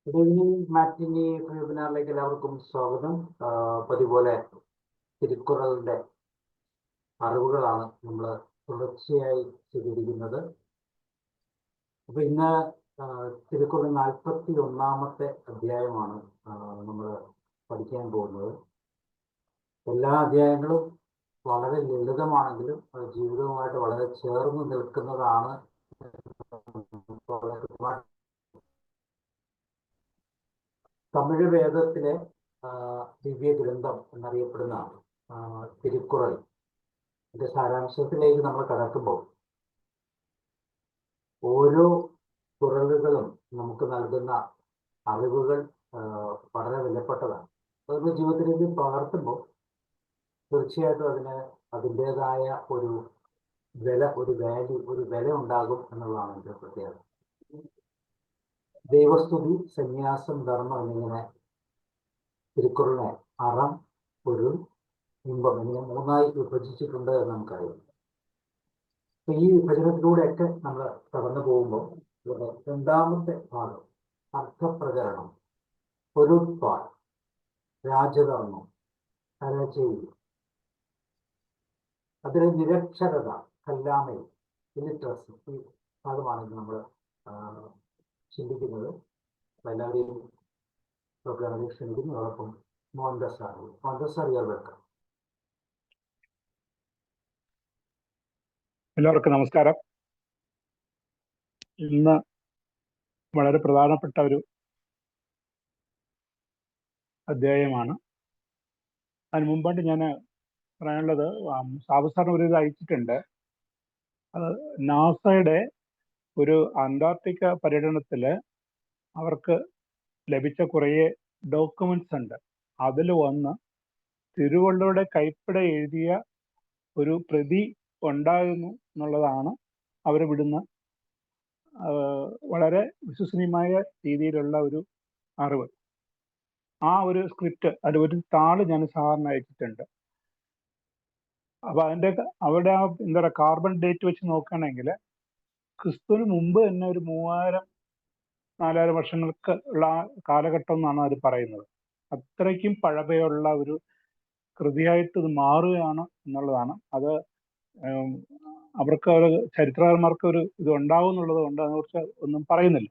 Good evening മാറ്റിനി വെബിനാറിലേക്ക് എല്ലാവർക്കും സ്വാഗതം. പതിപോലെ തിരുക്കുറളിന്റെ അറിവുകളാണ് നമ്മൾ തുടർച്ചയായി സ്വീകരിക്കുന്നത്. അപ്പൊ ഇന്ന് തിരുക്കുറൾ 41-ാമത്തെ അധ്യായമാണ് നമ്മൾ പഠിക്കാൻ പോകുന്നത്. എല്ലാ അധ്യായങ്ങളും വളരെ ലളിതമാണെങ്കിലും ജീവിതവുമായിട്ട് വളരെ ചേർന്ന് നിൽക്കുന്നതാണ്. തമിഴ് വേദത്തിലെ ദിവ്യ ഗ്രന്ഥം എന്നറിയപ്പെടുന്ന തിരുക്കുറൾ ഇതിന്റെ സാരാംശത്തിലേക്ക് നമ്മൾ കടക്കുമ്പോൾ ഓരോ കുറളുകളും നമുക്ക് നൽകുന്ന അറിവുകൾ വളരെ വിലപ്പെട്ടതാണ്. അതൊന്ന് ജീവിതത്തിലേക്ക് പകർത്തുമ്പോൾ തീർച്ചയായിട്ടും അതിൻ്റെതായ ഒരു വില ഉണ്ടാകും എന്നുള്ളതാണ് എൻ്റെ പ്രത്യേകത. ദൈവസ്തുതി, സന്യാസം, ധർമ്മം എന്നിങ്ങനെ തിരുക്കുറളിനെ അറം, പൊരുൾ, ഇമ്പം എന്നിങ്ങനെ 3ആയി വിഭജിച്ചിട്ടുണ്ട് എന്ന് നമുക്കറിയാം. ഈ വിഭജനത്തിലൂടെയൊക്കെ നമ്മൾ കടന്നു പോകുമ്പോൾ ഇവിടെ 2ാമത്തെ ഭാഗം അർത്ഥപ്രചരണം, പൊരുൾപ്പാട്, രാജധർമ്മം, അരചെയ്തി, അതിലെ നിരക്ഷരത, കല്ലാമൈ, ഇലിറ്ററസി, ഈ ഭാഗമാണ് നമ്മൾ ചിന്തിക്കുന്നത്. എല്ലാവരെയും പ്രോഗ്രാമിലേക്ക് ക്ഷണിക്കുന്നു. അതോടൊപ്പം മോഹൻദാസ് വെൽക്കം. എല്ലാവർക്കും നമസ്കാരം. ഇന്ന് വളരെ പ്രധാനപ്പെട്ട ഒരു അധ്യായമാണ്. അതിന് മുമ്പായിട്ട് ഞാൻ പറയാനുള്ളത്, സാബുസാറിന് ഒരു ഇത് അയച്ചിട്ടുണ്ട്. അത് നാസയുടെ ഒരു അന്റാർട്ടിക്ക പര്യടനത്തിൽ അവർക്ക് ലഭിച്ച കുറേ ഡോക്യുമെന്റ്സ് ഉണ്ട്. അതിൽ വന്ന് തിരുവള്ളുവരുടെ കൈപ്പിട എഴുതിയ ഒരു പ്രതി ഉണ്ടാകുന്നു എന്നുള്ളതാണ് അവർ വിടുന്ന വളരെ വിശ്വസനീയമായ രീതിയിലുള്ള ഒരു അറിവ്. ആ ഒരു സ്ക്രിപ്റ്റ്, അതിൽ ഒരു താള് ഞാൻ സാറിന് അയച്ചിട്ടുണ്ട്. അപ്പൊ അവിടെ എന്താ പറയുക, കാർബൺ ഡേറ്റ് വെച്ച് നോക്കുകയാണെങ്കിൽ ക്രിസ്തുവിന് മുമ്പ് തന്നെ ഒരു 3000-4000 വർഷങ്ങൾക്ക് ഉള്ള കാലഘട്ടം എന്നാണ് അത് പറയുന്നത്. അത്രയ്ക്കും പഴമയുള്ള ഒരു കൃതിയായിട്ട് ഇത് മാറുകയാണ് എന്നുള്ളതാണ്. അത് അവർക്ക് ചരിത്രകാരന്മാർക്ക് ഒരു ഇത് ഉണ്ടാവും എന്നുള്ളത് കൊണ്ട് അതിനെക്കുറിച്ച് ഒന്നും പറയുന്നില്ല.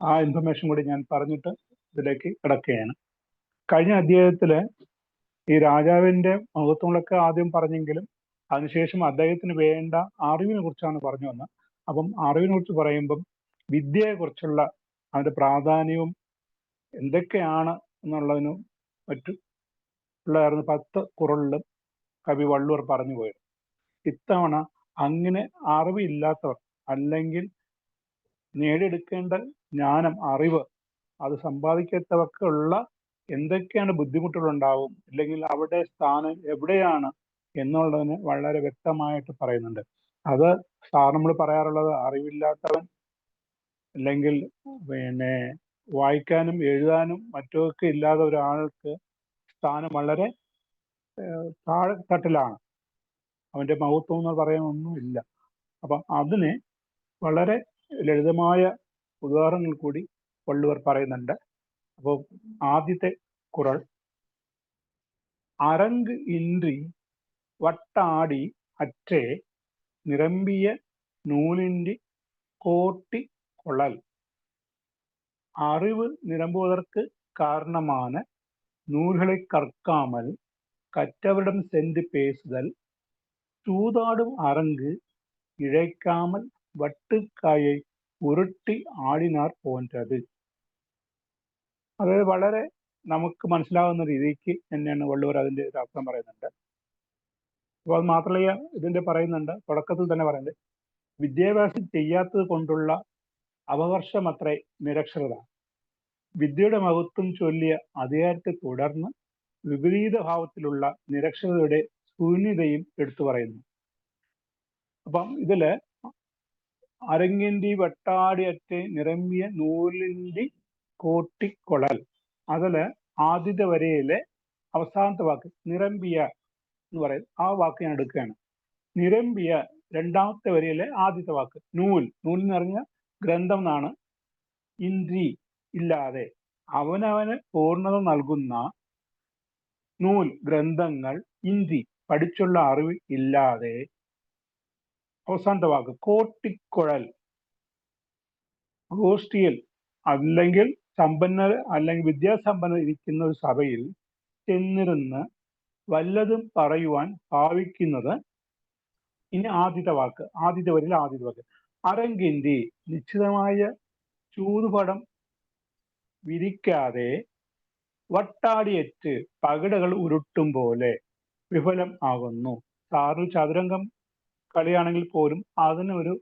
ആ ഇൻഫർമേഷൻ കൂടി ഞാൻ പറഞ്ഞിട്ട് ഇതിലേക്ക് കിടക്കുകയാണ്. കഴിഞ്ഞ അധ്യായത്തില് ഈ രാജാവിന്റെ മഹത്വങ്ങളൊക്കെ ആദ്യം പറഞ്ഞെങ്കിലും അതിനുശേഷം അദ്ദേഹത്തിന് വേണ്ട അറിവിനെ കുറിച്ചാണ് പറഞ്ഞു വന്നത്. അപ്പം അറിവിനെ കുറിച്ച് പറയുമ്പം വിദ്യയെക്കുറിച്ചുള്ള അതിന്റെ പ്രാധാന്യവും എന്തൊക്കെയാണ് എന്നുള്ളതിനും മറ്റുള്ളതായിരുന്നു 10 കുറളിലും കവി വള്ളുവർ പറഞ്ഞു പോയത്. ഇത്തവണ അങ്ങനെ അറിവില്ലാത്തവർ, അല്ലെങ്കിൽ നേടിയെടുക്കേണ്ട ജ്ഞാനം, അറിവ് അത് സമ്പാദിക്കാത്തവർക്കുള്ള എന്തൊക്കെയാണ് ബുദ്ധിമുട്ടുകളുണ്ടാവും, അല്ലെങ്കിൽ അവിടെ സ്ഥാനം എവിടെയാണ് എന്നുള്ളതിന് വളരെ വ്യക്തമായിട്ട് പറയുന്നുണ്ട്. അത് നമ്മൾ പറയാറുള്ളത്, അറിവില്ലാത്തവൻ അല്ലെങ്കിൽ വായിക്കാനും എഴുതാനും മറ്റുമൊക്കെ ഇല്ലാതെ ഒരാൾക്ക് സ്ഥാനം വളരെ താഴെത്തട്ടിലാണ്. അവന്റെ മഹത്വം എന്ന് പറയാനൊന്നുമില്ല. അപ്പം അതിനെ വളരെ ലളിതമായ ഉദാഹരണങ്ങൾ കൂടി വള്ളുവർ പറയുന്നുണ്ട്. അപ്പോൾ ആദ്യത്തെ കുറൾ, அரங்கு இன்றி வட்டாடி அற்றே நிரம்பிய நூலின்றி கோட்டி கொள்ளல். அறிவு நிரம்புவதற்கு காரணமான நூல்களை கற்காமல் கற்றவரிடம் சென்று பேசுதல் சூதாடும் அரங்கு இழைக்காமல் വട്ടുക്കാயை ഉരുട്ടി ആടിനാർ പോൻறது. അത് വളരെ നമുക്ക് മനസ്സിലാവുന്ന രീതിക്ക് തന്നെയാണ് വള്ളുവർ അതിന്റെ ഒരു അർത്ഥം പറയുന്നുണ്ട്. അപ്പോൾ അത് മാത്രമല്ല, ഇതിന്റെ പറയുന്നുണ്ട്, തുടക്കത്തിൽ തന്നെ പറയുന്നത്, വിദ്യാഭ്യാസം ചെയ്യാത്തത് കൊണ്ടുള്ള അപകർഷമത്രേ നിരക്ഷരത. വിദ്യയുടെ മഹത്വം ചൊല്ലിയ അധികാരത്തെ തുടർന്ന് വിപരീത ഭാവത്തിലുള്ള നിരക്ഷരതയുടെ ശൂന്യതയും എടുത്തു പറയുന്നു. അപ്പം ഇതില് അരങ്ങിൻ്റെ വട്ടാടി അറ്റേ നിരമ്പിയ നൂലിൻ്റെ കോട്ടിക്കൊളൽ, അതില് ആദ്യത്തെ വരയിലെ അവസാനത്തെ വാക്ക് നിരമ്പിയ എന്ന് പറയും. ആ വാക്ക് ഞാൻ എടുക്കുകയാണ്. നിരമ്പിയ 2ാമത്തെ വരയിലെ ആദ്യത്തെ വാക്ക് നൂൽ. നൂൽ എന്ന് പറഞ്ഞ ഗ്രന്ഥം എന്നാണ്. ഇൻട്രി, ഇല്ലാതെ അവനവന് പൂർണ്ണത നൽകുന്ന നൂൽ, ഗ്രന്ഥങ്ങൾ, ഇഞ്ചി പഠിച്ചുള്ള അറിവ് ഇല്ലാതെ, അവസാനത്തെ വാക്ക് കോട്ടിക്കുഴൽ, ഗോഷ്ഠിയിൽ അല്ലെങ്കിൽ സമ്പന്നർ അല്ലെങ്കിൽ വിദ്യാസമ്പന്നർ ഇരിക്കുന്ന ഒരു സഭയിൽ ചെന്നിരുന്ന് വല്ലതും പറയുവാൻ ഭാവിക്കുന്നത്. ഇനി ആദ്യത്തെ വാക്ക്, ആദ്യത്തെ വരിൽ ആദ്യത്തെ വാക്ക്, അരങ്കിന്റെ നിശ്ചിതമായ ചൂതുപടം വിരിക്കാതെ വട്ടാടിയേറ്റ് പകിടകൾ ഉരുട്ടും പോലെ വിഫലം ആകുന്നു. സാറിൽ ചതുരംഗം കളിയാണെങ്കിൽ പോലും അതിനൊരു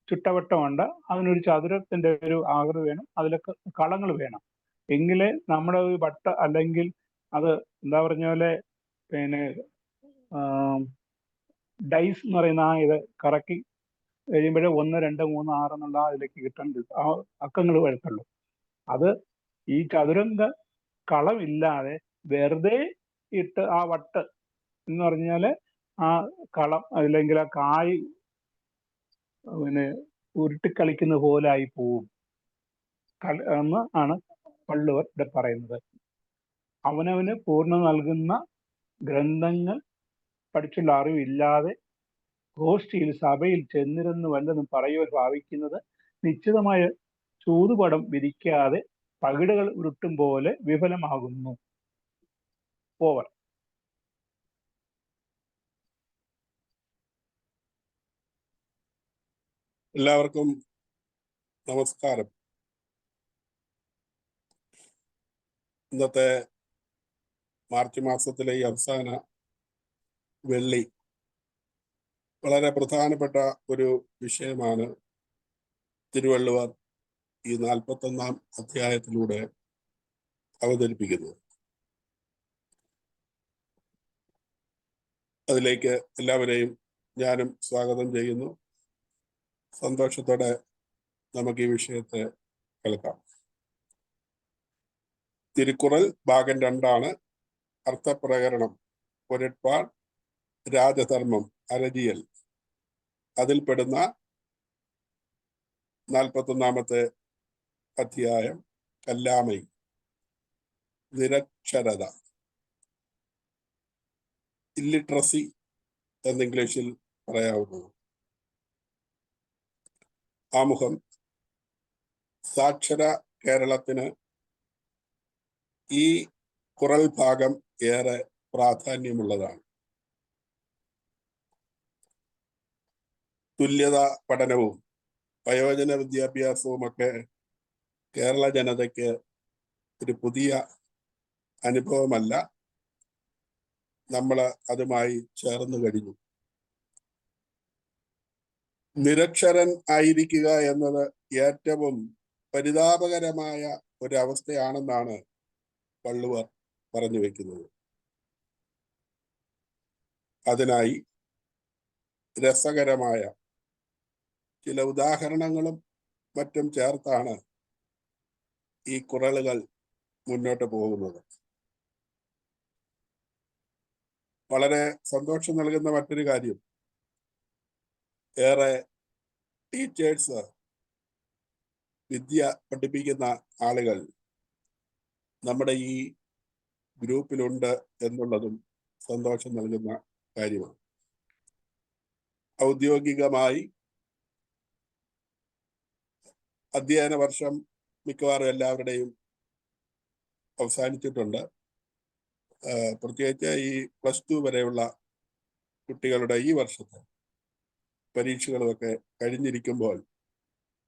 ചുട്ടവട്ടമുണ്ട്, അതിനൊരു ചതുരത്തിന്റെ ഒരു ആകൃതി വേണം, അതിലൊക്കെ കളങ്ങൾ വേണം. എങ്കിലേ നമ്മുടെ ഒരു വട്ട, അല്ലെങ്കിൽ അത് എന്താ പറഞ്ഞ പോലെ പിന്നെ ഡൈസ് എന്ന് പറയുന്ന ആ ഇത് കറക്കി കഴിയുമ്പോഴേ 1, 2, 3, 6 എന്നുള്ള അതിലേക്ക് കിട്ടേണ്ട ആ അക്കങ്ങൾ വരത്തുള്ളൂ. അത് ഈ ചതുരംഗ കളമില്ലാതെ വെറുതെ ഇട്ട് ആ വട്ട് എന്ന് പറഞ്ഞാല് ആ കളം അല്ലെങ്കിൽ ആ കായ് പിന്നെ ഉരുട്ടിക്കളിക്കുന്ന പോലെ ആയി പോവും എന്ന് ആണ് വള്ളുവർ ഇവിടെ പറയുന്നത്. അവനവന് പൂർണ്ണ നൽകുന്ന ഗ്രന്ഥങ്ങൾ പഠിച്ചുള്ള അറിവില്ലാതെ ഗോഷ്ഠിയിൽ, സഭയിൽ ചെന്നിരുന്ന് വല്ലതും പറയുവാൻ ഭാവിക്കുന്നത് നിശ്ചിതമായ ചൂതുപടം വിരിക്കാതെ പകിടകൾ ഉരുട്ടും പോലെ വിഫലമാകുന്നു. ഓവർ. എല്ലാവർക്കും നമസ്കാരം. ഇന്നത്തെ മാർച്ച് മാസത്തിലെ ഈ അവസാന വെള്ളി വളരെ പ്രധാനപ്പെട്ട ഒരു വിഷയമാണ് തിരുവള്ളുവർ ഈ 41-ാം അധ്യായത്തിലൂടെ അവതരിപ്പിക്കുന്നത്. അതിലേക്ക് എല്ലാവരെയും ഞാനും സ്വാഗതം ചെയ്യുന്നു. സന്തോഷത്തോടെ നമുക്ക് ഈ വിഷയത്തെ കേൾക്കാം. തിരുക്കുറൽ ഭാഗം 2 അർത്ഥപ്രകരണം, പൊരുട്പാട്, രാജധർമ്മം, അരജിയൽ. അതിൽപ്പെടുന്ന 41-ാമത്തെ അധ്യായം കല്ലാമൈ, നിരക്ഷരത, ഇല്ലിട്രസി എന്ന് ഇംഗ്ലീഷിൽ പറയാവുന്നത്. ആമുഖം: സാക്ഷര കേരളത്തിന് ഈ കുറൽ ഭാഗം ഏറെ പ്രാധാന്യമുള്ളതാണ്. തുല്യത പഠനവും വയോജന വിദ്യാഭ്യാസവുമൊക്കെ കേരള ജനതയ്ക്ക് ഒരു പുതിയ അനുഭവമല്ല. നമ്മൾ അതുമായി ചേർന്ന് കഴിഞ്ഞു. നിരക്ഷരൻ ആയിരിക്കുക എന്നത് ഏറ്റവും പരിതാപകരമായ ഒരവസ്ഥയാണെന്നാണ് വള്ളുവർ പറഞ്ഞു വെക്കുന്നത്. അതിനായി രസകരമായ ചില ഉദാഹരണങ്ങളും മറ്റും ചേർത്താണ് ഈ കുറളുകൾ മുന്നോട്ട് പോകുന്നത്. വളരെ സന്തോഷം നൽകുന്ന മറ്റൊരു കാര്യം, ഏറെ ടീച്ചേഴ്സ്, വിദ്യ പഠിപ്പിക്കുന്ന ആളുകൾ നമ്മുടെ ഈ ഗ്രൂപ്പിലുണ്ട് എന്നുള്ളതും സന്തോഷം നൽകുന്ന കാര്യമാണ്. ഔദ്യോഗികമായി അധ്യയന വർഷം മിക്കവാറും എല്ലാവരുടെയും അവസാനിച്ചിട്ടുണ്ട്. പ്രത്യേകിച്ച് ഈ +2 വരെയുള്ള കുട്ടികളുടെ ഈ വർഷത്തെ പരീക്ഷകളുമൊക്കെ കഴിഞ്ഞിരിക്കുമ്പോൾ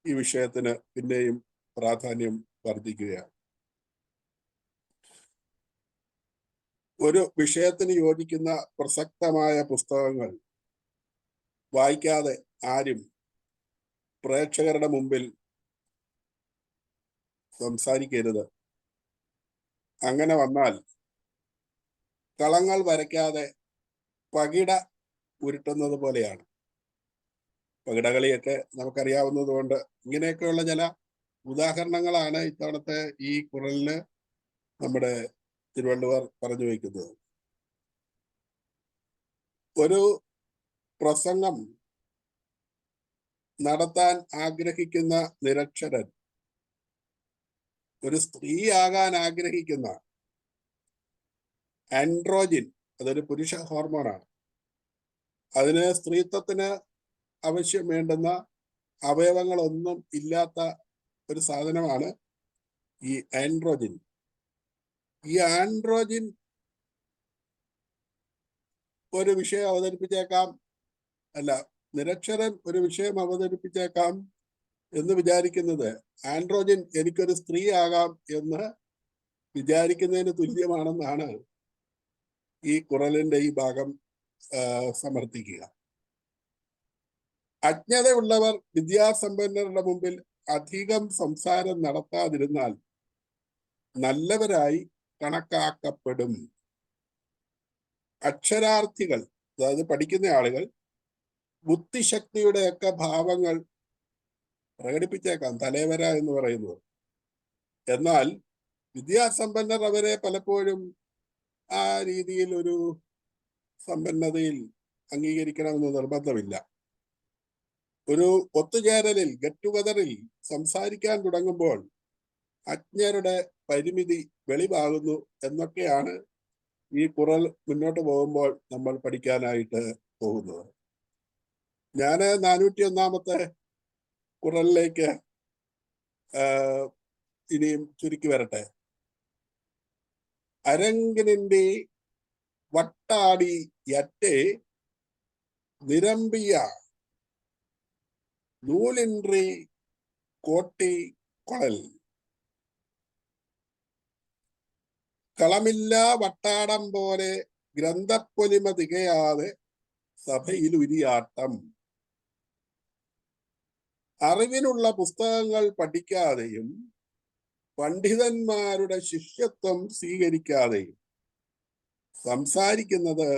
ഈ വിഷയത്തിന് പിന്നെയും പ്രാധാന്യം വർദ്ധിക്കുകയാണ്. ഒരു വിഷയത്തിന് യോജിക്കുന്ന പ്രസക്തമായ പുസ്തകങ്ങൾ വായിക്കാതെ ആരും പ്രേക്ഷകരുടെ മുമ്പിൽ സംസാരിക്കരുത്. അങ്ങനെ വന്നാൽ കളങ്ങൾ വരയ്ക്കാതെ പകിട ഉരുട്ടുന്നത് പോലെയാണ്. പകിടകളിയൊക്കെ നമുക്കറിയാവുന്നത് കൊണ്ട് ഇങ്ങനെയൊക്കെയുള്ള ചില ഉദാഹരണങ്ങളാണ് ഇത്തവണത്തെ ഈ കുറലിന് നമ്മുടെ തിരുവള്ളുവർ പറഞ്ഞു വയ്ക്കുന്നത്. ഒരു പ്രസംഗം നടത്താൻ ആഗ്രഹിക്കുന്ന നിരക്ഷരൻ ഒരു സ്ത്രീയാകാൻ ആഗ്രഹിക്കുന്ന ആൻഡ്രോജിൻ, അതൊരു പുരുഷ ഹോർമോണാണ്. അതിന് സ്ത്രീത്വത്തിന് ആവശ്യം വേണ്ടുന്ന അവയവങ്ങളൊന്നും ഇല്ലാത്ത ഒരു സാധനമാണ് ഈ ആൻഡ്രോജിൻ. ഈ ആൻഡ്രോജിൻ ഒരു വിഷയം അവതരിപ്പിച്ചേക്കാം, അല്ല, നിരക്ഷരൻ ഒരു വിഷയം അവതരിപ്പിച്ചേക്കാം എന്ന് വിചാരിക്കുന്നത് ആൻഡ്രോജിൻ എനിക്കൊരു സ്ത്രീ ആകാം എന്ന് വിചാരിക്കുന്നതിന് തുല്യമാണെന്നാണ് ഈ ഖുറാനിന്റെ ഈ ഭാഗം സമർത്ഥിക്കുക. അജ്ഞതയുള്ളവർ വിദ്യാസമ്പന്നരുടെ മുമ്പിൽ അധികം സംസാരം നടത്താതിരുന്നാൽ നല്ലവരായി കണക്കാക്കപ്പെടും. അക്ഷരാർത്ഥികൾ, അതായത് പഠിക്കുന്ന ആളുകൾ, ബുദ്ധിശക്തിയുടെയൊക്കെ ഭാവങ്ങൾ പ്രകടിപ്പിച്ചേക്കാം, തലേവര എന്ന് പറയുന്നത്. എന്നാൽ വിദ്യാസമ്പന്നർ അവരെ പലപ്പോഴും ആ രീതിയിൽ ഒരു സമ്പന്നതയിൽ അംഗീകരിക്കണമെന്ന് നിർബന്ധമില്ല. ഒരു ഒത്തുചേരലിൽ, ഗെറ്റ് ടുഗദറിൽ സംസാരിക്കാൻ തുടങ്ങുമ്പോൾ അജ്ഞരുടെ പരിമിതി വെളിവാകുന്നു എന്നൊക്കെയാണ് ഈ ഖുറാൻ മുന്നോട്ട് പോകുമ്പോൾ നമ്മൾ പഠിക്കാനായിട്ട് പോകുന്നത്. ഞാൻ 401 ഖുറാനിലേക്ക് ഇനിയും ചുരുക്കി വരട്ടെ. അരങ്ങിനിന്റെ വട്ടാടി യറ്റെ നിരമ്പിയ നൂലിൻറി കോട്ടി കൊളൽ. കളമില്ല വട്ടാടം പോലെ ഗ്രന്ഥപ്പൊലിമ തികയാതെ സഭയിൽ ഉരിയാട്ടം. അറിവിനുള്ള പുസ്തകങ്ങൾ പഠിക്കാതെയും പണ്ഡിതന്മാരുടെ ശിഷ്യത്വം സ്വീകരിക്കാതെയും സംസാരിക്കുന്നത്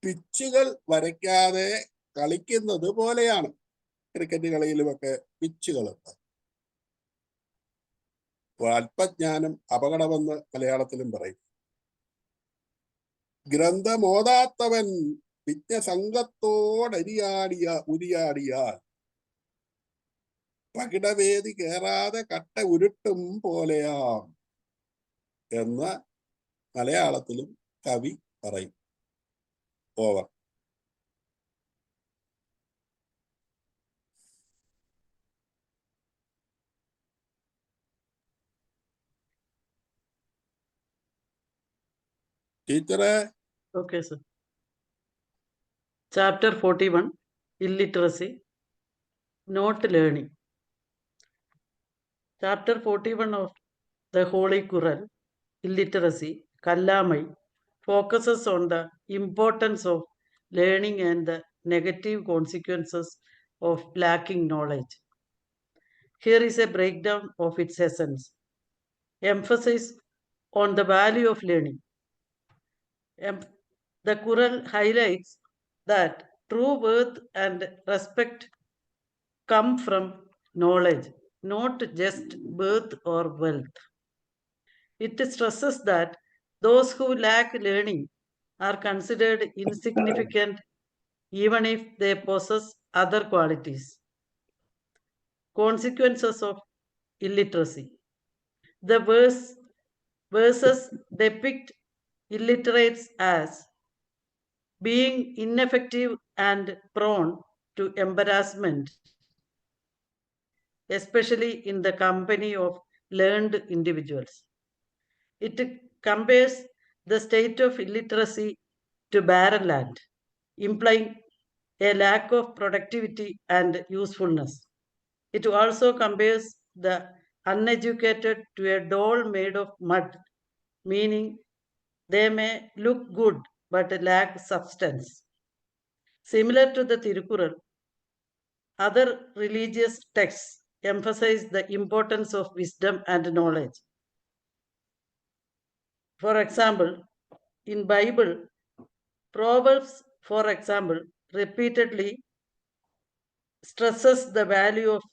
പിച്ചുകൾ വരയ്ക്കാതെ കളിക്കുന്നത് പോലെയാണ്. ക്രിക്കറ്റ് കളിയിലുമൊക്കെ പിച്ചുകളുണ്ട്. അല്പജ്ഞാനം അപകടമെന്ന് മലയാളത്തിലും പറയും. ഗ്രന്ഥമോതാത്തവൻ ഉരിയാടിയാൽ പകിടവേദി കേറാതെ കട്ട ഉരുട്ടും പോലെയാം എന്ന് മലയാളത്തിലും കവി പറയും. ഓവർ. ടീച്ചറെ. Okay, sir. Chapter 41, Illiteracy, Not Learning. Chapter 41 of the Holy Quran, Illiteracy, Kallamai, focuses on the importance of learning and the negative consequences of lacking knowledge. Here is a breakdown of its essence. Emphasis on the value of learning. The Quran highlights that true worth and respect come from knowledge, not just birth or wealth. It stresses that those who lack learning are considered insignificant even if they possess other qualities. Consequences of illiteracy. The verses depict illiterates as being ineffective and prone to embarrassment, especially in the company of learned individuals. It compares the state of illiteracy to barren land, implying a lack of productivity and usefulness. It also compares the uneducated to a doll made of mud, meaning they may look good but lack substance. Similar to the Tirukural, other religious texts emphasize the importance of wisdom and knowledge. For example, in Bible, Proverbs, for example, repeatedly stresses the value of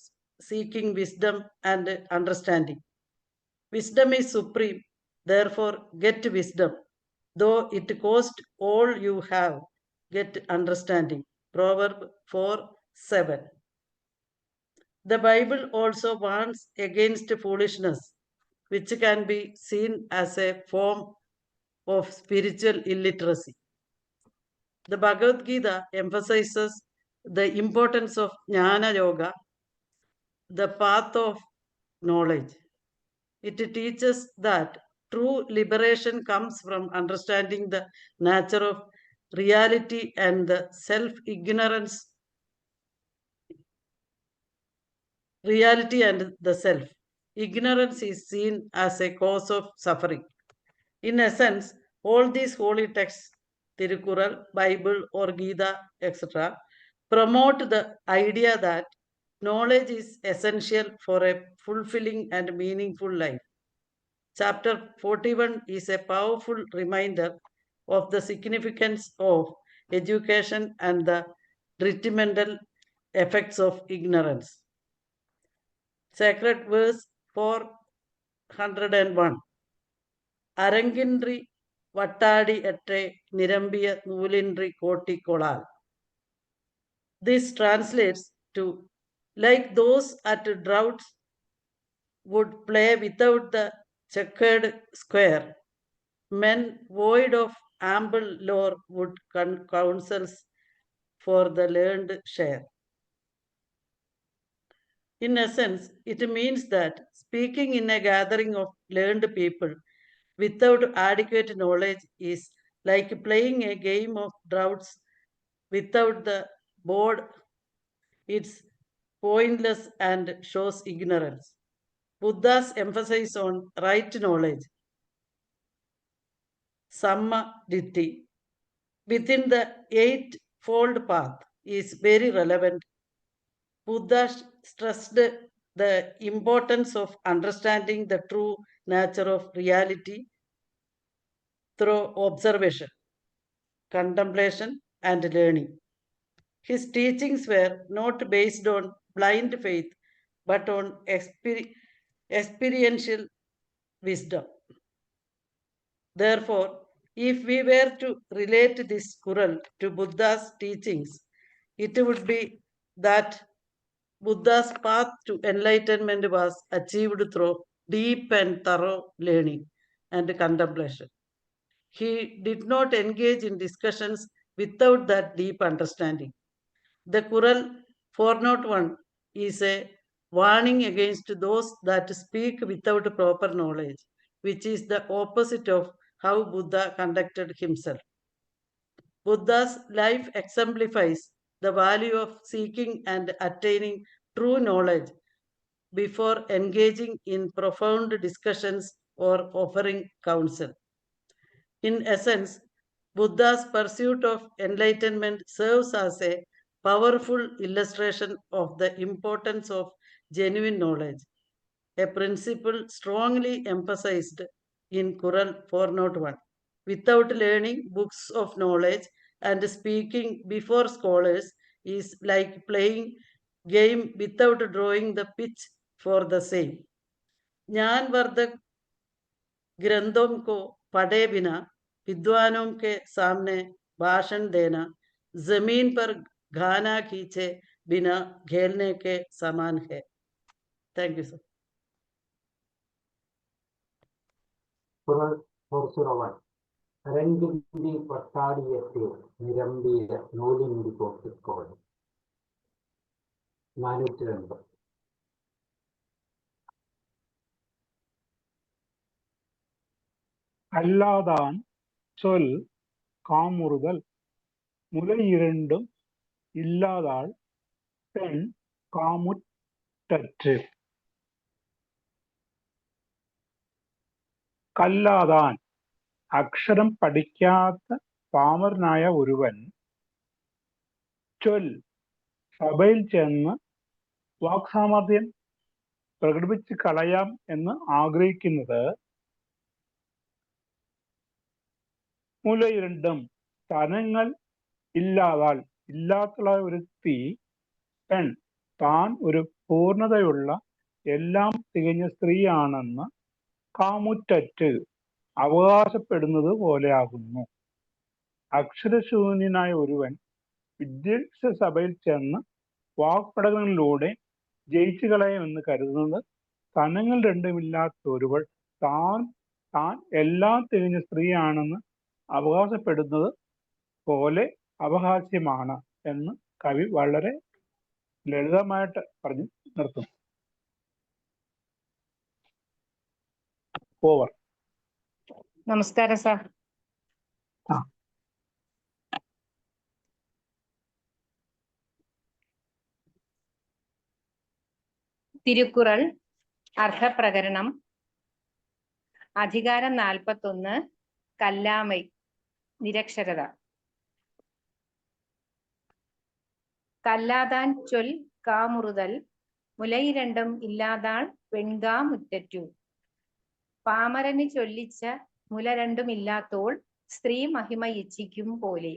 seeking wisdom and understanding. Wisdom is supreme, therefore get wisdom. Though it cost all you have, get understanding. Proverb 4:7. The Bible also warns against foolishness, which can be seen as a form of spiritual illiteracy. The Bhagavad Gita emphasizes the importance of Jnana Yoga, the path of knowledge. It teaches that true liberation comes from understanding the nature of reality and the self-ignorance, reality and the self. Ignorance is seen as a cause of suffering. In essence, all these holy texts, Tirukural, Bible or Gita, etc., promote the idea that knowledge is essential for a fulfilling and meaningful life. Chapter 41 is a powerful reminder of the significance of education and the detrimental effects of ignorance. Sacred verse 401. Aranginri Vattadi atre Nirambiya Nulindri Koti Kolal. This translates to, like those at droughts would play without the checkered square, men void of ample lore would counsels for the learned share. In essence, it means that speaking in a gathering of learned people without adequate knowledge is like playing a game of draughts without the board. It's pointless and shows ignorance. Buddha's emphasis on right knowledge, Samma Ditti, within the eightfold path is very relevant. Buddha stressed the importance of understanding the true nature of reality through observation, contemplation, and learning. His teachings were not based on blind faith, but on experiential wisdom. Therefore, if we were to relate this Kural to Buddha's teachings, it would be that Buddha's path to enlightenment was achieved through deep and thorough learning and contemplation. He did not engage in discussions without that deep understanding. The Kural 401 is a warning against those that speak without proper knowledge, which is the opposite of how Buddha conducted himself. Buddha's life exemplifies the value of seeking and attaining true knowledge before engaging in profound discussions or offering counsel. In essence, Buddha's pursuit of enlightenment serves as a powerful illustration of the importance of genuine knowledge, a principle strongly emphasized in Kural 401. Without learning books of knowledge and speaking before scholars is like playing game without drawing the pitch for the same. ज्ञान वर्धक ग्रंथों को पढ़े बिना विद्वानों के सामने भाषण देना जमीन पर घाना खींचे बिना खेलने के समान है. Thank you, sir. Kural 401. Aranginri Vattadiyate Nirambiya Nulindi Kotikkodu. 402. அல்லாதான் சொல் காமுறுதல் முலை இரண்டும் இல்லாதாள் பெண் காமுற்றற்று. കല്ലാതാൻ അക്ഷരം പഠിക്കാത്ത പാമരനായ ഒരുവൻ ചൊൽ സഭയിൽ ചെന്ന് വാക്സാമർത്ഥ്യം പ്രകടിപ്പിച്ച് കളയാം എന്ന് ആഗ്രഹിക്കുന്നത് മുലയിരണ്ടും സ്ഥലങ്ങൾ ഇല്ലാത്തുള്ള ഒരു സ്ത്രീ പെൺ താൻ ഒരു പൂർണ്ണതയുള്ള എല്ലാം തികഞ്ഞ സ്ത്രീയാണെന്ന് കാമുറ്ററ്റ് അവകാശപ്പെടുന്നത് പോലെയാകുന്നു. അക്ഷരശൂന്യനായ ഒരുവൻ വിദ്യാഭ്യാസ സഭയിൽ ചെന്ന് വാക്പടങ്ങളിലൂടെ ജയിച്ചു കളയുമെന്ന് കരുതുന്നത് സ്ഥാനങ്ങൾ രണ്ടുമില്ലാത്ത ഒരുവൾ താൻ എല്ലാം തികഞ്ഞ സ്ത്രീയാണെന്ന് അവകാശപ്പെടുന്നത് പോലെ അപഹാസ്യമാണ് എന്ന് കവി വളരെ ലളിതമായിട്ട് പറഞ്ഞു നിർത്തുന്നു. ഓവർ. നമസ്കാരം സാർ. തിരുക്കുറൾ അർത്ഥപ്രകരണം അധികാരം 41 കല്ലാമൈ നിരക്ഷരത. കല്ലാതാൻ ചൊൽ കാമുറുതൽ മുലൈ രണ്ടും ഇല്ലാതാൾ പെൺകാ മുറ്ററ്റു. പാമരന് ചൊല്ലിച്ച മുല രണ്ടും ഇല്ലാത്തോൾ സ്ത്രീ മഹിമ ഇച്ഛിക്കും പോലെ.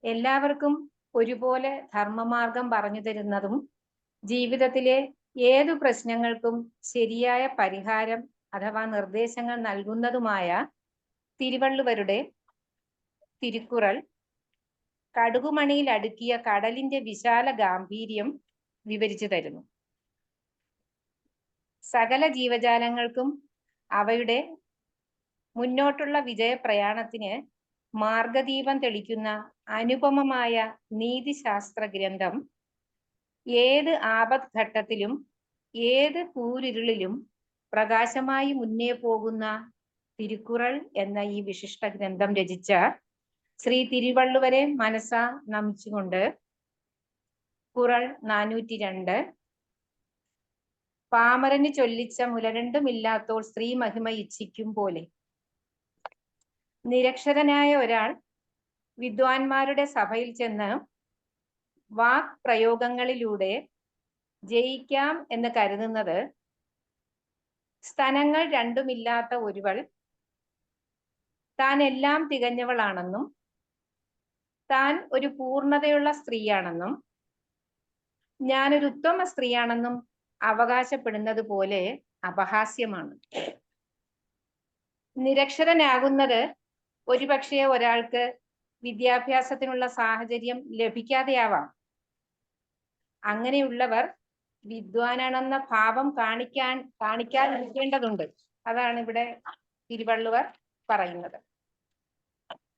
എല്ലാവർക്കും ഒരുപോലെ ധർമ്മമാർഗം പറഞ്ഞു തരുന്നതും ജീവിതത്തിലെ ഏതു പ്രശ്നങ്ങൾക്കും ശരിയായ പരിഹാരം അഥവാ നിർദ്ദേശങ്ങൾ നൽകുന്നതുമായ തിരുവള്ളുവരുടെ തിരുക്കുറൾ കടുകുമണിയിൽ അടുക്കിയ കടലിന്റെ വിശാല ഗാംഭീര്യം വിവരിച്ചു തരുന്നു. സകല ജീവജാലങ്ങൾക്കും അവയുടെ മുന്നോട്ടുള്ള വിജയപ്രയാണത്തിന് മാർഗദീപം തെളിക്കുന്ന അനുപമമായ നീതിശാസ്ത്ര ഗ്രന്ഥം ഏത് ആപത്ഘട്ടത്തിലും ഏത് കൂരിരുളിലും പ്രകാശമായി മുന്നേ പോകുന്ന തിരുക്കുറൾ എന്ന ഈ വിശിഷ്ട ഗ്രന്ഥം രചിച്ച ശ്രീ തിരുവള്ളുവരെ മനസ്സാ നമിച്ചുകൊണ്ട് കുറൾ 402 പാമരന് ചൊല്ലിച്ച മുലരണ്ടുമില്ലാത്തോൾ സ്ത്രീ മഹിമ ഇച്ഛിക്കും പോലെ. നിരക്ഷരനായ ഒരാൾ വിദ്വാൻമാരുടെ സഭയിൽ ചെന്ന് വാക് പ്രയോഗങ്ങളിലൂടെ ജയിക്കാം എന്ന് കരുതുന്നത് സ്തനങ്ങൾ രണ്ടുമില്ലാത്ത ഒരുവൾ താൻ എല്ലാം തികഞ്ഞവളാണെന്നും താൻ ഒരു പൂർണ്ണതയുള്ള സ്ത്രീയാണെന്നും ഞാനൊരു ഉത്തമ സ്ത്രീയാണെന്നും അവകാശപ്പെടുന്നത് പോലെ അപഹാസ്യമാണ്. നിരക്ഷരനാകുന്നത് ഒരുപക്ഷെ ഒരാൾക്ക് വിദ്യാഭ്യാസത്തിനുള്ള സാഹചര്യം ലഭിക്കാതെയാവാം. അങ്ങനെയുള്ളവർ വിദ്വാനാണെന്ന ഭാവം കാണിക്കാതിരിക്കേണ്ടതുണ്ട്. അതാണ് ഇവിടെ തിരുവള്ളുവർ പറയുന്നത്.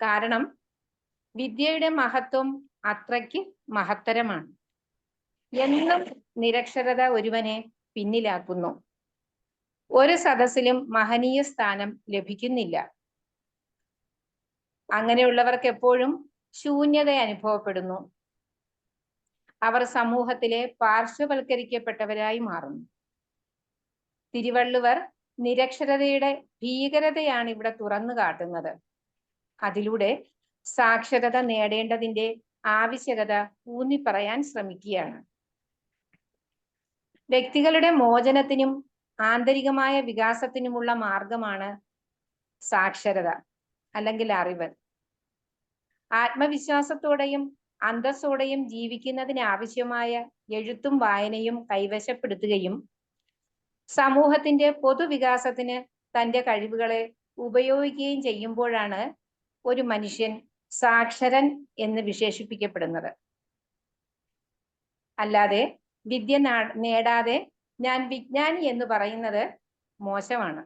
കാരണം വിദ്യയുടെ മഹത്വം അത്രയ്ക്ക് മഹത്തരമാണ്. എന്നും നിരക്ഷരത ഒരുവനെ പിന്നിലാക്കുന്നു. ഒരു സദസ്സിലും മഹനീയ സ്ഥാനം ലഭിക്കുന്നില്ല. അങ്ങനെയുള്ളവർക്ക് എപ്പോഴും ശൂന്യത അനുഭവപ്പെടുന്നു. അവർ സമൂഹത്തിലെ പാർശ്വവൽക്കരിക്കപ്പെട്ടവരായി മാറുന്നു. തിരുവള്ളുവർ നിരക്ഷരതയുടെ ഭീകരതയാണ് ഇവിടെ തുറന്നു കാട്ടുന്നത്. അതിലൂടെ സാക്ഷരത നേടേണ്ടതിന്റെ ആവശ്യകത ഊന്നിപ്പറയാൻ ശ്രമിക്കുകയാണ്. വ്യക്തികളുടെ മോചനത്തിനും ആന്തരികമായ വികാസത്തിനുമുള്ള മാർഗമാണ് സാക്ഷരത അല്ലെങ്കിൽ അറിവ്. ആത്മവിശ്വാസത്തോടെയും അന്തസ്സോടെയും ജീവിക്കുന്നതിന് ആവശ്യമായ എഴുത്തും വായനയും കൈവശപ്പെടുത്തുകയും സമൂഹത്തിന്റെ പൊതുവികാസത്തിന് തന്റെ കഴിവുകളെ ഉപയോഗിക്കുകയും ചെയ്യുമ്പോഴാണ് ഒരു മനുഷ്യൻ സാക്ഷരൻ എന്ന് വിശേഷിപ്പിക്കപ്പെടുന്നത്. അല്ലാതെ വിദ്യ നേടാതെ ഞാൻ വിജ്ഞാനി എന്ന് പറയുന്നത് മോശമാണ്.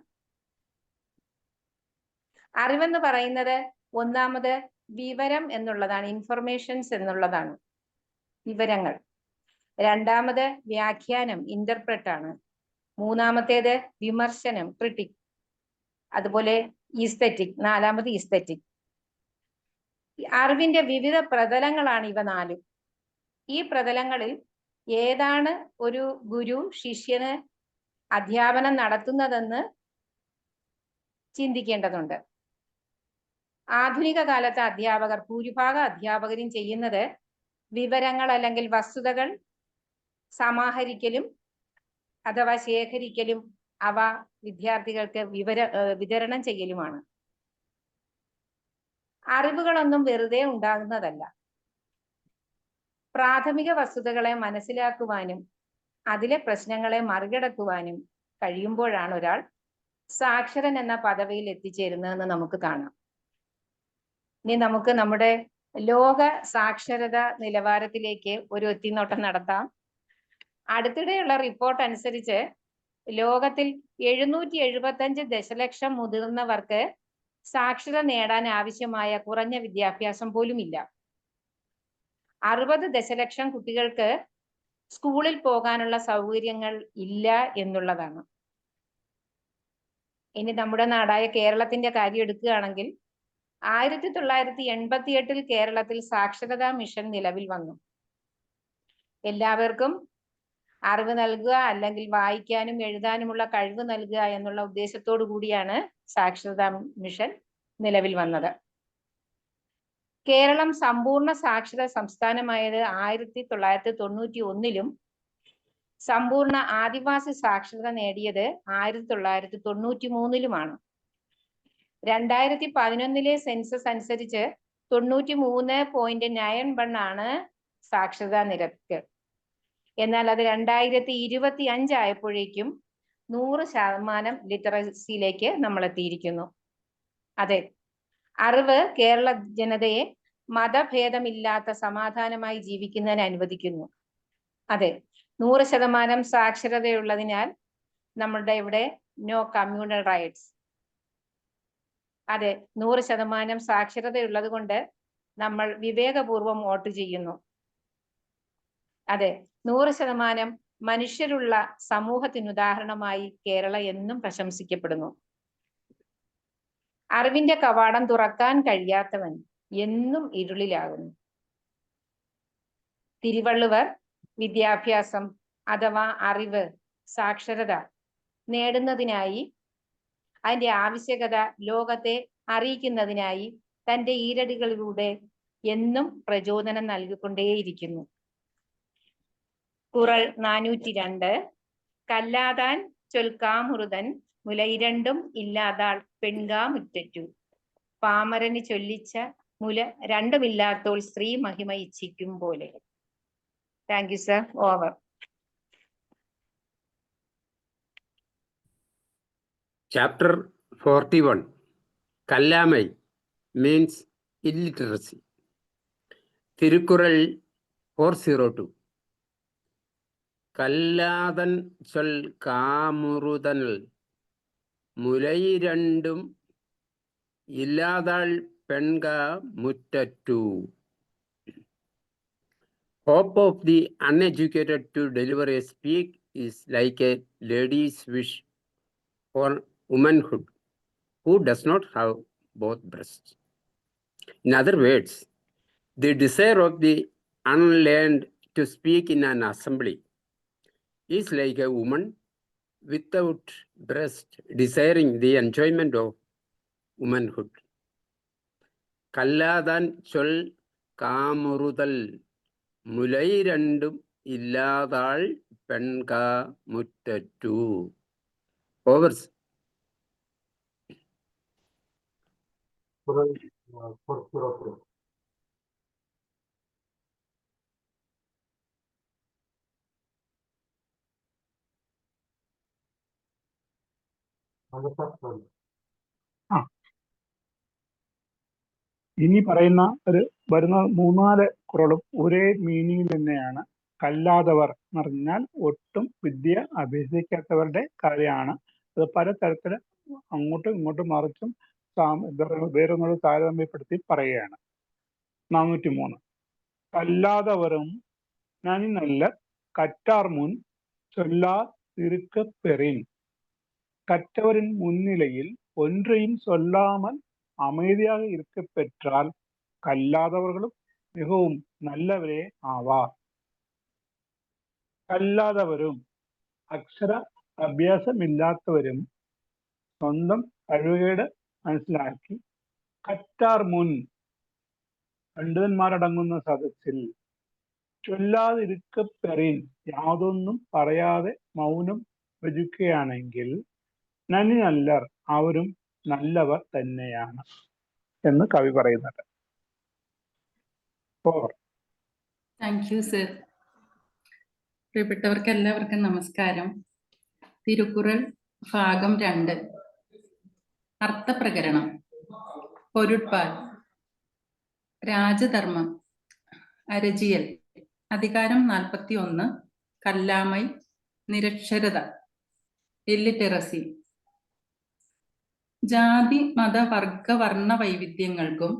അറിവെന്ന് പറയുന്നത് ഒന്നാമത് വിവരം എന്നുള്ളതാണ്, ഇൻഫർമേഷൻസ് എന്നുള്ളതാണ്, വിവരങ്ങൾ. രണ്ടാമത് വ്യാഖ്യാനം, ഇന്റർപ്രറ്റ് ആണ്. മൂന്നാമത്തേത് വിമർശനം, ക്രിട്ടിക്. അതുപോലെ ഈസ്തെറ്റിക്, നാലാമത് ഈസ്തെറ്റിക്. അറിവിന്റെ വിവിധ പ്രതലങ്ങളാണ് ഇവ നാലും. ഈ പ്രതലങ്ങളിൽ ഏതാണ് ഒരു ഗുരു ശിഷ്യന് അധ്യാപനം നടത്തുന്നതെന്ന് ചിന്തിക്കേണ്ടതുണ്ട്. ആധുനിക കാലത്തെ അധ്യാപകർ, ഭൂരിഭാഗം അധ്യാപകരും ചെയ്യുന്നത് വിവരങ്ങൾ അല്ലെങ്കിൽ വസ്തുതകൾ സമാഹരിക്കലും അഥവാ ശേഖരിക്കലും അവ വിദ്യാർത്ഥികൾക്ക് വിതരണം ചെയ്യലുമാണ്. അറിവുകളൊന്നും വെറുതെ ഉണ്ടാകുന്നതല്ല. പ്രാഥമിക വസ്തുതകളെ മനസ്സിലാക്കുവാനും അതിലെ പ്രശ്നങ്ങളെ മറികടക്കുവാനും കഴിയുമ്പോഴാണ് ഒരാൾ സാക്ഷരൻ എന്ന പദവിയിൽ എത്തിച്ചേരുന്നതെന്ന് നമുക്ക് കാണാം. ഇനി നമുക്ക് നമ്മുടെ ലോക സാക്ഷരത നിലവാരത്തിലേക്ക് ഒരു എത്തിനോട്ടം നടത്താം. അടുത്തിടെയുള്ള റിപ്പോർട്ട് അനുസരിച്ച് ലോകത്തിൽ 775 ദശലക്ഷം മുതിർന്നവർക്ക് സാക്ഷരത നേടാൻ ആവശ്യമായ കുറഞ്ഞ വിദ്യാഭ്യാസം പോലും ഇല്ല. 60 ദശലക്ഷം കുട്ടികൾക്ക് സ്കൂളിൽ പോകാനുള്ള സൗകര്യങ്ങൾ ഇല്ല എന്നുള്ളതാണ്. ഇനി നമ്മുടെ നാടായ കേരളത്തിന്റെ കാര്യം എടുക്കുകയാണെങ്കിൽ 1988 കേരളത്തിൽ സാക്ഷരതാ മിഷൻ നിലവിൽ വന്നു. എല്ലാവർക്കും അറിവ് നൽകുക, അല്ലെങ്കിൽ വായിക്കാനും എഴുതാനുമുള്ള കഴിവ് നൽകുക എന്നുള്ള ഉദ്ദേശത്തോടു കൂടിയാണ് സാക്ഷരതാ മിഷൻ നിലവിൽ വന്നത്. കേരളം സമ്പൂർണ്ണ സാക്ഷര സംസ്ഥാനമായത് 1991 സമ്പൂർണ്ണ ആദിവാസി സാക്ഷരത നേടിയത് 1993 2011 സെൻസസ് അനുസരിച്ച് 93.91 ആണ് സാക്ഷരതാ നിരക്ക്. എന്നാൽ അത് 2025 ആയപ്പോഴേക്കും 100% ലിറ്ററസിയിലേക്ക് നമ്മൾ എത്തിയിരിക്കുന്നു. അതെ, അറിവ് കേരള ജനതയെ മതഭേദമില്ലാത്ത സമാധാനമായി ജീവിക്കുന്നതിന് അനുവദിക്കുന്നു. അതെ, 100% സാക്ഷരതയുള്ളതിനാൽ നമ്മളുടെ ഇവിടെ നോ കമ്മ്യൂണൽ റൈറ്റ്സ്. അതെ, 100% സാക്ഷരതയുള്ളത് കൊണ്ട് നമ്മൾ വിവേകപൂർവം വോട്ട് ചെയ്യുന്നു. അതെ, 100% മനുഷ്യരുള്ള സമൂഹത്തിന് ഉദാഹരണമായി കേരളം എന്നും പ്രശംസിക്കപ്പെടുന്നു. അറിവിന്റെ കവാടം തുറക്കാൻ കഴിയാത്തവൻ എന്നും ഇരുളിലാകുന്നു. തിരുവള്ളുവർ വിദ്യാഭ്യാസം അഥവാ അറിവ്, സാക്ഷരത നേടുന്നതിനായി, അതിന്റെ ആവശ്യകത ലോകത്തെ അറിയിക്കുന്നതിനായി തന്റെ ഈരടികളിലൂടെ എന്നും പ്രചോദനം നൽകിക്കൊണ്ടേയിരിക്കുന്നു. കുറൾ 402 കല്ലാതാൻ ചൊൽക്കാമുറുതൻ മുലയിരണ്ടും ഇല്ലാതാൾ പെൺകാ മുറ്ററ്റു പാമരന് ചൊല്ലിച്ച മുല രണ്ടുമില്ലാത്തോൾ സ്ത്രീ മഹിമ ഇച്ഛിക്കും പോലെ. Thank you sir. Over. Chapter 41 Kallamai means illiteracy. Thirukural 402 Kalladan chol kamurudanal Mulairandum Illadal Penga Muttattu. Hope of the uneducated to deliver a speak is like a lady's wish for womanhood who does not have both breasts. In other words, the desire of the unlearned to speak in an assembly is like a woman without breast desiring the enjoyment of womanhood. Kalladan chol kaamurudal Mulairandum illadal penka muttattu. Overs. കുറൽ 403. ഇനി പറയുന്ന വരുന്ന 3-4 കുറളും ഒരേ മീനിങ്ങിൽ തന്നെയാണ്. കല്ലാതവർ എന്ന് പറഞ്ഞാൽ ഒട്ടും വിദ്യ അഭ്യസിക്കാത്തവരുടെ കാര്യമാണ്. അത് പലതരത്തില് അങ്ങോട്ടും ഇങ്ങോട്ടും മറിച്ചും വേറൊന്നും താരതമ്യപ്പെടുത്തി പറയുകയാണ്. 403 കല്ലാതവരും നനി നല്ല കറ്റാർ മുൻ ചൊല്ലാ തിരുക്കപ്പെറിൻ. கற்றவரின் முன்னிலையில் ஒன்றையும் சொல்லாமல் அமைதியாக இருக்க பெற்றால் கல்லாதவர்களும் மிகவும் நல்லவரே ஆவார். കല്ലാതവരും അക്ഷര അഭ്യാസമില്ലാത്തവരും സ്വന്തം കഴിവുകേട് മനസ്സിലാക്കി കറ്റാർ മുൻ പണ്ഡിതന്മാരടങ്ങുന്ന സദസ്സിൽ ചൊല്ലാതിരിക്കപ്പെറിൻ യാതൊന്നും പറയാതെ മൗനം ഭജിക്കുകയാണെങ്കിൽ നന്ദി നല്ലർ അവരും നല്ലവർ തന്നെയാണ് എന്ന് കവി പറയുന്നുണ്ട്. Thank you sir. പ്രിയപ്പെട്ടവർക്ക് എല്ലാവർക്കും നമസ്കാരം. തിരുക്കുറൾ ഭാഗം 2 അർത്ഥപ്രകരണം. പൊരുട്പാൽ. രാജധർമ്മം, അരജിയൽ, അധികാരം 41, കല്ലാമൈ, നിരക്ഷരത, ഇല്ലിറ്ററസി. ജാതി മത വർഗ വർണ്ണ വൈവിധ്യങ്ങൾക്കും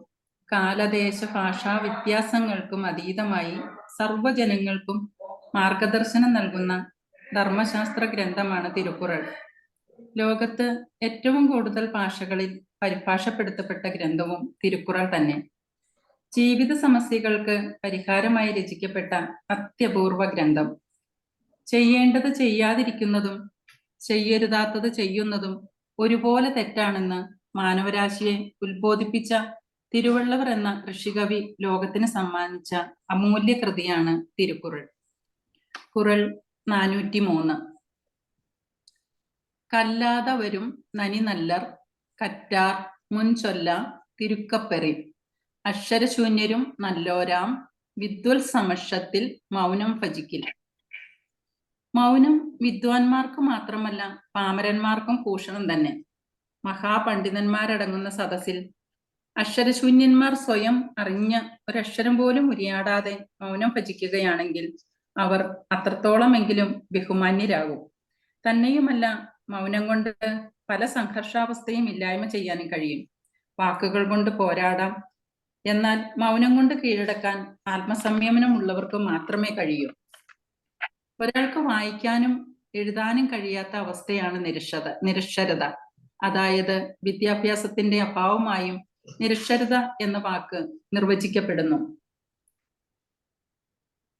കാലദേശ ഭാഷാ വ്യത്യാസങ്ങൾക്കും അതീതമായി സർവ്വജനങ്ങൾക്കും മാർഗദർശനം നൽകുന്ന ധർമ്മശാസ്ത്ര ഗ്രന്ഥമാണ് തിരുക്കുറൾ. ലോകത്ത് ഏറ്റവും കൂടുതൽ ഭാഷകളിൽ പരിഭാഷപ്പെടുത്തപ്പെട്ട ഗ്രന്ഥവും തിരുക്കുറൾ തന്നെ. ജീവിത സമസ്യകൾക്ക് പരിഹാരമായി രചിക്കപ്പെട്ട അത്യപൂർവ ഗ്രന്ഥം. ചെയ്യേണ്ടത് ചെയ്യാതിരിക്കുന്നതും ചെയ്യരുതാത്തത് ചെയ്യുന്നതും ഒരുപോലെ തെറ്റാണെന്ന് മാനവരാശിയെ ഉത്ബോധിപ്പിച്ച തിരുവള്ളുവർ എന്ന ഋഷികവി ലോകത്തിന് സമ്മാനിച്ച അമൂല്യ കൃതിയാണ് തിരുക്കുറൾ. കുറൾ 403. കല്ലാത വരും നനി നല്ലർ കറ്റാർ മുൻചൊല്ല തിരുക്കപ്പെറി അക്ഷരശൂന്യരും നല്ലോരാം വിദ്വൽ സമക്ഷത്തിൽ മൗനം ഭജിക്കിൽ. മൗനം വിദ്വാൻമാർക്ക് മാത്രമല്ല പാമരന്മാർക്കും ഭൂഷണം തന്നെ. മഹാപണ്ഡിതന്മാരടങ്ങുന്ന സദസ്സിൽ അക്ഷരശൂന്യന്മാർ സ്വയം അറിഞ്ഞ ഒരക്ഷരം പോലും ഉരിയാടാതെ മൗനം ഭജിക്കുകയാണെങ്കിൽ അവർ അത്രത്തോളമെങ്കിലും ബഹുമാന്യരാകും. തന്നെയുമല്ല, മൗനം കൊണ്ട് പല സംഘർഷാവസ്ഥയും ഇല്ലായ്മ ചെയ്യാനും കഴിയും. വാക്കുകൾ കൊണ്ട് പോരാടാം, എന്നാൽ മൗനം കൊണ്ട് കീഴടക്കാൻ ആത്മസംയമനം ഉള്ളവർക്ക് മാത്രമേ കഴിയൂ. ഒരാൾക്ക് വായിക്കാനും എഴുതാനും കഴിയാത്ത അവസ്ഥയാണ് നിരക്ഷരത. അതായത് വിദ്യാഭ്യാസത്തിന്റെ അഭാവമായും നിരക്ഷരത എന്ന വാക്ക് നിർവചിക്കപ്പെടുന്നു.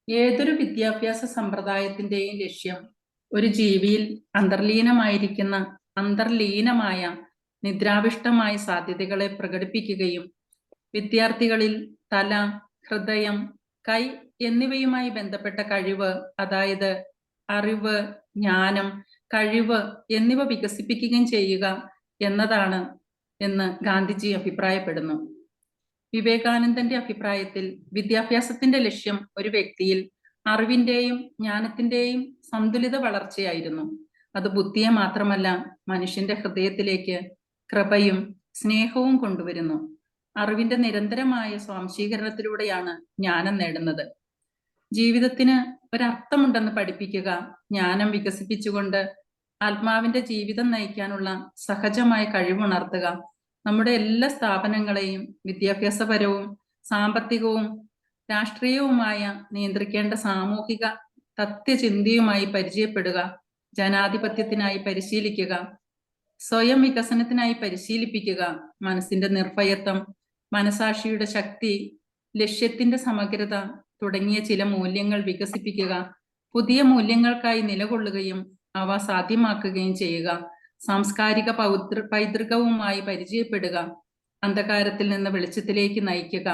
ഏതൊരു വിദ്യാഭ്യാസ സമ്പ്രദായത്തിന്റെയും ലക്ഷ്യം ഒരു ജീവിയിൽ അന്തർലീനമായ നിദ്രാവിഷ്ടമായ സാധ്യതകളെ പ്രകടിപ്പിക്കുകയും വിദ്യാർത്ഥികളിൽ തല, ഹൃദയം, കൈ എന്നിവയുമായി ബന്ധപ്പെട്ട കഴിവ്, അതായത് അറിവ്, ജ്ഞാനം, കഴിവ് എന്നിവ വികസിപ്പിക്കുകയും ചെയ്യുക എന്നതാണ് എന്ന് ഗാന്ധിജി അഭിപ്രായപ്പെടുന്നു. വിവേകാനന്ദന്റെ അഭിപ്രായത്തിൽ വിദ്യാഭ്യാസത്തിന്റെ ലക്ഷ്യം ഒരു വ്യക്തിയിൽ അറിവിന്റെയും ജ്ഞാനത്തിന്റെയും സന്തുലിത വളർച്ചയായിരുന്നു. അത് ബുദ്ധിയെ മാത്രമല്ല മനുഷ്യന്റെ ഹൃദയത്തിലേക്ക് കൃപയും സ്നേഹവും കൊണ്ടുവരുന്നു. അറിവിന്റെ നിരന്തരമായ സ്വാംശീകരണത്തിലൂടെയാണ് ജ്ഞാനം നേടുന്നത്. ജീവിതത്തിന് ഒരർത്ഥമുണ്ടെന്ന് പഠിപ്പിക്കുക, ജ്ഞാനം വികസിപ്പിച്ചുകൊണ്ട് ആത്മാവിന്റെ ജീവിതം നയിക്കാനുള്ള സഹജമായ കഴിവുണർത്തുക, നമ്മുടെ എല്ലാ സ്ഥാപനങ്ങളെയും വിദ്യാഭ്യാസപരവും സാമ്പത്തികവും രാഷ്ട്രീയവുമായ നിയന്ത്രിക്കേണ്ട സാമൂഹിക തത്വചിന്തയുമായി പരിചയപ്പെടുക, ജനാധിപത്യത്തിനായി പരിശീലിക്കുക, സ്വയം വികസനത്തിനായി പരിശീലിപ്പിക്കുക, മനസ്സിന്റെ നിർഭയത്വം, മനസാക്ഷിയുടെ ശക്തി, ലക്ഷ്യത്തിന്റെ സമഗ്രത തുടങ്ങിയ ചില മൂല്യങ്ങൾ വികസിപ്പിക്കുക, പുതിയ മൂല്യങ്ങൾക്കായി നിലകൊള്ളുകയും അവ സാധ്യമാക്കുകയും ചെയ്യുക, സാംസ്കാരിക പൈതൃകവുമായി പരിചയപ്പെടുക, അന്ധകാരത്തിൽ നിന്ന് വെളിച്ചത്തിലേക്ക് നയിക്കുക,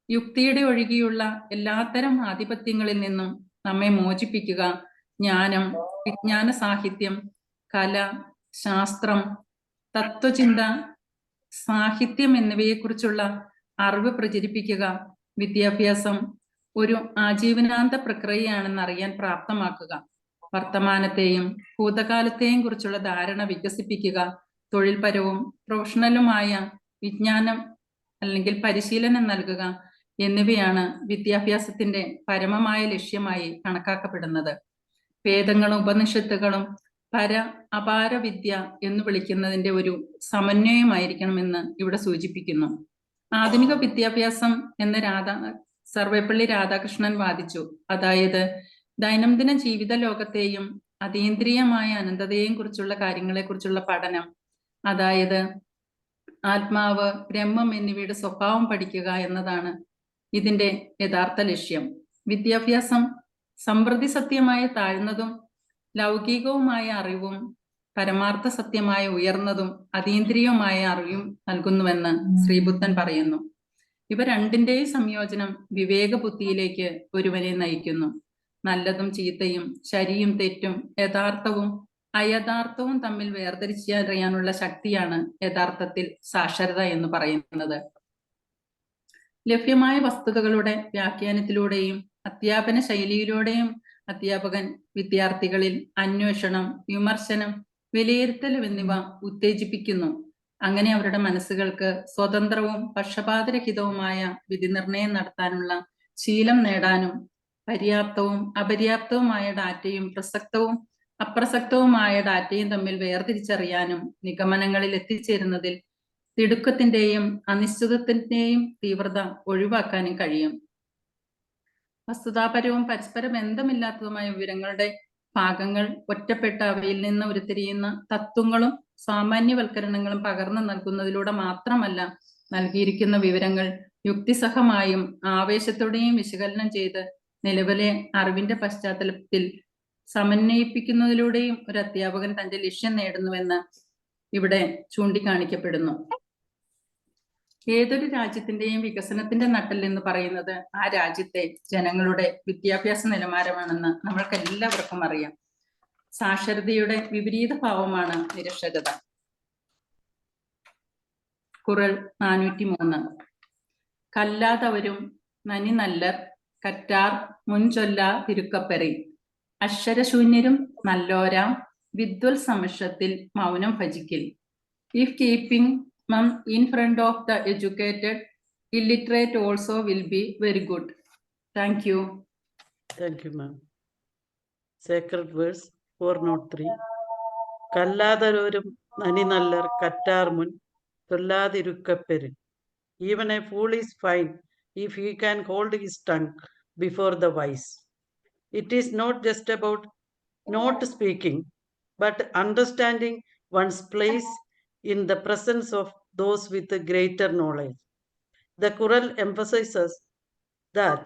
യുക്തിയുടെ ഒഴികെയുള്ള എല്ലാത്തരം ആധിപത്യങ്ങളിൽ നിന്നും നമ്മെ മോചിപ്പിക്കുക, ജ്ഞാനം, വിജ്ഞാന സാഹിത്യം, കല, ശാസ്ത്രം, തത്വചിന്ത, സാഹിത്യം എന്നിവയെക്കുറിച്ചുള്ള അറിവ് പ്രചരിപ്പിക്കുക, വിദ്യാഭ്യാസം ഒരു ആജീവനാന്ത പ്രക്രിയയാണെന്ന് അറിയാൻ പ്രാപ്തമാക്കുക, വർത്തമാനത്തെയും ഭൂതകാലത്തെയും കുറിച്ചുള്ള ധാരണ വികസിപ്പിക്കുക, തൊഴിൽപരവും പ്രൊഫഷണലുമായ വിജ്ഞാനം അല്ലെങ്കിൽ പരിശീലനം നൽകുക എന്നിവയാണ് വിദ്യാഭ്യാസത്തിന്റെ പരമമായ ലക്ഷ്യമായി കണക്കാക്കപ്പെടുന്നത്. വേദങ്ങളും ഉപനിഷത്തുകളും അപാര വിദ്യ എന്ന് വിളിക്കുന്നതിന്റെ ഒരു സമന്വയമായിരിക്കണമെന്ന് ഇവിടെ സൂചിപ്പിക്കുന്നു. ആധുനിക വിദ്യാഭ്യാസം എന്ന് സർവേപ്പള്ളി രാധാകൃഷ്ണൻ വാദിച്ചു. അതായത് ദൈനംദിന ജീവിത ലോകത്തെയും അതീന്ദ്രിയമായ അനന്തതയെയും കുറിച്ചുള്ള കാര്യങ്ങളെക്കുറിച്ചുള്ള പഠനം, അതായത് ആത്മാവ്, ബ്രഹ്മം എന്നിവയുടെ സ്വഭാവം പഠിക്കുക എന്നതാണ് ഇതിന്റെ യഥാർത്ഥ ലക്ഷ്യം. വിദ്യാഭ്യാസം സമ്പ്രതി സത്യമായ താഴ്ന്നതും ലൗകികവുമായ അറിവും പരമാർത്ഥ സത്യമായ ഉയർന്നതും അതീന്ദ്രിയവുമായ അറിവും നൽകുന്നുവെന്ന് ശ്രീബുദ്ധൻ പറയുന്നു. ഇവ രണ്ടിന്റെയും സംയോജനം വിവേകബുദ്ധിയിലേക്ക് ഒരുവനെ നയിക്കുന്നു. നല്ലതും ചീത്തയും ശരിയും തെറ്റും യഥാർത്ഥവും അയഥാർത്ഥവും തമ്മിൽ വേർതിരിച്ചറിയാനുള്ള ശക്തിയാണ് യഥാർത്ഥത്തിൽ സാക്ഷരത എന്ന് പറയുന്നത്. ലഭ്യമായ വസ്തുതകളുടെ വ്യാഖ്യാനത്തിലൂടെയും അധ്യാപന ശൈലിയിലൂടെയും അധ്യാപകൻ വിദ്യാർത്ഥികളിൽ അന്വേഷണം, വിമർശനം, വിലയിരുത്തൽ എന്നിവ ഉത്തേജിപ്പിക്കുന്നു. അങ്ങനെ അവരുടെ മനസ്സുകൾക്ക് സ്വതന്ത്രവും പക്ഷപാതരഹിതവുമായ വിധിനിർണയം നടത്താനുള്ള ശീലം നേടാനും പര്യാപ്തവും അപര്യാപ്തവുമായ ഡാറ്റയും പ്രസക്തവും അപ്രസക്തവുമായ ഡാറ്റയും തമ്മിൽ വേർതിരിച്ചറിയാനും നിഗമനങ്ങളിൽ എത്തിച്ചേരുന്നതിൽ തിടുക്കത്തിന്റെയും അനിശ്ചിതത്വത്തിന്റെയും തീവ്രത ഒഴിവാക്കാനും കഴിയും. വസ്തുതാപരവും പരസ്പര ബന്ധമില്ലാത്തതുമായ വിവരങ്ങളുടെ ഭാഗങ്ങൾ ഒറ്റപ്പെട്ട അവയിൽ നിന്ന് ഉരുത്തിരിയുന്ന തത്വങ്ങളും സാമാന്യവൽക്കരണങ്ങളും പകർന്നു നൽകുന്നതിലൂടെ മാത്രമല്ല, നൽകിയിരിക്കുന്ന വിവരങ്ങൾ യുക്തിസഹമായും ആവേശത്തോടെയും വിശകലനം ചെയ്ത് നിലവിലെ അറിവിന്റെ പശ്ചാത്തലത്തിൽ സമന്വയിപ്പിക്കുന്നതിലൂടെയും ഒരു അധ്യാപകൻ തന്റെ ലക്ഷ്യം നേടുന്നുവെന്ന് ഇവിടെ ചൂണ്ടിക്കാണിക്കപ്പെടുന്നു. ഏതൊരു രാജ്യത്തിന്റെയും വികസനത്തിന്റെ നട്ടെൽ എന്ന് പറയുന്നത് ആ രാജ്യത്തെ ജനങ്ങളുടെ വിദ്യാഭ്യാസ നിലവാരമാണെന്ന് നമ്മൾക്ക് എല്ലാവർക്കും അറിയാം. സാക്ഷരതയുടെ വിപരീത ഭാവമാണ് നിരക്ഷരത. കുറൽ 403. കല്ലാതവരും നനി നല്ലർ കറ്റാർ മുൻചൊല്ലാ തിരുക്കപ്പെറി അക്ഷരശൂന്യരും നല്ലോരാം വിദ്വൽ സമക്ഷത്തിൽ മൗനം ഭജിക്കിൽ. If keeping mum in front of the educated, illiterate also will be very good. Thank you. Thank you, ma'am. Sacred verse 403. കല്ലാതരോരും നനി നല്ലർ കറ്റാർ മുൻ ചൊല്ലാതിരുക്കപ്പെരിൻ. Even a fool is fine if he can hold his tongue before the wise. It is not just about not speaking, but understanding one's place in the presence of those with greater knowledge. The Quran emphasizes that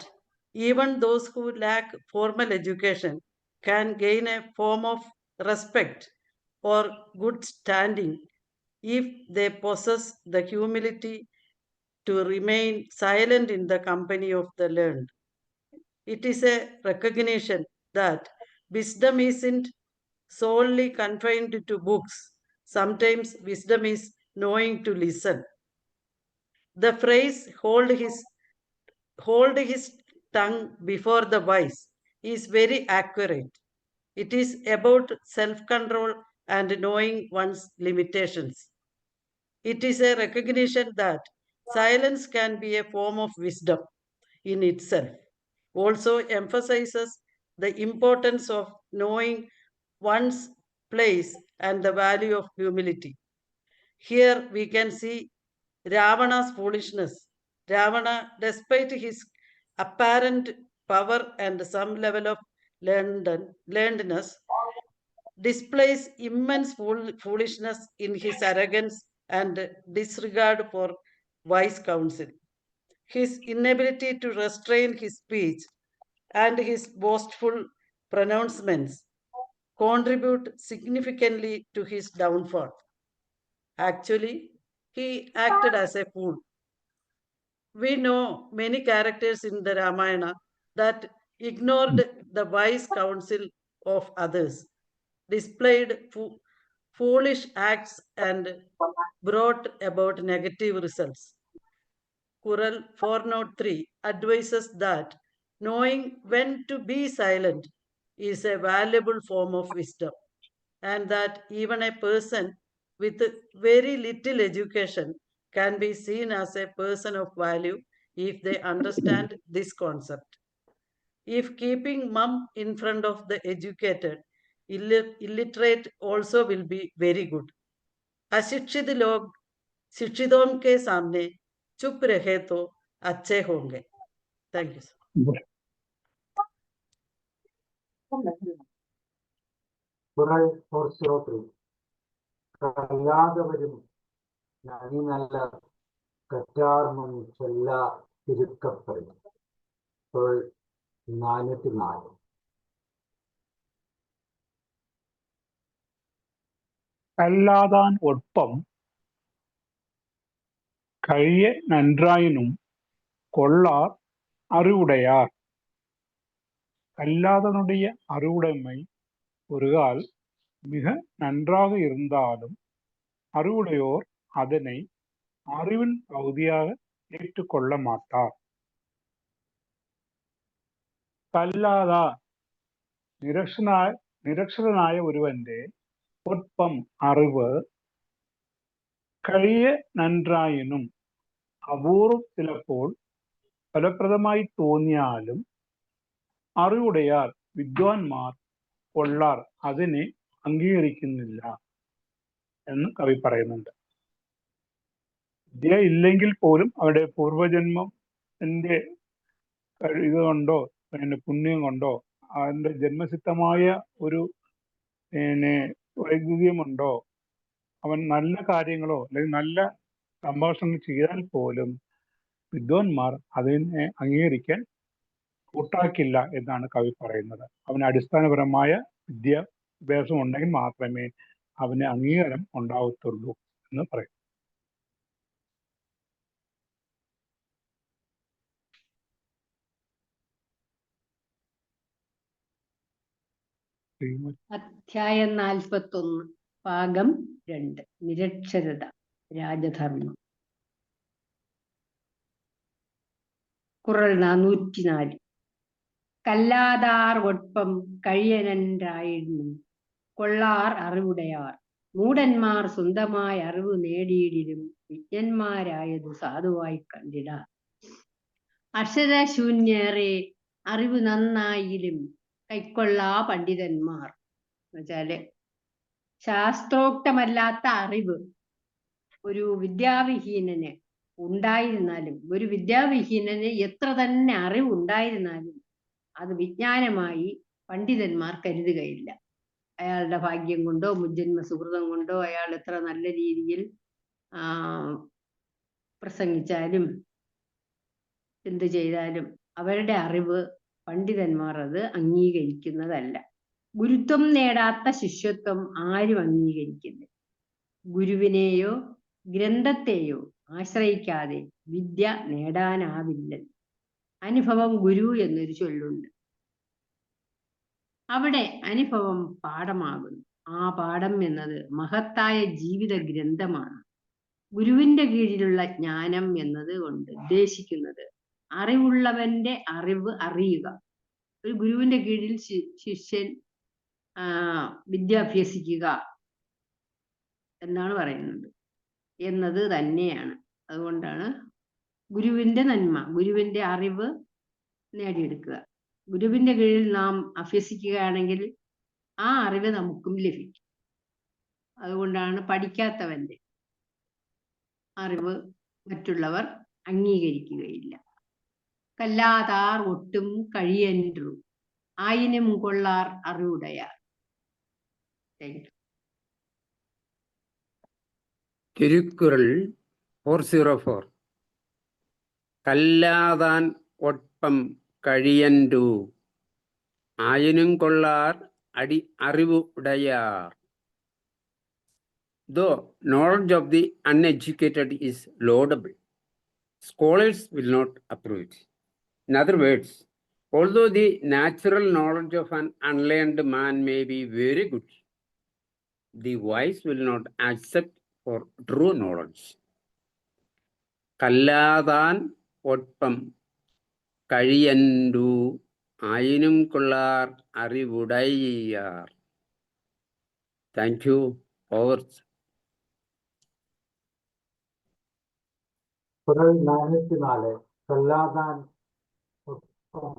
even those who lack formal education can gain a form of respect or good standing if they possess the humility to remain silent in the company of the learned. It is a recognition that wisdom isn't solely confined to books. Sometimes wisdom is knowing to listen. The phrase hold his tongue before the wise is very accurate. It is about self-control and knowing one's limitations. It is a recognition that silence can be a form of wisdom in itself. Also emphasizes the importance of knowing one's place and the value of humility. Here we can see Ravana's foolishness. Ravana, despite his apparent power and some level of learnedness, displays immense foolishness in his arrogance and disregard for wise counsel. His inability to restrain his speech and his boastful pronouncements contribute significantly to his downfall. Actually, he acted as a fool. We know many characters in the Ramayana that ignored the wise counsel of others, displayed foolish acts, and brought about negative results. Qural 403 advises that knowing when to be silent is a valuable form of wisdom, and that even a person with very little education can be seen as a person of value if they understand this concept. If keeping mum in front of the educated, illiterate also will be very good. अशिक्षित लोग शिक्षितों के सामने चुप रहे तो अच्छे होंगे. Thank you, sir. Qural 403. കല്ലാതവരും നനി നല്ലർ കറ്റാർ മുൻ ചൊല്ലാ തിരുക്കപ്പെറിൻ. 404. கல்லாதான் ஒட்பம் கழிய நன்றாயினும் கொள்ளார் அறிவுடையார். கல்லாதனுடைய அறிவுடைமை ஒரு கால் மிக நன்றாக இருந்தாலும் அறிவுடையோர் அதனை அறிவின் பகுதியாக ஏற்றுக்கொள்ள மாட்டார். കല്ലാതാ നിരക്ഷരനായ ഒരുവന്റെ ഒപ്പം അറിവ് കഴിയ നൻറായിനും അപൂർവം ചിലപ്പോൾ ഫലപ്രദമായി തോന്നിയാലും അറിവുടയാർ വിദ്വാൻമാർ കൊള്ളാർ അതിനെ അംഗീകരിക്കുന്നില്ല എന്ന് കവി പറയുന്നുണ്ട്. വിദ്യ ഇല്ലെങ്കിൽ പോലും അവരുടെ പൂർവജന്മത്തിന്റെ ഇതുകൊണ്ടോ പുണ്യം കൊണ്ടോ അതിന്റെ ജന്മസിദ്ധമായ ഒരു വൈദ്യുതിയുമുണ്ടോ, അവൻ നല്ല കാര്യങ്ങളോ അല്ലെങ്കിൽ നല്ല സംഭാഷണങ്ങൾ ചെയ്താൽ പോലും വിദ്വാൻമാർ അതിനെ അംഗീകരിക്കാൻ കൂട്ടാക്കില്ല എന്നാണ് കവി പറയുന്നത്. അവന് അടിസ്ഥാനപരമായ വിദ്യാഭ്യാസം ഉണ്ടെങ്കിൽ മാത്രമേ അവന് അംഗീകാരം ഉണ്ടാവത്തുള്ളൂ എന്ന് പറയും. അധ്യായം 41 ഭാഗം 2 നിരക്ഷരത രാജധർമ്മം. കുറൾ 404. കല്ലാതാർ ഒപ്പം കഴിയനൻറായിരുന്നു കൊള്ളാർ അറിവുടയാർ മൂഢന്മാർ സ്വന്തമായ അറിവ് നേടിയിടിലും വിജ്ഞന്മാരായത് സാധുവായി കണ്ടിട. അക്ഷരശൂന്യരെ അറിവ് നന്നായിലും കൈക്കൊള്ളാ പണ്ഡിതന്മാർ. എന്നുവെച്ചാല് ശാസ്ത്രോക്തമല്ലാത്ത അറിവ് ഒരു വിദ്യാവിഹീനന് ഉണ്ടായിരുന്നാലും, ഒരു വിദ്യാവിഹീനന് എത്ര തന്നെ അറിവുണ്ടായിരുന്നാലും അത് വിജ്ഞാനമായി പണ്ഡിതന്മാർ കരുതുകയില്ല. അയാളുടെ ഭാഗ്യം കൊണ്ടോ മുജ്ജന്മ സുഹൃതം കൊണ്ടോ അയാൾ എത്ര നല്ല രീതിയിൽ പ്രസംഗിച്ചാലും എന്ത് ചെയ്താലും അവരുടെ അറിവ് പണ്ഡിതന്മാർ അത് അംഗീകരിക്കുന്നതല്ല. ഗുരുത്വം നേടാത്ത ശിഷ്യത്വം ആരും അംഗീകരിക്കുന്നില്ല. ഗുരുവിനെയോ ഗ്രന്ഥത്തെയോ ആശ്രയിക്കാതെ വിദ്യ നേടാനാവില്ല. അനുഭവം ഗുരു എന്നൊരു ചൊല്ലുണ്ട്. അവിടെ അനുഭവം പാഠമാകുന്നു. ആ പാഠം എന്നത് മഹത്തായ ജീവിത ഗ്രന്ഥമാണ്. ഗുരുവിന്റെ കീഴിലുള്ള ജ്ഞാനം എന്നത് കൊണ്ട് ഉദ്ദേശിക്കുന്നത് അറിവുള്ളവന്റെ അറിവ് അറിയുക. ഒരു ഗുരുവിന്റെ കീഴിൽ ശിഷ്യൻ വിദ്യ അഭ്യസിക്കുക എന്നാണ് പറയുന്നത് എന്നത് തന്നെയാണ്. അതുകൊണ്ടാണ് ഗുരുവിന്റെ നന്മ, ഗുരുവിന്റെ അറിവ് നേടിയെടുക്കുക. ഗുരുവിന്റെ കീഴിൽ നാം അഭ്യസിക്കുകയാണെങ്കിൽ ആ അറിവ് നമുക്കും ലഭിക്കും. അതുകൊണ്ടാണ് പഠിക്കാത്തവന്റെ അറിവ് മറ്റുള്ളവർ അംഗീകരിക്കുകയില്ല. കല്ലാതാർ ഒട്ടും കഴിയൻറു ആയിനും കൊള്ളാർ അറിവുടയാർ. തിരുക്കുറൾ 404. കല്ലാതാൻ ഒപ്പം കഴിയൻറു ആയിനും കൊള്ളാർ അറിവ് Udayar. Though knowledge of the uneducated is laudable, scholars will not approve it. In other words, although the natural knowledge of an unlearned man may be very good, the wise will not accept for true knowledge. കല്ലാതാൻ ഒപ്പം കഴിയൻറു ആയിനും കൊള്ളാർ അറിവുടയാർ. Thank you. Over. കുറൾ 404 കല്ലാതാൻ ഒപ്പം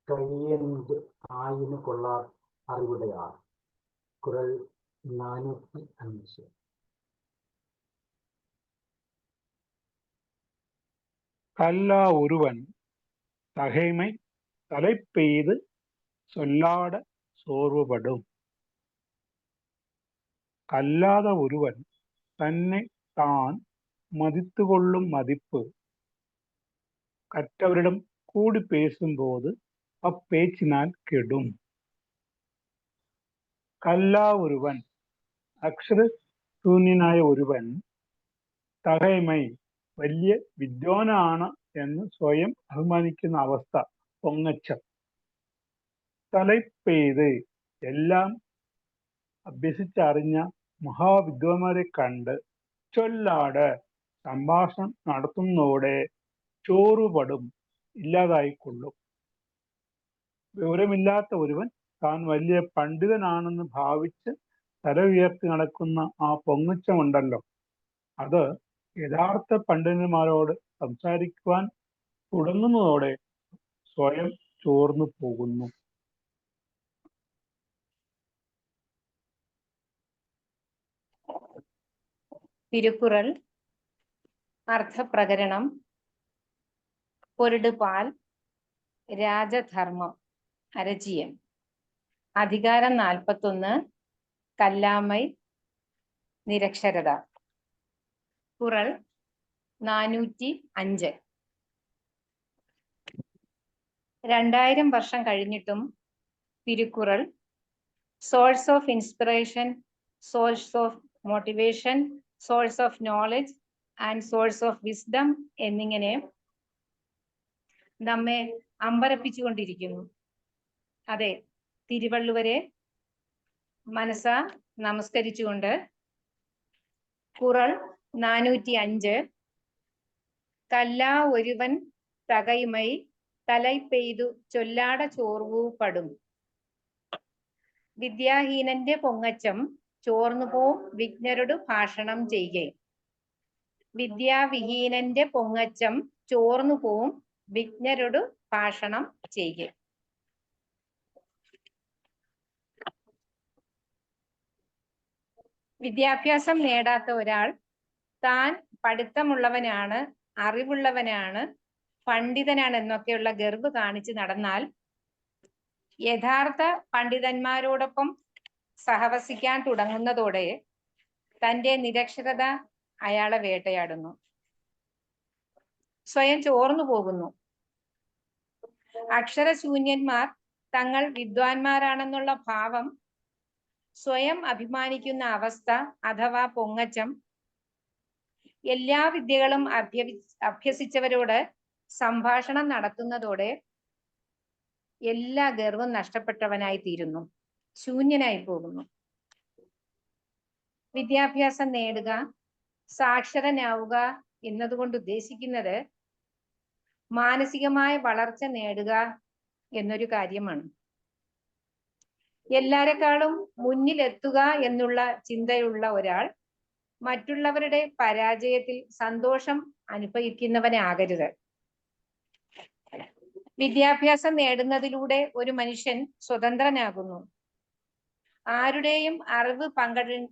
കഴിയൻറ് ആയിന് കൊള്ളാർ അറിവുടയാർ. കുറൾ 405. கல்லா ஒருவன் தகைமை தலை பெய்து சொல்லாட சோர்வுபடும். கல்லாத ஒருவன் தன்னை தான் மதித்து கொள்ளும் மதிப்பு கற்றவரிடம் கூடி பேசும்போது அப்பேச்சினால் கெடும். കല്ലാ ഒരുവൻ അക്ഷരശൂന്യനായ ഒരുവൻ തകൈമൈ വലിയ വിദ്വാനാണ് എന്ന് സ്വയം അഭിമാനിക്കുന്ന അവസ്ഥ, പൊങ്ങച്ചം. തലപ്പെയ്ത് എല്ലാം അഭ്യസിച്ചറിഞ്ഞ മഹാവിദ്വാന്മാരെ കണ്ട് ചൊല്ലാട് സംഭാഷണം നടത്തുന്നതോടെ ചോറുപടും ഇല്ലാതായിക്കൊള്ളും. വിവരമില്ലാത്ത ഒരുവൻ താൻ വലിയ പണ്ഡിതനാണെന്ന് ഭാവിച്ച് തല ഉയർത്തി നടക്കുന്ന ആ പൊങ്ങച്ചമുണ്ടല്ലോ, അത് യഥാർത്ഥ പണ്ഡിതന്മാരോട് സംസാരിക്കുവാൻ തുടങ്ങുന്നതോടെ സ്വയം ചോർന്നു പോകുന്നു. തിരുക്കുറൾ, അർത്ഥപ്രകരണം, പൊരുടുപാൽ, രാജധർമ്മം, അരചിയൻ, അധികാരം 41, കല്ലാമൈ, നിരക്ഷരത. കുറൾ 405. 2000 വർഷം കഴിഞ്ഞിട്ടും Thirukkural source of inspiration, source of motivation, source of knowledge and source of wisdom എന്നിങ്ങനെ നമ്മെ അമ്പരപ്പിച്ചുകൊണ്ടിരിക്കുന്നു. അതെ, തിരുവള്ളുവരെ മനസ്സാ നമസ്കരിച്ചുകൊണ്ട് കുറൾ 405 കല്ലാ ഒരുവൻ തകൈമൈ തലൈ പെയ്തു ചൊല്ലാട ചോർവൂ പടും. വിദ്യാഹീനന്റെ പൊങ്ങച്ചം ചോർന്നുപോം വിജ്ഞരോട് ഭാഷണം ചെയ്യേ. വിദ്യാവിഹീനന്റെ പൊങ്ങച്ചം ചോർന്നുപോം വിജ്ഞരോട് ഭാഷണം ചെയ്യേ. വിദ്യാഭ്യാസം നേടാത്ത ഒരാൾ താൻ പഠിത്തമുള്ളവനാണ്, അറിവുള്ളവനാണ്, പണ്ഡിതനാണ് എന്നൊക്കെയുള്ള ഗർവ് കാണിച്ച് നടന്നാൽ യഥാർത്ഥ പണ്ഡിതന്മാരോടൊപ്പം സഹവസിക്കാൻ തുടങ്ങുന്നതോടെ തന്റെ നിരക്ഷരത അയാളെ വേട്ടയാടുന്നു, സ്വയം ചോർന്നു പോകുന്നു. അക്ഷരശൂന്യന്മാർ തങ്ങൾ വിദ്വാൻമാരാണെന്നുള്ള ഭാവം, സ്വയം അഭിമാനിക്കുന്ന അവസ്ഥ അഥവാ പൊങ്ങച്ചം, എല്ലാ വിദ്യകളും അഭ്യസിച്ചവരോട് സംഭാഷണം നടത്തുന്നതോടെ എല്ലാ ഗർവും നഷ്ടപ്പെട്ടവനായി തീരുന്നു, ശൂന്യനായി പോകുന്നു. വിദ്യാഭ്യാസം നേടുക, സാക്ഷരനാവുക എന്നതുകൊണ്ട് ഉദ്ദേശിക്കുന്നത് മാനസികമായ വളർച്ച നേടുക എന്നൊരു കാര്യമാണ്. എല്ലാരെക്കാളും മുന്നിലെത്തുക എന്നുള്ള ചിന്തയുള്ള ഒരാൾ മറ്റുള്ളവരുടെ പരാജയത്തിൽ സന്തോഷം അനുഭവിക്കുന്നവനാകരുത്. വിദ്യാഭ്യാസം നേടുന്നതിലൂടെ ഒരു മനുഷ്യൻ സ്വതന്ത്രനാകുന്നു. ആരുടെയും അറിവ്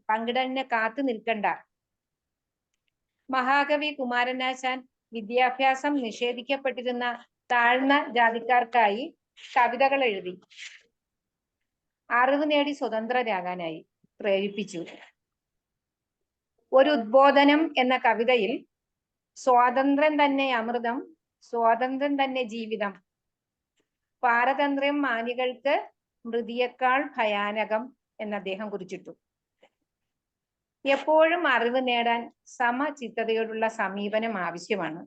പങ്കിടലിന് കാത്തു നിൽക്കണ്ട. മഹാകവി കുമാരനാശാൻ വിദ്യാഭ്യാസം നിഷേധിക്കപ്പെട്ടിരുന്ന താഴ്ന്ന ജാതിക്കാർക്കായി കവിതകൾ എഴുതി. അറിവ് നേടി സ്വതന്ത്രരാകാനായി പ്രേരിപ്പിച്ചു. ഒരു ഉദ്ബോധനം എന്ന കവിതയിൽ സ്വാതന്ത്ര്യം തന്നെ അമൃതം, സ്വാതന്ത്ര്യം തന്നെ ജീവിതം, പാരതന്ത്ര്യം മാനികൾക്ക് മൃതിയേക്കാൾ ഭയാനകം എന്ന് അദ്ദേഹം കുറിച്ചിട്ടു. എപ്പോഴും അറിവ് നേടാൻ സമചിത്തതയോടുള്ള സമീപനം ആവശ്യമാണ്.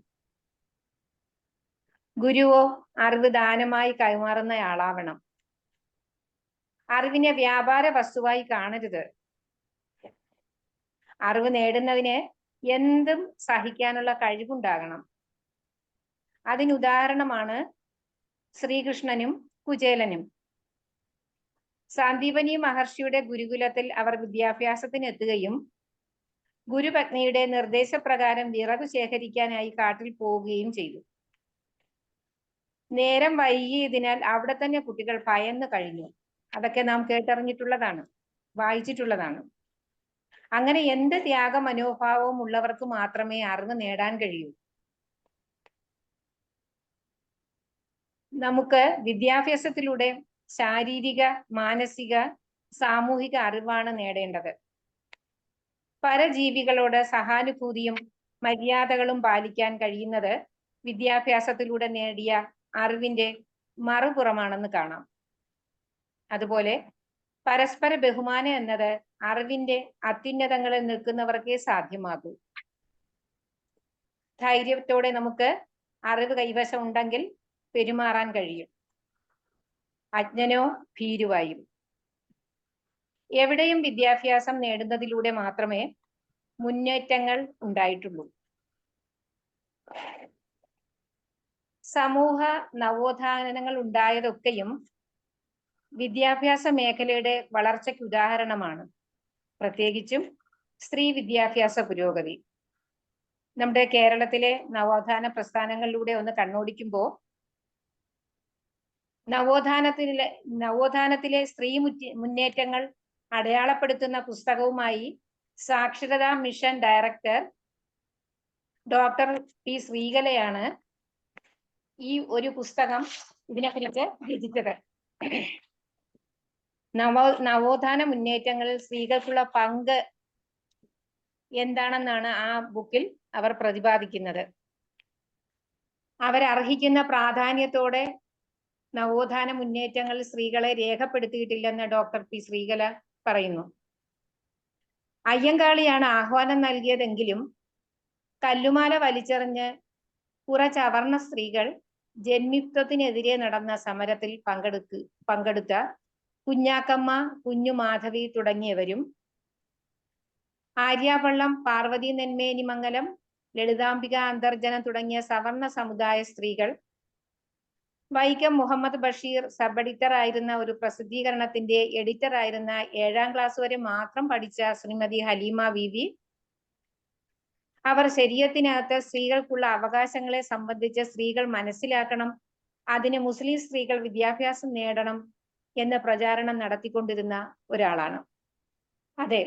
ഗുരുവോ അറിവ് ദാനമായി കൈമാറുന്നയാളാവണം. അറിവിനെ വ്യാപാര വസ്തുവായി കാണരുത്. അറിവ് നേടുന്നതിന് എന്തും സഹിക്കാനുള്ള കഴിവുണ്ടാകണം. അതിനുദാഹരണമാണ് ശ്രീകൃഷ്ണനും കുചേലനും. സാന്ദീപനി മഹർഷിയുടെ ഗുരുകുലത്തിൽ അവർ വിദ്യാഭ്യാസത്തിന് എത്തുകയും ഗുരുപത്നിയുടെ നിർദ്ദേശപ്രകാരം വിറകു ശേഖരിക്കാനായി കാട്ടിൽ പോവുകയും ചെയ്തു. നേരം വൈകിയതിനാൽ അവിടെ തന്നെ കുട്ടികൾ ഭയന്ന് കഴിഞ്ഞു. അതൊക്കെ നാം കേട്ടറിഞ്ഞിട്ടുള്ളതാണ്, വായിച്ചിട്ടുള്ളതാണ്. അങ്ങനെ എന്ത് ത്യാഗ മനോഭാവവും ഉള്ളവർക്ക് മാത്രമേ അറിവ് നേടാൻ കഴിയൂ. നമുക്ക് വിദ്യാഭ്യാസത്തിലൂടെ ശാരീരിക, മാനസിക, സാമൂഹിക അറിവാണ് നേടേണ്ടത്. പരജീവികളോട് സഹാനുഭൂതിയും മര്യാദകളും പാലിക്കാൻ കഴിയുന്നത് വിദ്യാഭ്യാസത്തിലൂടെ നേടിയ അറിവിന്റെ മറുപുറമാണെന്ന് കാണാം. അതുപോലെ പരസ്പര ബഹുമാനം എന്നത് അറിവിന്റെ അത്യുന്നതങ്ങളിൽ നിൽക്കുന്നവർക്കേ സാധ്യമാകൂ. ധൈര്യത്തോടെ നമുക്ക് അറിവ് കൈവശം ഉണ്ടെങ്കിൽ പെരുമാറാൻ കഴിയും, അജ്ഞനോ ഭീരുവായും. എവിടെയും വിദ്യാഭ്യാസം നേടുന്നതിലൂടെ മാത്രമേ മുന്നേറ്റങ്ങൾ ഉണ്ടായിട്ടുള്ളൂ. സമൂഹ നവോത്ഥാനങ്ങൾ ഉണ്ടായതൊക്കെയും വിദ്യാഭ്യാസ മേഖലയുടെ വളർച്ചയ്ക്ക് ഉദാഹരണമാണ്. പ്രത്യേകിച്ചും സ്ത്രീ വിദ്യാഭ്യാസ പുരോഗതി. നമ്മുടെ കേരളത്തിലെ നവോത്ഥാന പ്രസ്ഥാനങ്ങളിലൂടെ ഒന്ന് കണ്ണോടിക്കുമ്പോൾ നവോത്ഥാനത്തിലെ സ്ത്രീ മുന്നേറ്റങ്ങൾ അടയാളപ്പെടുത്തുന്ന പുസ്തകവുമായി സാക്ഷരതാ മിഷൻ ഡയറക്ടർ ഡോക്ടർ പി ശ്രീകലയാണ് ഈ ഒരു പുസ്തകം ഇതിനെക്കുറിച്ച് രചിച്ചത്. നവോത്ഥാന മുന്നേറ്റങ്ങളിൽ സ്ത്രീകൾക്കുള്ള പങ്ക് എന്താണെന്നാണ് ആ ബുക്കിൽ അവർ പ്രതിപാദിക്കുന്നത്. അവരർഹിക്കുന്ന പ്രാധാന്യത്തോടെ നവോത്ഥാന മുന്നേറ്റങ്ങളിൽ സ്ത്രീകളെ രേഖപ്പെടുത്തിയിട്ടില്ലെന്ന് ഡോക്ടർ പി ശ്രീകല പറയുന്നു. അയ്യങ്കാളിയാണ് ആഹ്വാനം നൽകിയതെങ്കിലും കല്ലുമാല വലിച്ചെറിഞ്ഞ് കുറച്ച് അവർണ സ്ത്രീകൾ ജന്മിത്വത്തിനെതിരെ നടന്ന സമരത്തിൽ പങ്കെടുത്ത കുഞ്ഞാക്കമ്മ, കുഞ്ഞുമാധവി തുടങ്ങിയവരും ആര്യാപള്ളം, പാർവതി നെന്മേനിമംഗലം, ലളിതാംബിക അന്തർജനം തുടങ്ങിയ സവർണ സമുദായ സ്ത്രീകൾ, വൈക്കം മുഹമ്മദ് ബഷീർ സബ് എഡിറ്റർ ആയിരുന്ന ഒരു പ്രസിദ്ധീകരണത്തിന്റെ എഡിറ്റർ ആയിരുന്ന 7ാം ക്ലാസ് വരെ മാത്രം പഠിച്ച ശ്രീമതി ഹലീമ ബീവി, അവർ ശരീഅത്തിനകത്ത് സ്ത്രീകൾക്കുള്ള അവകാശങ്ങളെ സംബന്ധിച്ച് സ്ത്രീകൾ മനസ്സിലാക്കണം, അതിന് മുസ്ലിം സ്ത്രീകൾ വിദ്യാഭ്യാസം നേടണം എന്ന് പ്രചാരണം നടത്തിക്കൊണ്ടിരുന്ന ഒരാളാണ്. അതെ,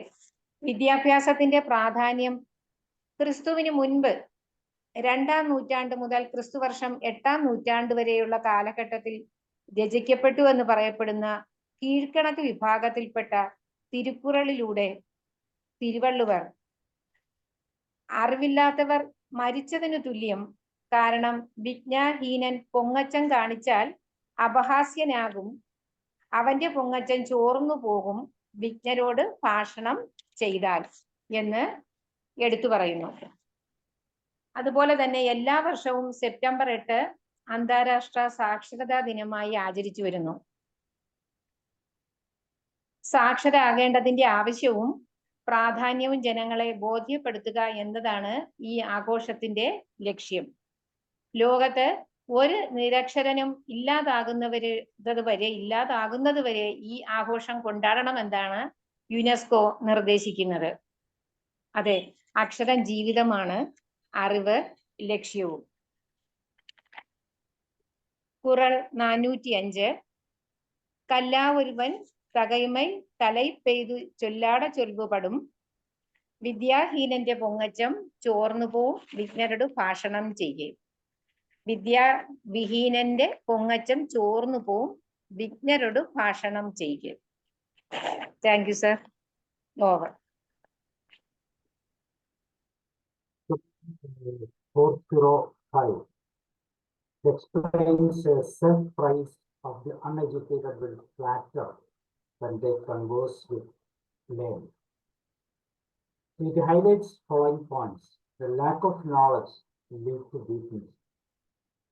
വിദ്യാഭ്യാസത്തിന്റെ പ്രാധാന്യം ക്രിസ്തുവിന് മുൻപ് 2ാം നൂറ്റാണ്ട് മുതൽ ക്രിസ്തുവർഷം 8ാം നൂറ്റാണ്ട് വരെയുള്ള കാലഘട്ടത്തിൽ രചിക്കപ്പെട്ടു എന്ന് പറയപ്പെടുന്ന കീഴ്ക്കണക്ക് വിഭാഗത്തിൽപ്പെട്ട തിരുക്കുറളിലൂടെ തിരുവള്ളുവർ അറിവില്ലാത്തവർ മരിച്ചതിനു തുല്യം, കാരണം വിജ്ഞാഹീനൻ പൊങ്ങച്ചം കാണിച്ചാൽ അപഹാസ്യനാകും, അവന്റെ പൊങ്ങച്ചം ചോർന്നു പോകും, വിജ്ഞരോട് ഭാഷണം ചെയ്താൽ എന്ന് എടുത്തു പറയുന്നു. അതുപോലെ തന്നെ എല്ലാ വർഷവും സെപ്റ്റംബർ 8 അന്താരാഷ്ട്ര സാക്ഷരതാ ദിനമായി ആചരിച്ചു വരുന്നു. സാക്ഷരരാകേണ്ടതിന്റെ ആവശ്യവും പ്രാധാന്യവും ജനങ്ങളെ ബോധ്യപ്പെടുത്തുക എന്നതാണ് ഈ ആഘോഷത്തിന്റെ ലക്ഷ്യം. ലോകത്ത് ഒരു നിരക്ഷരനും ഇല്ലാതാകുന്നത് വരെ ഈ ആഘോഷം കൊണ്ടാടണമെന്നാണ് യുനെസ്കോ നിർദ്ദേശിക്കുന്നത്. അതെ, അക്ഷരം ജീവിതമാണ്, അറിവ് ലക്ഷ്യവും. കുറൾ 405. കല്ലാവൊരുവൻ തകൈമൈ തലൈ പെയ്തു ചൊല്ലാട ചൊൽവുപടും, വിദ്യാഹീനന്റെ പൊങ്ങച്ചം ചോർന്നുപോവും, വിജ്ഞരോട് ഭാഷണം ചെയ്യേ. വിദ്യാവിഹീനന്റെ പൊങ്ങച്ചം ചോർന്നു പോവും, വിജ്ഞരോട് ഭാഷണം ചെയ്യേ. Thank you sir. Over. 405 explains a self-praise of the uneducated will flatter when they converse with learned. It highlights following points. The lack of knowledge leads to weakness.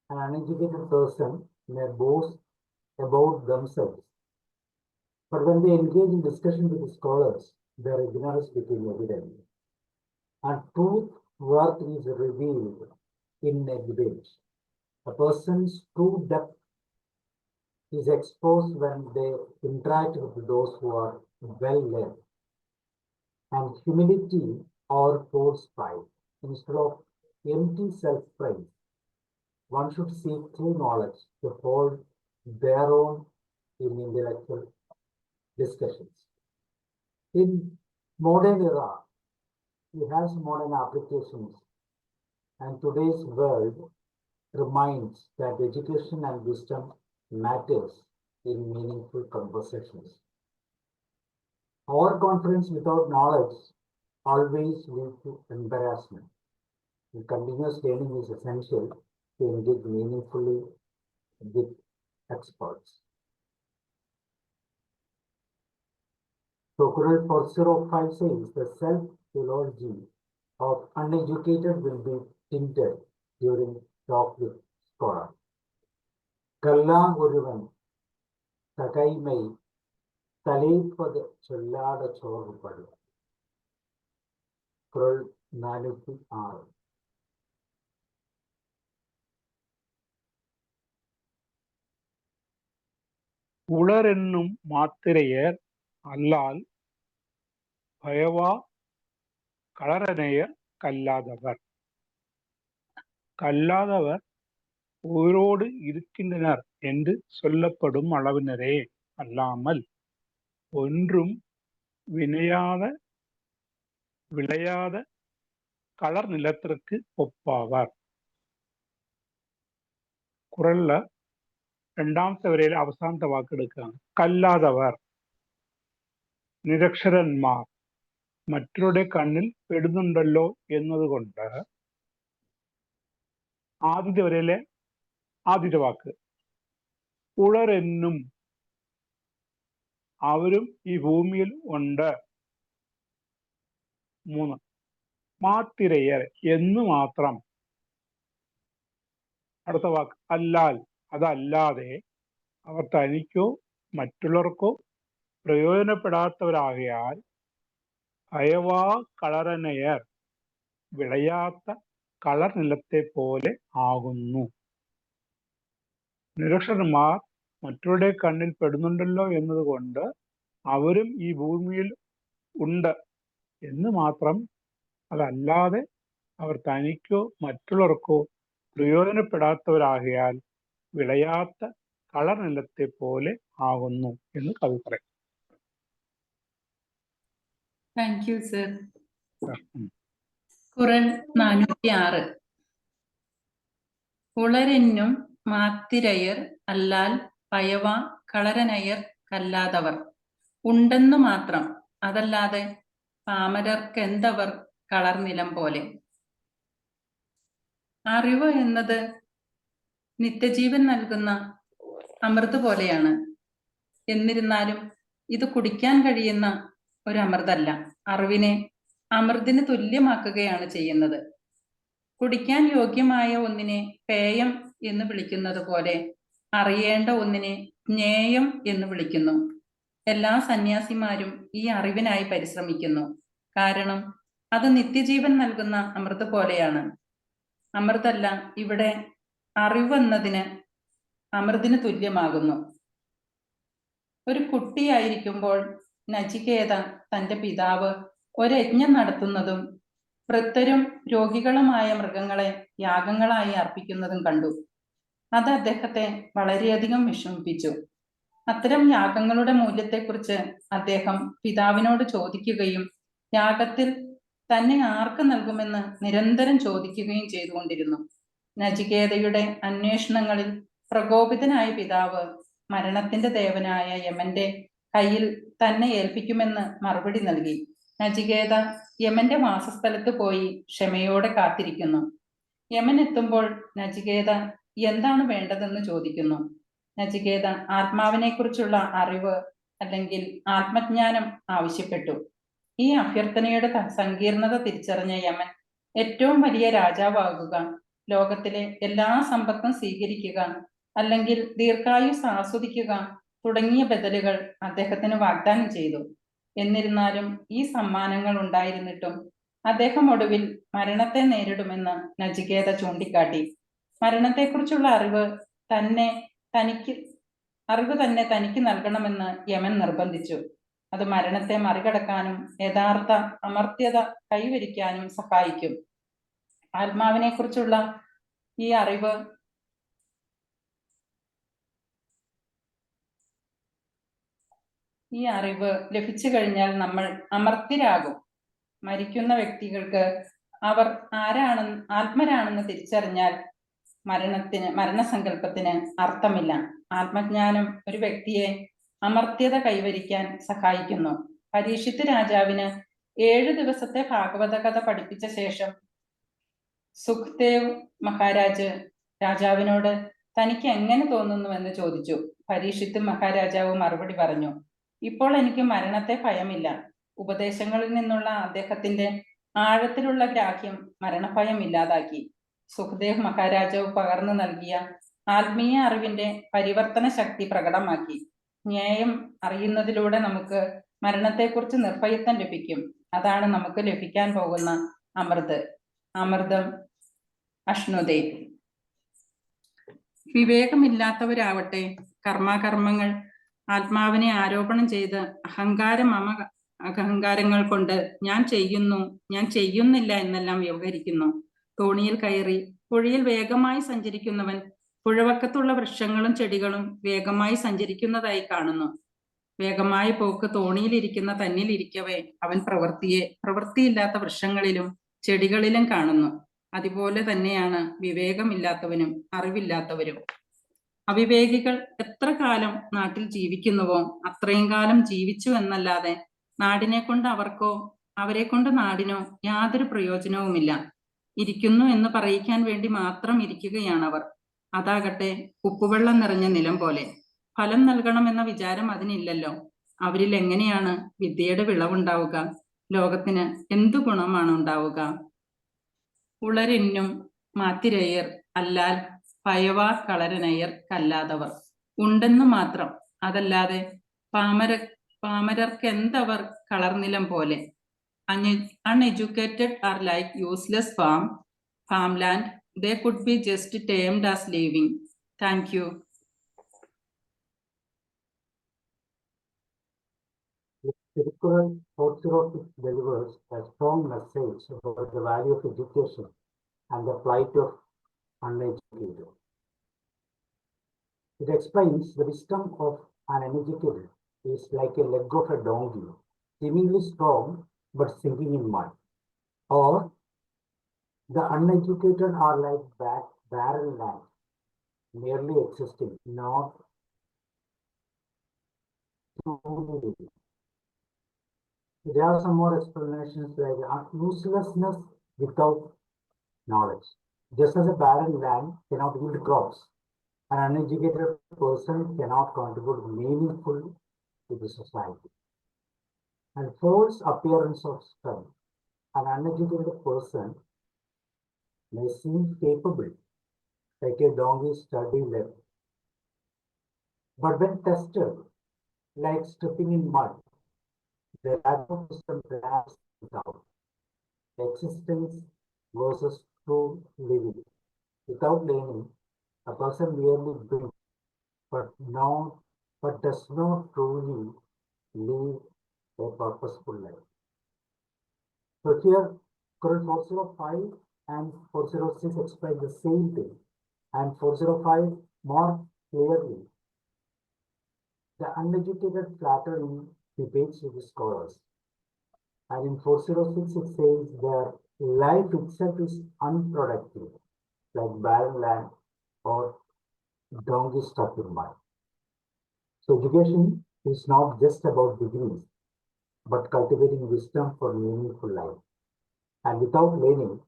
An uneducated person may boast about themselves, but when they engage in discussion with the scholars, their ignorance becomes evident, and truth worth is revealed in a debate. A person's true depth is exposed when they interact with those who are well learned. And humility overpours pride. Instead of empty self-praise, one should seek true knowledge to hold their own in intellectual discussions. In modern era, we have modern applications, and today's world reminds that education and wisdom matters in meaningful conversations. Overconfidence without knowledge always leads to embarrassment. And continuous learning is essential to engage meaningfully with experts. So Kural 405 says the self-theology of uneducated will be tinted during talk with scholar. Kalla Guruvan Takaimai Talipad Cholada Chorupadu. Kural 406. உளரென்னும் மாத்திரையர் அல்லால் பயவா களரனையர் கல்லாதவர். கல்லாதவர் உயிரோடு இருக்கின்றனர் என்று சொல்லப்படும் அளவினரே அல்லாமல் ஒன்றும் விளையாத களர் நிலத்திற்கு ஒப்பாவார். குறள்ல 2ാമത്തെ വരയിൽ അവസാനത്തെ വാക്കെടുക്കുകയാണ്. കല്ലാതവർ, നിരക്ഷരന്മാർ, മറ്റവരുടെ കണ്ണിൽ പെടുന്നുണ്ടല്ലോ എന്നതുകൊണ്ട് ആദ്യത്തെ വരയിലെ ആദ്യത്തെ വാക്ക് ഉളരെന്നും അവരും ഈ ഭൂമിയിൽ ഉണ്ട്. 3 മാത്തിരയർ എന്ന് മാത്രം. അടുത്ത വാക്ക് അല്ലാൽ, അതല്ലാതെ അവർ തനിക്കോ മറ്റുള്ളവർക്കോ പ്രയോജനപ്പെടാത്തവരാകയാൽ അയവാ കളരനയർ വിളയാത്ത കളർ നിലത്തെ പോലെ ആകുന്നു. നിരക്ഷരന്മാർ മറ്റവരുടെ കണ്ണിൽ പെടുന്നുണ്ടല്ലോ എന്നതുകൊണ്ട് അവരും ഈ ഭൂമിയിൽ ഉണ്ട് എന്ന് മാത്രം, അതല്ലാതെ അവർ തനിക്കോ മറ്റുള്ളവർക്കോ പ്രയോജനപ്പെടാത്തവരാകയാൽ വിളയാത്ത കളർ നിലത്തെ പോലെ ആകുന്നു എന്ന് കവി പറയും. Thank you sir. ഖുറാൻ 406. ഉളരെന്നും മാത്തിരയർ അല്ലാൽ പയവ കളരനയർ കല്ലാതവർ. ഉണ്ടെന്നു മാത്രം, അതല്ലാതെ പാമരർക്കെന്തവർ കളർനിലം പോലെ. അറിവ് എന്നത് നിത്യജീവൻ നൽകുന്ന അമൃത് പോലെയാണ്. എന്നിരുന്നാലും ഇത് കുടിക്കാൻ കഴിയുന്ന ഒരു അമൃതല്ല. അറിവിനെ അമൃതിന് തുല്യമാക്കുകയാണ് ചെയ്യുന്നത്. കുടിക്കാൻ യോഗ്യമായ ഒന്നിനെ പേയം എന്ന് വിളിക്കുന്നത് പോലെ അറിയേണ്ട ഒന്നിനെ ജ്ഞേയം എന്ന് വിളിക്കുന്നു. എല്ലാ സന്യാസിമാരും ഈ അറിവിനായി പരിശ്രമിക്കുന്നു. കാരണം അത് നിത്യജീവൻ നൽകുന്ന അമൃത് പോലെയാണ്. അമൃതല്ല, ഇവിടെ അറിവെന്നതിന് അമൃതിന് തുല്യമാകുന്നു. ഒരു കുട്ടിയായിരിക്കുമ്പോൾ നചികേത തൻ്റെ പിതാവ് ഒരു യജ്ഞം നടത്തുന്നതും വൃദ്ധരും രോഗികളുമായ മൃഗങ്ങളെ യാഗങ്ങളായി അർപ്പിക്കുന്നതും കണ്ടു. അത് അദ്ദേഹത്തെ വളരെയധികം വിഷമിപ്പിച്ചു. അത്തരം യാഗങ്ങളുടെ മൂല്യത്തെക്കുറിച്ച് അദ്ദേഹം പിതാവിനോട് ചോദിക്കുകയും യാഗത്തിൽ തന്നെ ആർക്ക് നൽകുമെന്ന് നിരന്തരം ചോദിക്കുകയും ചെയ്തുകൊണ്ടിരുന്നു. നചികേതയുടെ അന്വേഷണങ്ങളിൽ പ്രകോപിതനായ പിതാവ് മരണത്തിന്റെ ദേവനായ യമന്റെ കയ്യിൽ തന്നെ ഏൽപ്പിക്കുമെന്ന് മറുപടി നൽകി. നചികേത യമന്റെ വാസസ്ഥലത്ത് പോയി ക്ഷമയോടെ കാത്തിരിക്കുന്നു. യമൻ എത്തുമ്പോൾ നചികേത എന്താണ് വേണ്ടതെന്ന് ചോദിക്കുന്നു. നചികേത ആത്മാവിനെ കുറിച്ചുള്ള അറിവ് അല്ലെങ്കിൽ ആത്മജ്ഞാനം ആവശ്യപ്പെട്ടു. ഈ അഭ്യർത്ഥനയുടെ സങ്കീർണത തിരിച്ചറിഞ്ഞ യമൻ ഏറ്റവും വലിയ രാജാവാകുക, ലോകത്തിലെ എല്ലാ സമ്പത്തും സ്വീകരിക്കുക, അല്ലെങ്കിൽ ദീർഘായുസ് ആസ്വദിക്കുക തുടങ്ങിയ ബദലുകൾ അദ്ദേഹത്തിന് വാഗ്ദാനം ചെയ്തു. എന്നിരുന്നാലും ഈ സമ്മാനങ്ങൾ ഉണ്ടായിരുന്നിട്ടും അദ്ദേഹം ഒടുവിൽ മരണത്തെ നേരിടുമെന്ന് നചികേത ചൂണ്ടിക്കാട്ടി. മരണത്തെക്കുറിച്ചുള്ള അറിവ് തന്നെ തനിക്ക് നൽകണമെന്ന് യമൻ നിർബന്ധിച്ചു. അത് മരണത്തെ മറികടക്കാനും യഥാർത്ഥ അമർത്യത കൈവരിക്കാനും സഹായിക്കും. ആത്മാവിനെ കുറിച്ചുള്ള ഈ അറിവ് ലഭിച്ചു കഴിഞ്ഞാൽ നമ്മൾ അമർത്യരാകും. മരിക്കുന്ന വ്യക്തികൾക്ക് അവർ ആത്മരാണെന്ന് തിരിച്ചറിഞ്ഞാൽ മരണസങ്കല്പത്തിന് അർത്ഥമില്ല. ആത്മജ്ഞാനം ഒരു വ്യക്തിയെ അമർത്യത കൈവരിക്കാൻ സഹായിക്കുന്നു. പരീക്ഷിത്ത് രാജാവിന് 7 ദിവസത്തെ ഭാഗവത കഥ പഠിപ്പിച്ച ശേഷം സുഖ്ദേവ് മഹാരാജ് രാജാവിനോട് തനിക്ക് എങ്ങനെ തോന്നുന്നുവെന്ന് ചോദിച്ചു. പരീക്ഷിത്ത് മഹാരാജാവ് മറുപടി പറഞ്ഞു, ഇപ്പോൾ എനിക്ക് മരണത്തെ ഭയമില്ല. ഉപദേശങ്ങളിൽ നിന്നുള്ള അദ്ദേഹത്തിന്റെ ആഴത്തിലുള്ള ഗ്രാഹ്യം മരണഭയം ഇല്ലാതാക്കി. സുഖ്ദേവ് മഹാരാജാവ് പകർന്നു നൽകിയ ആത്മീയ അറിവിന്റെ പരിവർത്തന ശക്തി പ്രകടമാക്കി. ന്യായം അറിയുന്നതിലൂടെ നമുക്ക് മരണത്തെക്കുറിച്ച് നിർഭയത്വം ലഭിക്കും. അതാണ് നമുക്ക് ലഭിക്കാൻ പോകുന്ന അമൃതം അശ്നുതേ. വിവേകമില്ലാത്തവരാവട്ടെ കർമ്മങ്ങൾ ആത്മാവിനെ ആരോപണം ചെയ്ത് അഹങ്കാരങ്ങൾ കൊണ്ട് ഞാൻ ചെയ്യുന്നു, ഞാൻ ചെയ്യുന്നില്ല എന്നെല്ലാം വ്യവഹരിക്കുന്നു. തോണിയിൽ കയറി പുഴയിൽ വേഗമായി സഞ്ചരിക്കുന്നവൻ പുഴവക്കത്തുള്ള വൃക്ഷങ്ങളും ചെടികളും വേഗമായി സഞ്ചരിക്കുന്നതായി കാണുന്നു. വേഗമായ പോക്ക് തോണിയിലിരിക്കുന്ന തന്നിലിരിക്കവേ അവൻ പ്രവൃത്തിയില്ലാത്ത വൃക്ഷങ്ങളിലും ചെടികളിലും കാണുന്നു. അതുപോലെ തന്നെയാണ് വിവേകമില്ലാത്തവനും അറിവില്ലാത്തവരും. അവിവേകികൾ എത്ര കാലം നാട്ടിൽ ജീവിക്കുന്നുവോ അത്രയും കാലം ജീവിച്ചു എന്നല്ലാതെ നാടിനെ കൊണ്ട് അവർക്കോ അവരെ കൊണ്ട് നാടിനോ യാതൊരു പ്രയോജനവുമില്ല. ഇരിക്കുന്നു എന്ന് പറയിക്കാൻ വേണ്ടി മാത്രം ഇരിക്കുകയാണവർ. അതാകട്ടെ ഉപ്പുവെള്ളം നിറഞ്ഞ നിലം പോലെ. ഫലം നൽകണമെന്ന വിചാരം അതിനില്ലല്ലോ. അവരിൽ എങ്ങനെയാണ് വിദ്യയുടെ വിളവുണ്ടാവുക? ലോകത്തിന് എന്തു ഗുണമാണ് ഉണ്ടാവുക? ഉളരിന്നും മാത്തിരയർ അല്ലാൽ പയവാർ കളരനയർ കല്ലാതവർ. ഉണ്ടെന്നു മാത്രം, അതല്ലാതെ പാമരർക്ക് എന്തവർ കളർനിലം പോലെ. Uneducated are like useless farmland. They could be just termed as living. Thank you. Circular 406 delivers a strong message about the value of education and the plight of uneducated. It explains the wisdom of an uneducated is like a leg of a donkey, seemingly strong but sinking in mud. Or the uneducated are like barren land, merely existing, not truly living. There are some more explanations like uselessness without knowledge. Just as a barren land cannot yield crops, an uneducated person cannot contribute meaningfully to the society. And false appearance of strength. An uneducated person may seem capable, like a donkey's sturdy leg. But when tested, like stepping in mud, the lack of wisdom drags it out. Existence versus true living. Without learning, a person merely brings, but does not truly live a purposeful life. So here, Quran 405 and 406 explain the same thing, and 405 more clearly. The uneducated flatter in debates with the scholars. And in 406 it says their life itself is unproductive, like barren land or donkey stuck in mud. So education is not just about degrees, but cultivating wisdom for meaningful life. And without learning,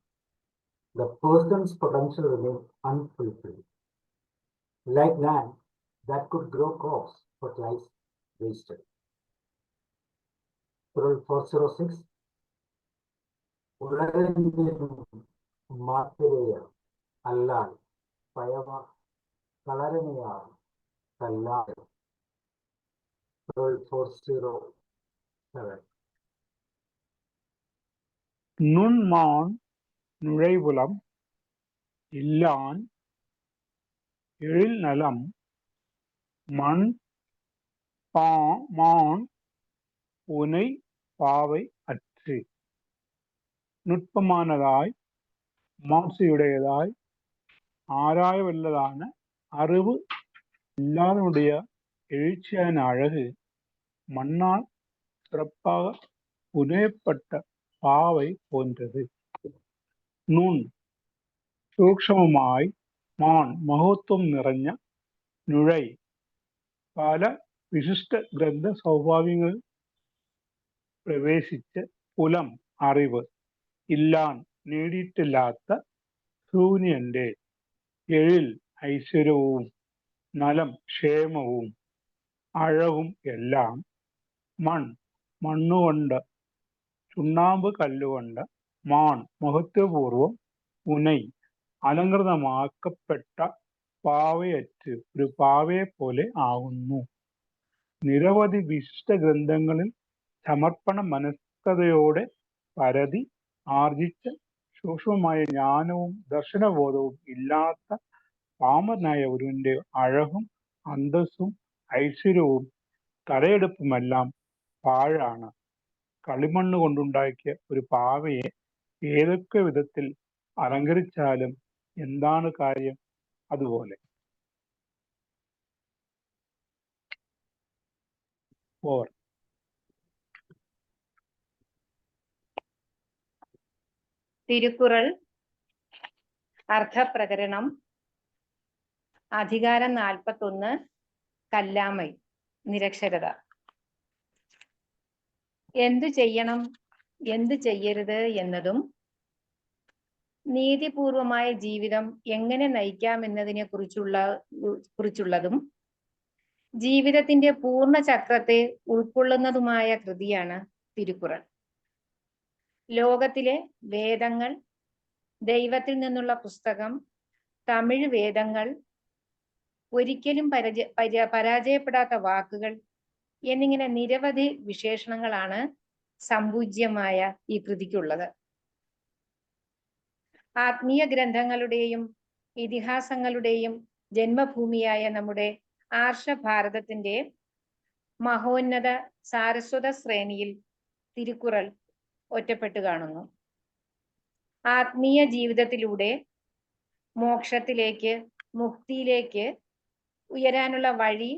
the person's potential remains unfulfilled. Like land that could grow crops but lies wasted. Quran 406 മാത്തിരയർ അല്ലാൽ പയവ കളരനെയാർ കല്ലാതെ. Quran 407 நுண்மான் நுழைவுலம் இல்லான் எழில்நலம் மண் மான் உனை பாவை அற்று. நுட்பமானதாய் மாசுடையதாய் ஆராயவல்லதான அறிவு இல்லாதனுடைய எழுச்சியான அழகு மண்ணால் சிறப்பாக புனையப்பட்ட பாவை போன்றது. நுண் സൂക്ഷ്മമായി, മാൻ മഹത്വം നിറഞ്ഞ, നുഴൈ പല വിശിഷ്ട ഗ്രന്ഥ സൗഭാഗ്യങ്ങൾ പ്രവേശിച്ച്, പുലം അറിവ്, ഇല്ലാൻ നേടിയിട്ടില്ലാത്ത ശൂന്യന്റെ, എഴിൽ ഐശ്വര്യവും നലം ക്ഷേമവും അഴകും എല്ലാം, മണ്ണുകൊണ്ട് ചുണ്ണാമ്പ് കല്ലുകൊണ്ട്, മാൻ മഹത്വപൂർവം, ഉനൈ അലങ്കൃതമാക്കപ്പെട്ട പാവയറ്റ് ഒരു പാവയെ പോലെ ആകുന്നു. നിരവധി വിശിഷ്ട ഗ്രന്ഥങ്ങളിൽ സമർപ്പണ മനസ്കതയോടെ പരതി ആർജിച്ച സൂക്ഷ്മമായ ജ്ഞാനവും ദർശനബോധവും ഇല്ലാത്ത പാമരനായ ഒരുവന്റെ അഴകും അന്തസ്സും ഐശ്വര്യവും തലയെടുപ്പുമെല്ലാം പാഴാണ്. കളിമണ്ണ് കൊണ്ടുണ്ടാക്കിയ ഒരു പാവയെ ഏതൊക്കെ വിധത്തിൽ അലങ്കരിച്ചാലും എന്താണ് കാര്യം? അതുപോലെ. ഓവർ. തിരുക്കുറൾ അർത്ഥപ്രകരണം അധികാരം 41 കല്ലാമൈ നിരക്ഷരത. എന്തു ചെയ്യണം എന്തു ചെയ്യരുത് എന്നതും നീതിപൂർവമായ ജീവിതം എങ്ങനെ നയിക്കാമെന്നതിനെ കുറിച്ചുള്ളതും ജീവിതത്തിന്റെ പൂർണ്ണ ചക്രത്തെ ഉൾക്കൊള്ളുന്നതുമായ കൃതിയാണ് തിരുക്കുറൾ. ലോകത്തിലെ വേദങ്ങൾ, ദൈവത്തിൽ നിന്നുള്ള പുസ്തകം, തമിഴ് വേദങ്ങൾ, ഒരിക്കലും പരാജയപ്പെടാത്ത വാക്കുകൾ എന്നിങ്ങനെ നിരവധി വിശേഷണങ്ങളാണ് സമ്പൂജ്യമായ ഈ കൃതിക്കുള്ളത്. ആത്മീയ ഗ്രന്ഥങ്ങളുടെയും ഇതിഹാസങ്ങളുടെയും ജന്മഭൂമിയായ നമ്മുടെ ആർഷഭാരതത്തിന്റെ മഹോന്നത സാരസ്വത ശ്രേണിയിൽ തിരുക്കുറൾ ഒറ്റപ്പെട്ടു കാണുന്നു. ആത്മീയ ജീവിതത്തിലൂടെ മോക്ഷത്തിലേക്ക്, മുക്തിയിലേക്ക് ഉയരാനുള്ള വഴി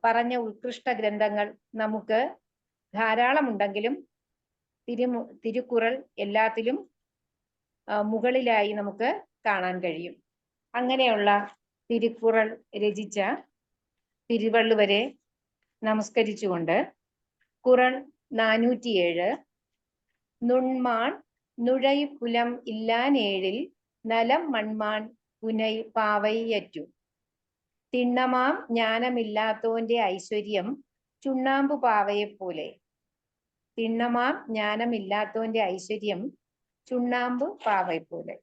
പറഞ്ഞ ഉത്കൃഷ്ട ഗ്രന്ഥങ്ങൾ നമുക്ക് ധാരാളമുണ്ടെങ്കിലും തിരുക്കുറൾ എല്ലാത്തിലും മുകളിലായി നമുക്ക് കാണാൻ കഴിയും. അങ്ങനെയുള്ള തിരുക്കുറൾ രചിച്ച തിരുവള്ളുവരെ നമസ്കരിച്ചുകൊണ്ട് കുറൾ 407 നുൺമാൺ നുഴൈ പുലം ഇല്ലാനേഴിൽ നലം മൺമാൺ പുനൈ പാവൈയറ്റു തിണ്ണമാം ജ്ഞാനമില്ലാത്തോന്റെ ഐശ്വര്യം ചുണ്ണാമ്പു പാവയെപ്പോലെ. തിണ്ണമാം ജ്ഞാനമില്ലാത്തോന്റെ ഐശ്വര്യം ചുണ്ണാമ്പു പാവയെപ്പോലെ.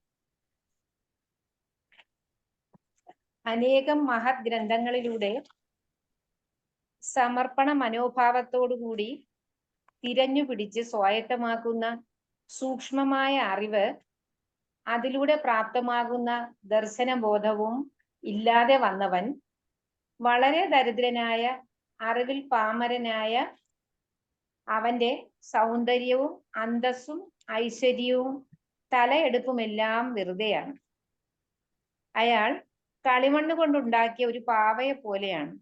അനേകം മഹത് ഗ്രന്ഥങ്ങളിലൂടെ സമർപ്പണ മനോഭാവത്തോടുകൂടി തിരഞ്ഞു പിടിച്ച് സ്വായത്തമാക്കുന്ന സൂക്ഷ്മമായ അറിവ്, അതിലൂടെ പ്രാപ്തമാകുന്ന ദർശനബോധവും ഇല്ലാതെ വന്നവൻ വളരെ ദരിദ്രനായ, അറിവിൽ പാമരനായ, അവന്റെ സൗന്ദര്യവും അന്തസ്സും ഐശ്വര്യവും തലയെടുപ്പുമെല്ലാം വെറുതെയാണ്. അയാൾ കളിമണ്ണ് കൊണ്ടുണ്ടാക്കിയ ഒരു പാവയെ പോലെയാണ്.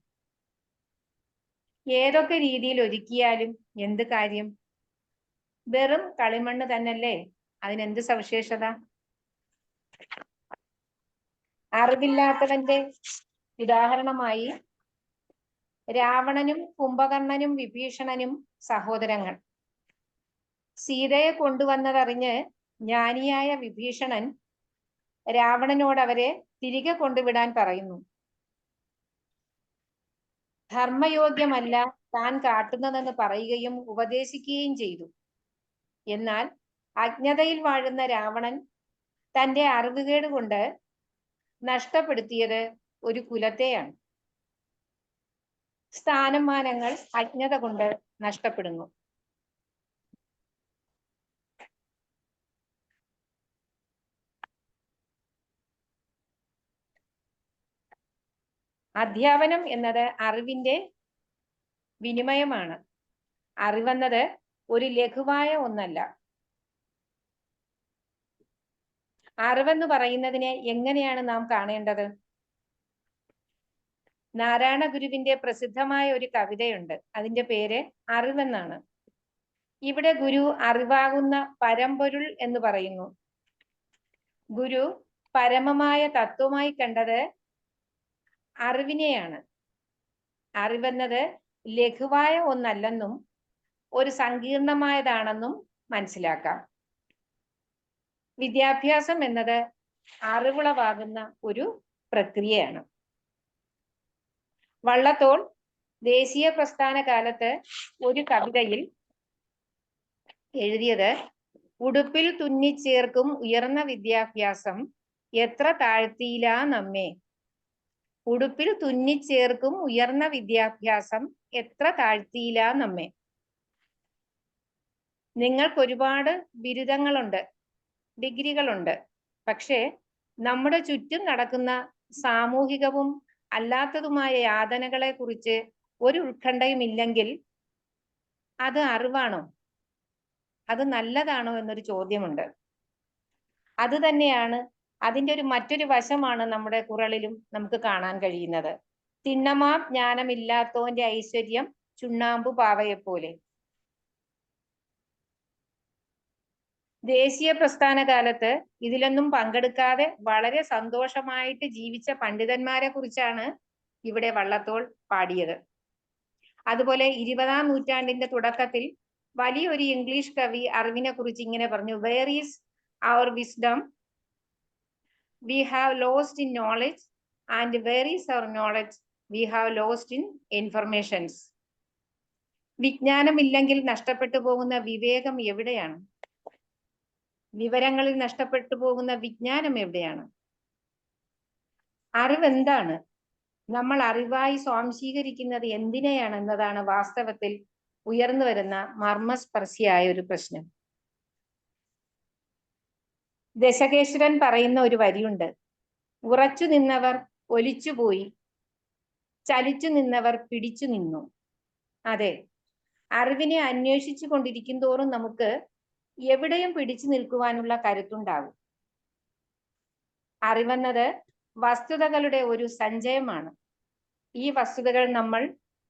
ഏതൊക്കെ രീതിയിൽ ഒരുക്കിയാലും എന്ത് കാര്യം? വെറും കളിമണ്ണ് തന്നല്ലേ, അതിനെന്ത് സവിശേഷത? അറിവില്ലാത്തവന്റെ ഉദാഹരണമായി രാവണനും കുംഭകർണനും വിഭീഷണനും സഹോദരങ്ങൾ. സീതയെ കൊണ്ടുവന്നതറിഞ്ഞ് ജ്ഞാനിയായ വിഭീഷണൻ രാവണനോട് അവരെ തിരികെ കൊണ്ടുവിടാൻ പറയുന്നു. ധർമ്മയോഗ്യമല്ല താൻ കാട്ടുന്നതെന്ന് പറയുകയും ഉപദേശിക്കുകയും ചെയ്തു. എന്നാൽ അജ്ഞതയിൽ വാഴുന്ന രാവണൻ തന്റെ അറിവുകേട് കൊണ്ട് നഷ്ടപ്പെടുത്തിയത് ഒരു കുലത്തെയാണ്. സ്ഥാനമാനങ്ങൾ അജ്ഞത കൊണ്ട് നഷ്ടപ്പെടുന്നു. അധ്യാപനം എന്നത് അറിവിന്റെ വിനിമയമാണ്. അറിവെന്നത് ഒരു ലഘുവായ ഒന്നല്ല. അറിവെന്ന് പറയുന്നതിനെ എങ്ങനെയാണ് നാം കാണേണ്ടത്? നാരായണ ഗുരുവിന്റെ പ്രസിദ്ധമായ ഒരു കവിതയുണ്ട്. അതിന്റെ പേര് അറിവെന്നാണ്. ഇവിടെ ഗുരു അറിവാകുന്ന പരമ്പൊരുൾ എന്ന് പറയുന്നു. ഗുരു പരമമായ തത്വമായി കണ്ടത് അറിവിനെയാണ്. അറിവെന്നത് ലഘുവായ ഒന്നല്ലെന്നും ഒരു സങ്കീർണമായതാണെന്നും മനസ്സിലാക്കാം. വിദ്യാഭ്യാസം എന്നത് അറിവുളവാകുന്ന ഒരു പ്രക്രിയയാണ്. വള്ളത്തോൾ ദേശീയ പ്രസ്ഥാന കാലത്ത് ഒരു കവിതയിൽ എഴുതിയത്, ഉടുപ്പിൽ തുന്നിച്ചേർക്കും ഉയർന്ന വിദ്യാഭ്യാസം എത്ര താഴ്ത്തിയിലാ നമ്മെ. ഉടുപ്പിൽ തുന്നിച്ചേർക്കും ഉയർന്ന വിദ്യാഭ്യാസം എത്ര താഴ്ത്തിയിലാ നമ്മെ. നിങ്ങൾക്ക് ഒരുപാട് ബിരുദങ്ങളുണ്ട്, ഡിഗ്രികളുണ്ട്. പക്ഷേ നമ്മുടെ ചുറ്റും നടക്കുന്ന സാമൂഹികവും അല്ലാത്തതുമായ യാതനകളെ കുറിച്ച് ഒരു ഉത്കണ്ഠയും ഇല്ലെങ്കിൽ അത് അറിവാണോ? അത് നല്ലതാണോ എന്നൊരു ചോദ്യമുണ്ട്. അത് തന്നെയാണ് അതിന്റെ മറ്റൊരു വശമാണ് നമ്മുടെ ഖുറളിലും നമുക്ക് കാണാൻ കഴിയുന്നത്. തിണ്ണമാം ജ്ഞാനമില്ലാത്തോന്റെ ഐശ്വര്യം ചുണ്ണാമ്പു പാവയെപ്പോലെ. ദേശീയ പ്രസ്ഥാന കാലത്ത് ഇതിലൊന്നും പങ്കെടുക്കാതെ വളരെ സന്തോഷമായിട്ട് ജീവിച്ച പണ്ഡിതന്മാരെ കുറിച്ചാണ് ഇവിടെ വള്ളത്തോൾ പാടിയത്. അതുപോലെ 20-ാം നൂറ്റാണ്ടിന്റെ തുടക്കത്തിൽ വലിയൊരു ഇംഗ്ലീഷ് കവി അറിവിനെ കുറിച്ച് ഇങ്ങനെ പറഞ്ഞു: where is our wisdom? We have lost in knowledge, and where is our knowledge? We have lost in informations. വിജ്ഞാനമില്ലെങ്കിൽ നഷ്ടപ്പെട്ടു പോകുന്ന വിവേകം എവിടെയാണ്? വിവരങ്ങളിൽ നഷ്ടപ്പെട്ടു പോകുന്ന വിജ്ഞാനം എവിടെയാണ്? അറിവ് എന്താണ്? നമ്മൾ അറിവായി സ്വാംശീകരിക്കുന്നത് എന്തിനെയാണ് എന്നതാണ് വാസ്തവത്തിൽ ഉയർന്നു വരുന്ന മർമ്മസ്പർശിയായ ഒരു പ്രശ്നം. ദശകേശ്വരൻ പറയുന്ന ഒരു വരിയുണ്ട്: ഉറച്ചു നിന്നവർ ഒലിച്ചുപോയി, ചലിച്ചു നിന്നവർ പിടിച്ചു നിന്നു. അതെ, അറിവിനെ അന്വേഷിച്ചു കൊണ്ടിരിക്കും തോറും നമുക്ക് എവിടെയും പിടിച്ചു നിൽക്കുവാനുള്ള കരുത്തുണ്ടാകും. അറിവെന്നത് വസ്തുതകളുടെ ഒരു സഞ്ചയമാണ്. ഈ വസ്തുതകൾ നമ്മൾ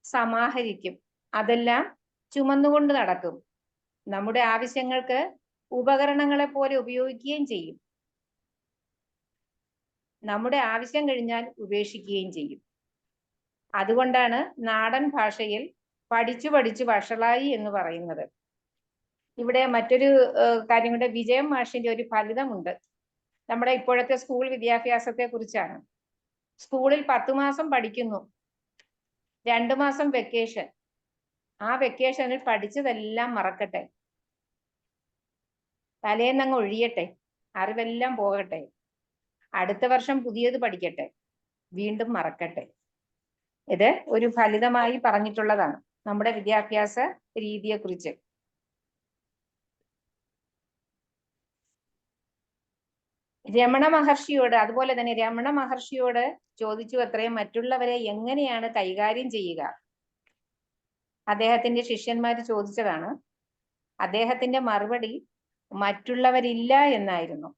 സമാഹരിക്കും, അതെല്ലാം ചുമന്നുകൊണ്ട് നടക്കും. നമ്മുടെ ആവശ്യങ്ങൾക്ക് ഉപകരണങ്ങളെ പോലെ ഉപയോഗിക്കുകയും ചെയ്യും. നമ്മുടെ ആവശ്യം കഴിഞ്ഞാൽ ഉപേക്ഷിക്കുകയും ചെയ്യും. അതുകൊണ്ടാണ് നാടൻ ഭാഷയിൽ പഠിച്ചു പഠിച്ചു വഷളായി എന്ന് പറയുന്നത്. ഇവിടെ മറ്റൊരു കാര്യം കൊണ്ട് വിജയം മാഷിന്റെ ഒരു ഫലിതമുണ്ട്. നമ്മുടെ ഇപ്പോഴത്തെ സ്കൂൾ വിദ്യാഭ്യാസത്തെ കുറിച്ചാണ്. സ്കൂളിൽ 10 മാസം പഠിക്കുന്നു, 2 മാസം വെക്കേഷൻ. ആ വെക്കേഷനിൽ പഠിച്ചതെല്ലാം മറക്കട്ടെ, തലേന്നങ്ങ് ഒഴിയട്ടെ, അറിവെല്ലാം പോകട്ടെ. അടുത്ത വർഷം പുതിയത് പഠിക്കട്ടെ, വീണ്ടും മറക്കട്ടെ. ഇത് ഒരു ഫലിതമായി പറഞ്ഞിട്ടുള്ളതാണ് നമ്മുടെ വിദ്യാഭ്യാസ രീതിയെ കുറിച്ച്. രമണ മഹർഷിയോട്, അതുപോലെ തന്നെ രമണ മഹർഷിയോട് ചോദിച്ചു അത്രയും മറ്റുള്ളവരെ എങ്ങനെയാണ് കൈകാര്യം ചെയ്യുക. അദ്ദേഹത്തിന്റെ ശിഷ്യന്മാര് ചോദിച്ചതാണ്. അദ്ദേഹത്തിന്റെ മറുപടി മറ്റുള്ളവരില്ല എന്നായിരുന്നു.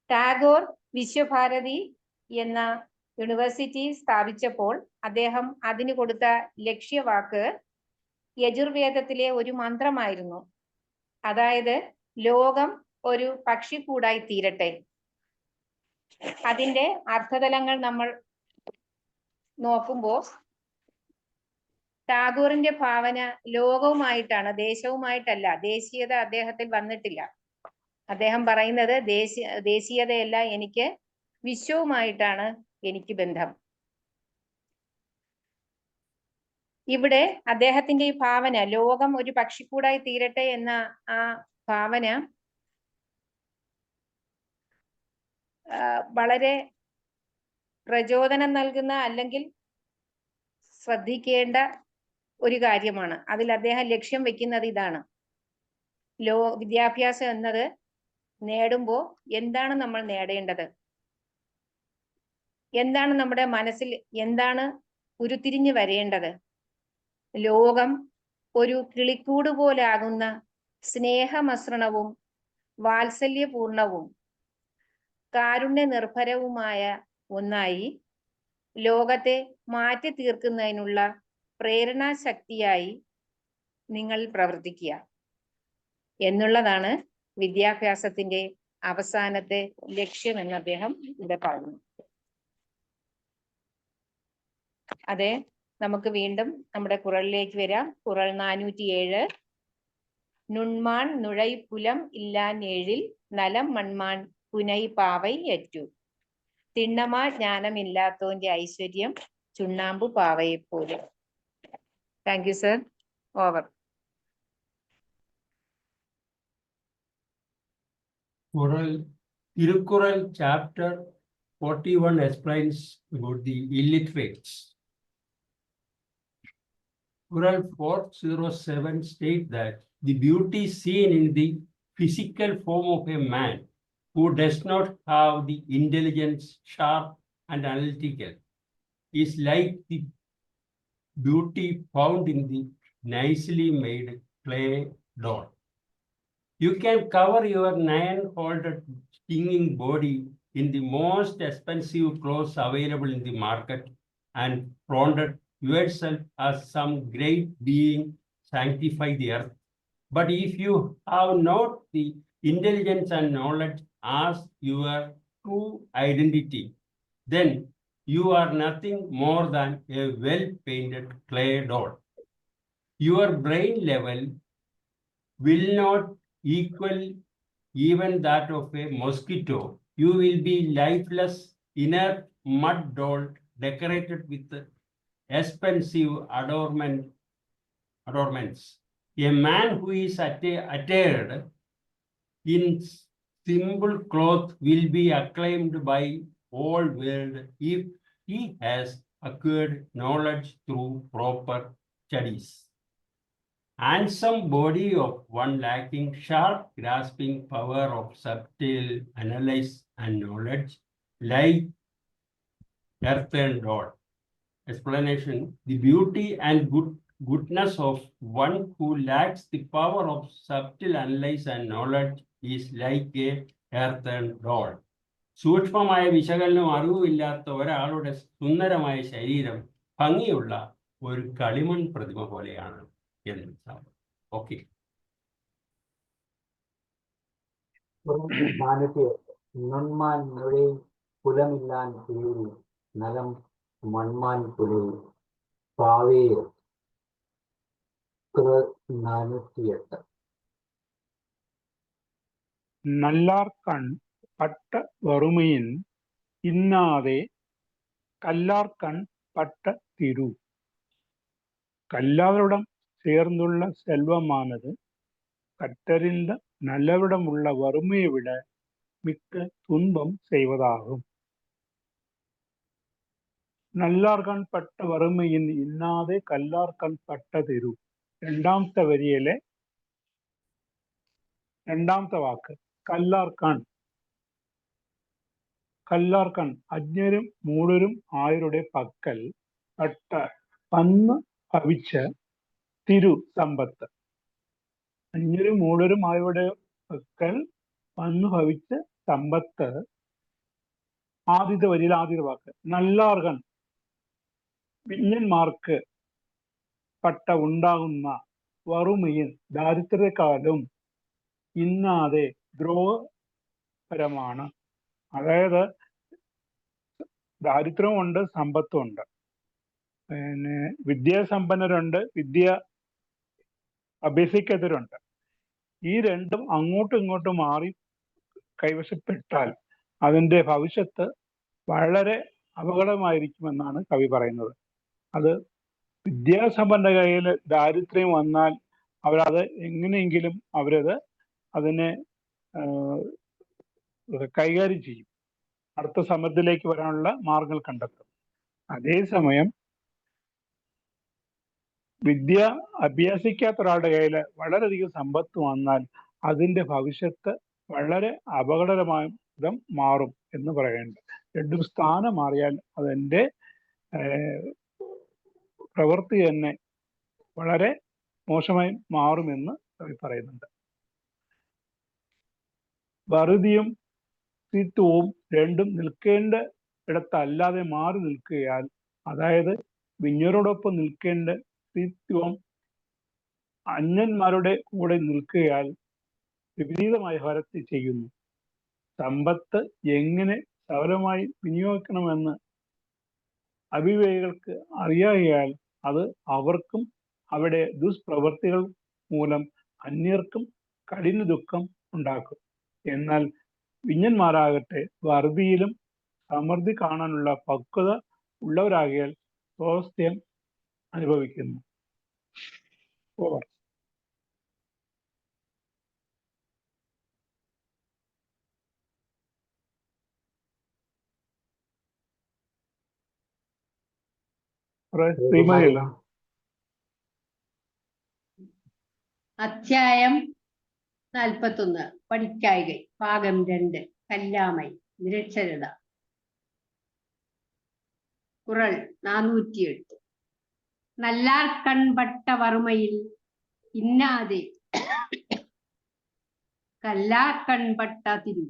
ടാഗോർ വിശ്വഭാരതി എന്ന യൂണിവേഴ്സിറ്റി സ്ഥാപിച്ചപ്പോൾ അദ്ദേഹം അതിന് കൊടുത്ത ലക്ഷ്യവാക്ക് യജുർവേദത്തിലെ ഒരു മന്ത്രമായിരുന്നു. അതായത് ലോകം ഒരു പക്ഷിക്കൂടായി തീരട്ടെ. അതിന്റെ അർത്ഥതലങ്ങൾ നമ്മൾ നോക്കുമ്പോൾ ടാഗോറിന്റെ ഭാവന ലോകവുമായിട്ടാണ്, ദേശവുമായിട്ടല്ല. ദേശീയത അദ്ദേഹത്തിൽ വന്നിട്ടില്ല. അദ്ദേഹം പറയുന്നത് ദേശീയതയല്ല, എനിക്ക് വിശ്വവുമായിട്ടാണ് എനിക്ക് ബന്ധം. ഇവിടെ അദ്ദേഹത്തിന്റെ ഈ ഭാവന, ലോകം ഒരു പക്ഷിക്കൂടായി തീരട്ടെ എന്ന ആ ഭാവന വളരെ പ്രചോദനം നൽകുന്ന, അല്ലെങ്കിൽ ശ്രദ്ധിക്കേണ്ട ഒരു കാര്യമാണ്. അതിൽ അദ്ദേഹം ലക്ഷ്യം വെക്കുന്നത് ഇതാണ്: വിദ്യാഭ്യാസം എന്നത് നേടുമ്പോൾ എന്താണ് നമ്മൾ നേടേണ്ടത്, എന്താണ് നമ്മുടെ മനസ്സിൽ, എന്താണ് ഉരുത്തിരിഞ്ഞു വരേണ്ടത്. ലോകം ഒരു കിളിക്കൂട് പോലാകുന്ന സ്നേഹമസൃണവും വാത്സല്യപൂർണവും കാരുണ്യ നിർഭരവുമായ ഒന്നായി ലോകത്തെ മാറ്റി തീർക്കുന്നതിനുള്ള പ്രേരണാശക്തിയായി നിങ്ങൾ പ്രവർത്തിക്കുക എന്നുള്ളതാണ് വിദ്യാഭ്യാസത്തിന്റെ അവസാനത്തെ ലക്ഷ്യമെന്ന് അദ്ദേഹം ഇവിടെ പറഞ്ഞു. അതെ, നമുക്ക് വീണ്ടും നമ്മുടെ ഖുറളിലേക്ക് വരാം. ഖുറൾ 407. നുൺമാൻ നുഴൈ പുലം ഇല്ലാൻ ഏഴിൽ നലം മൺമാൻ പുനൈ പാവൈ ഏറ്റു. തിണ്ണമാ ജ്ഞാനമില്ലാത്തോന്റെ ഐശ്വര്യം ചുണ്ണാമ്പു പാവയെപ്പോലെ. Thank you sir. Over. Tirukkural chapter 41 explains about the illiterates. Qural 407 states that the beauty seen in the physical form of a man who does not have the intelligence sharp and analytical is like the beauty found in the nicely made clay doll. You can cover your 9-folded stinging body in the most expensive clothes available in the market and flaunt yourself as some great being sanctify the earth. But if you have not the intelligence and knowledge as your true identity, then you are nothing more than a well-painted clay doll. Your brain level will not equal even that of a mosquito. You will be lifeless, inert mud doll decorated with expensive adornments. A man who is attired in simple cloth will be acclaimed by all world if he has acquired knowledge through proper studies. Handsome body of one lacking sharp grasping power of subtle analysis and knowledge, like earthen doll. Explanation: the beauty and goodness of one who lacks the power of subtle analysis and knowledge is like a earthen doll. സൂക്ഷ്മമായ വിശകലനവും അറിവുമില്ലാത്ത ഒരാളുടെ സുന്ദരമായ ശരീരം ഭംഗിയുള്ള ഒരു കളിമൺ പ്രതിമ പോലെയാണ് എന്ന്. ഓക്കെ. നൊന്മാൻ മുഴை പുലമില്ലാൻ പേരി നലം മൺമാൻ പുലി പാവേ 408. നല്ലാർക്കൺ പട്ട വറുമയിൻ ഇന്നാതെ കല്ലാർക്കൺ പട്ട തിരു. കല്ലാതരുടം ചേർന്നുള്ള செல்வமானது கற்றறிந்த நல்லவிடமுள்ள வறுமையை விட மிக்க துன்பம் செய்வதாகும். നല്ലാർക്കൺ പട്ട വറുമയിൻ ഇന്നാതെ കല്ലാർക്കൺ പട്ട തിരു. രണ്ടാമത്തെ വരിയിലെ രണ്ടാമത്തെ വാക്ക് കല്ലാർക്കൺ. കല്ലാർക്കൺ അജ്ഞരും മൂഢരും ആയരുടെ പക്കൽ പട്ട വന്ന് ഭവിച്ച തിരു സമ്പത്ത്. അജ്ഞരും മൂഢരും ആയരുടെ പക്കൽ വന്നു ഭവിച്ച സമ്പത്ത്. ആദ്യത്തെ വരിയിൽ ആദ്യത്തെ വാക്ക് നല്ലാർക്കൺ, വിജ്ഞന്മാർക്ക് പട്ട ഉണ്ടാകുന്ന വറുമയിൽ ദാരിദ്ര്യത്തെക്കാളും ഇന്നാതെ ദ്രോഹപരമാണ്. അതായത് ദാരിദ്ര്യമുണ്ട്, സമ്പത്തുമുണ്ട്. പിന്നെ വിദ്യാസമ്പന്നരുണ്ട്, വിദ്യ അഭ്യസിക്കാത്തവരുണ്ട്. ഈ രണ്ടും അങ്ങോട്ടും ഇങ്ങോട്ടും മാറി കൈവശപ്പെട്ടാൽ അതിൻ്റെ ഭവിഷ്യത്ത് വളരെ അപകടമായിരിക്കുമെന്നാണ് കവി പറയുന്നത്. അത് വിദ്യാസമ്പന്ന കയ്യിൽ ദാരിദ്ര്യം വന്നാൽ അവരത് എങ്ങനെയെങ്കിലും അതിനെ കൈകാര്യം ചെയ്യും, അടുത്ത സമൃദ്ധിയിലേക്ക് വരാനുള്ള മാർഗങ്ങൾ കണ്ടെത്തും. അതേസമയം വിദ്യ അഭ്യസിക്കാത്ത ഒരാളുടെ കയ്യിൽ വളരെയധികം സമ്പത്ത് വന്നാൽ അതിൻ്റെ ഭവിഷ്യത്ത് വളരെ അപകടകരമായി മാറും എന്ന് പറയുന്നുണ്ട്. രണ്ടും സ്ഥാനം മാറിയാൽ അതിൻ്റെ പ്രവൃത്തി തന്നെ വളരെ മോശമായി മാറുമെന്ന് പറയുന്നുണ്ട്. വറുതിയും സ്ത്രീത്വവും രണ്ടും നിൽക്കേണ്ട ഇടത്തല്ലാതെ മാറി നിൽക്കുകയാൽ, അതായത് വിജ്ഞരോടൊപ്പം നിൽക്കേണ്ട സ്ത്രീത്വം അന്യന്മാരുടെ കൂടെ നിൽക്കുകയാൽ വിപരീതമായ ഫലത്തെ ചെയ്യുന്നു. സമ്പത്ത് എങ്ങനെ സഫലമായി വിനിയോഗിക്കണമെന്ന് അവിവേകികൾക്ക് അറിയായാൽ അത് അവർക്കും അവിടെ ദുഷ്പ്രവൃത്തികൾ മൂലം അന്യർക്കും കഠിന ദുഃഖം ഉണ്ടാക്കും. എന്നാൽ വിജ്ഞന്മാരാകട്ടെ വറുതിയിലും സമൃദ്ധി കാണാനുള്ള പക്വത ഉള്ളവരാകിയാൽ സ്വാസ്ഥ്യം അനുഭവിക്കുന്നു. അധ്യായം 41. പഠിക്കായിക. ഭാഗം 2. കല്ലാമൈ, നല്ലാർ കൺപട്ട വറുമയിൽ ഇന്നാതെ കല്ലാർ കൺപട്ട തിരു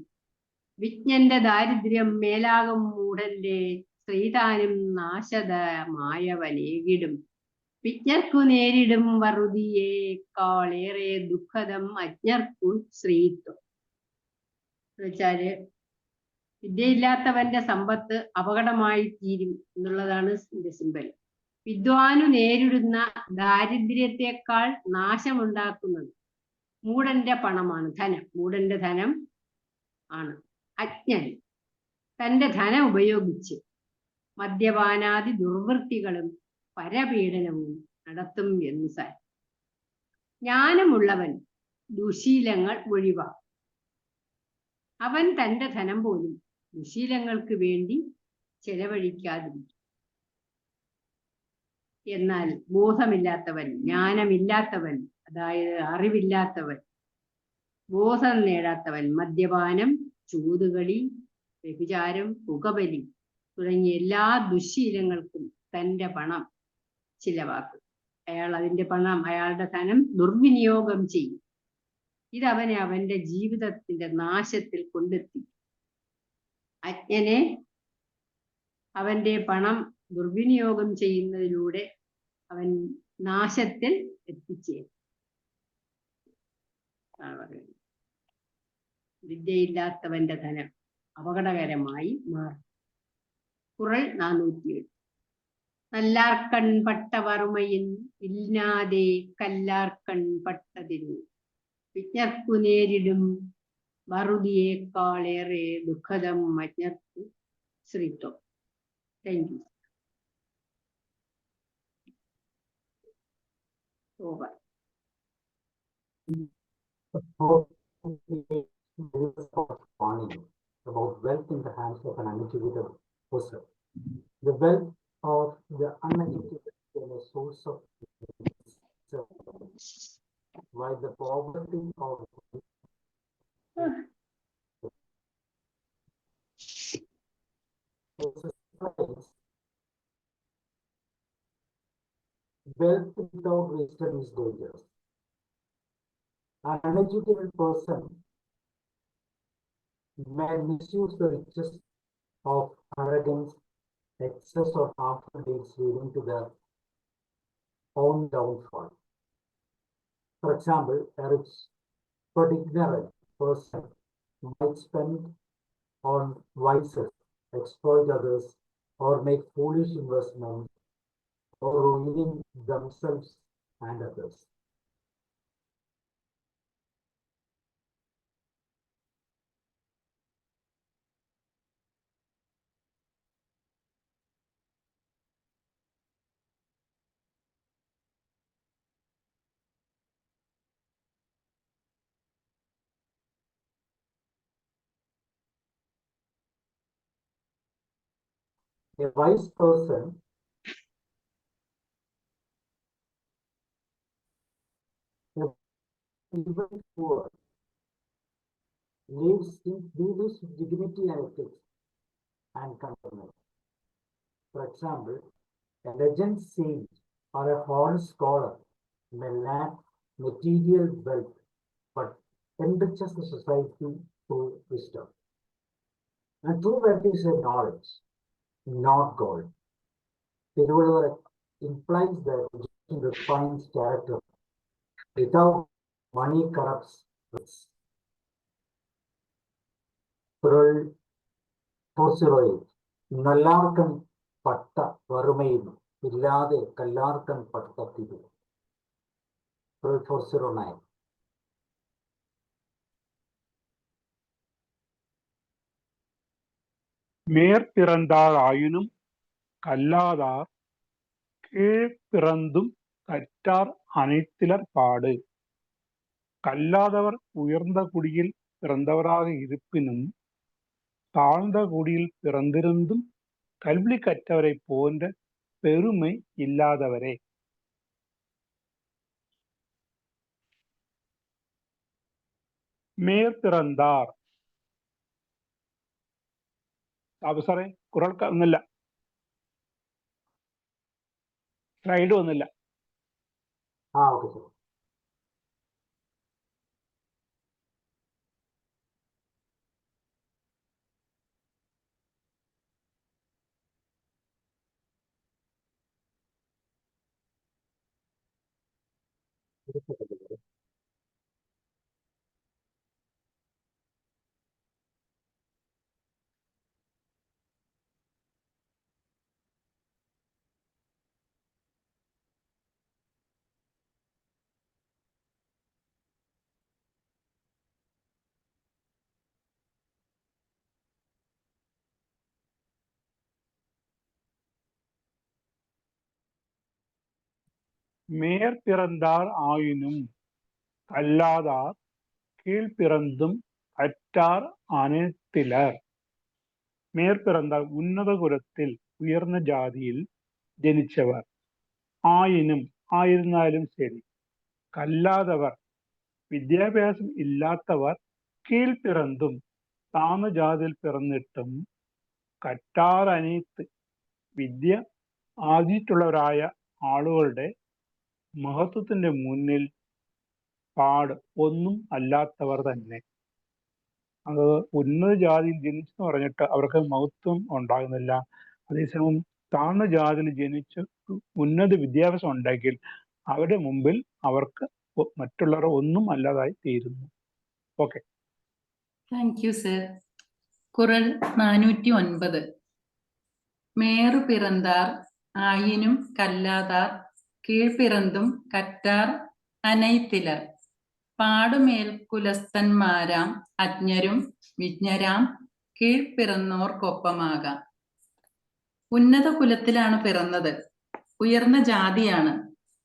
വിജ്ഞന്റെ ദാരിദ്ര്യം മേലാകും മൂഢന്റെ ശ്രീതാനും നാശതമായവനേകിടും വിജ്ഞർക്കു നേരിടും വറുതിയേക്കാളേറെ ദുഃഖദം അജ്ഞർക്കു ശ്രീത്വം. എന്നുവെച്ചാല് വിദ്യയില്ലാത്തവന്റെ സമ്പത്ത് അപകടമായി തീരും എന്നുള്ളതാണ് ഇതിന്റെ സിമ്പൽ. വിദ്വാനു നേരിടുന്ന ദാരിദ്ര്യത്തെക്കാൾ നാശമുണ്ടാക്കുന്നത് മൂഢന്റെ പണമാണ്, ധനം. മൂഢന്റെ ധനം ആണ്. അജ്ഞൻ തന്റെ ധനം ഉപയോഗിച്ച് മദ്യപാനാദി ദുർവൃത്തികളും പരപീഡനവും നടത്തും എന്ന് സാർ. ജ്ഞാനമുള്ളവൻ ദുശീലങ്ങൾ ഒഴിവാക്കും. അവൻ തന്റെ ധനം പോലും ദുശീലങ്ങൾക്ക് വേണ്ടി ചെലവഴിക്കാതിരിക്കും. എന്നാൽ ബോധമില്ലാത്തവൻ, ജ്ഞാനമില്ലാത്തവൻ, അതായത് അറിവില്ലാത്തവൻ, ബോധം നേടാത്തവൻ മദ്യപാനം, ചൂതുകളി, വ്യഭിചാരം, പുകവലി തുടങ്ങിയ എല്ലാ ദുശ്ശീലങ്ങൾക്കും തന്റെ പണം ചിലവാക്കും. അയാൾ അതിന്റെ പണം, അയാളുടെ ധനം ദുർവിനിയോഗം ചെയ്യും. ഇതവനെ അവന്റെ ജീവിതത്തിന്റെ നാശത്തിൽ കൊണ്ടെത്തി. അജ്ഞനെ അവന്റെ പണം ദുർവിനിയോഗം ചെയ്യുന്നതിലൂടെ അവൻ നാശത്തിൽ എത്തിച്ചേരും. വിദ്യയില്ലാത്തവന്റെ ധനം അപകടകരമായി മാറും. കുറൾ 408. നല്ലാർക്കൺ പട്ട വറുമയിൽ ഇല്ലാതെ കല്ലാർക്കൺ പട്ടതിരു വിജ്ഞർക്കു നേരിടും വറുതിയേക്കാളേറെ ദുഃഖദം അജ്ഞർക്കു ശ്രീത്വം. Thank you. Over. About wealth in the hands of an uneducated person. The wealth of the uneducated is a source of while the poverty of wealth without wisdom is dangerous. An uneducated person may misuse the riches of arrogance, excess or harmful deeds leading to their own downfall. For example, a rich but ignorant person might spend on vices, exploit others, or make foolish investments, or ruining themselves and others. A wise person even poor lives with dignity and ethics and contentment. For example, a legend saint or a honest scholar may lack material wealth but enriches the society through wisdom. And true wealth is a knowledge, not gold. Tiruvallur implies that education refines character. Without money corrupts us. Kural 408. Nallarkan patta varumayil illade kallarkan patta thiru. Kural 409. மேற் பிறந்தார் ஆயினும் கல்லாதார் கீழ் பிறந்தும் கற்றார் அனைத்திலர் பாடு. கல்லாதவர் உயர்ந்த குடியில் பிறந்தவராக இருப்பினும் தாழ்ந்த குடியில் பிறந்திருந்தும் கல்வி கற்றவரை போன்ற பெருமை இல்லாதவரே. മേർപിറந்தார் സാറേ കുരൽ ഒന്നല്ല. സ്ലൈഡ് ഒന്നുമില്ല. Okay, sir. மேற் பிறந்தார் ஆயினும் கல்லாதார் கீழ்பிறந்தும் அற்றார் அனைத்திலர். മേർപിറന്താൽ ഉന്നത കുലത്തിൽ ഉയർന്ന ജാതിയിൽ ജനിച്ചവർ, ആയിനും ആയിരുന്നാലും ശരി, കല്ലാതവർ വിദ്യാഭ്യാസം ഇല്ലാത്തവർ, കീഴ്പിറന്തും താഴ്ന്ന ജാതിയിൽ പിറന്നിട്ടും, കറ്റാർ അനീത്ത് വിദ്യ ആർജിച്ചിട്ടുള്ളവരായ ആളുകളുടെ മഹത്വത്തിന്റെ മുന്നിൽ പാട് ഒന്നും അല്ലാത്തവർ തന്നെ. അത് ഉന്നത ജാതിയിൽ ജനിച്ചെന്ന് പറഞ്ഞിട്ട് അവർക്ക് മഹത്വം ഉണ്ടാകുന്നില്ല. അതേസമയം താഴ്ന്ന ജാതിയിൽ ജനിച്ച് ഉന്നത വിദ്യാഭ്യാസം ഉണ്ടെങ്കിൽ അവരുടെ മുമ്പിൽ അവർക്ക് മറ്റുള്ളവർ ഒന്നും അല്ലാതായി തീരുന്നു. Okay, thank you sir. Kural 409. മേറു പിറந்தாർ ആയിനും കല്ലാതാർ കീഴ്പിറന്തും കറ്റാർ അനൈത്തിലർ. പാടുമേൽ കുലസ്ഥന്മാരാം അജ്ഞരും വിജ്ഞരാം കീഴ്പിറന്നോർക്കൊപ്പമാകാം. ഉന്നത കുലത്തിലാണ് പിറന്നത്, ഉയർന്ന ജാതിയാണ്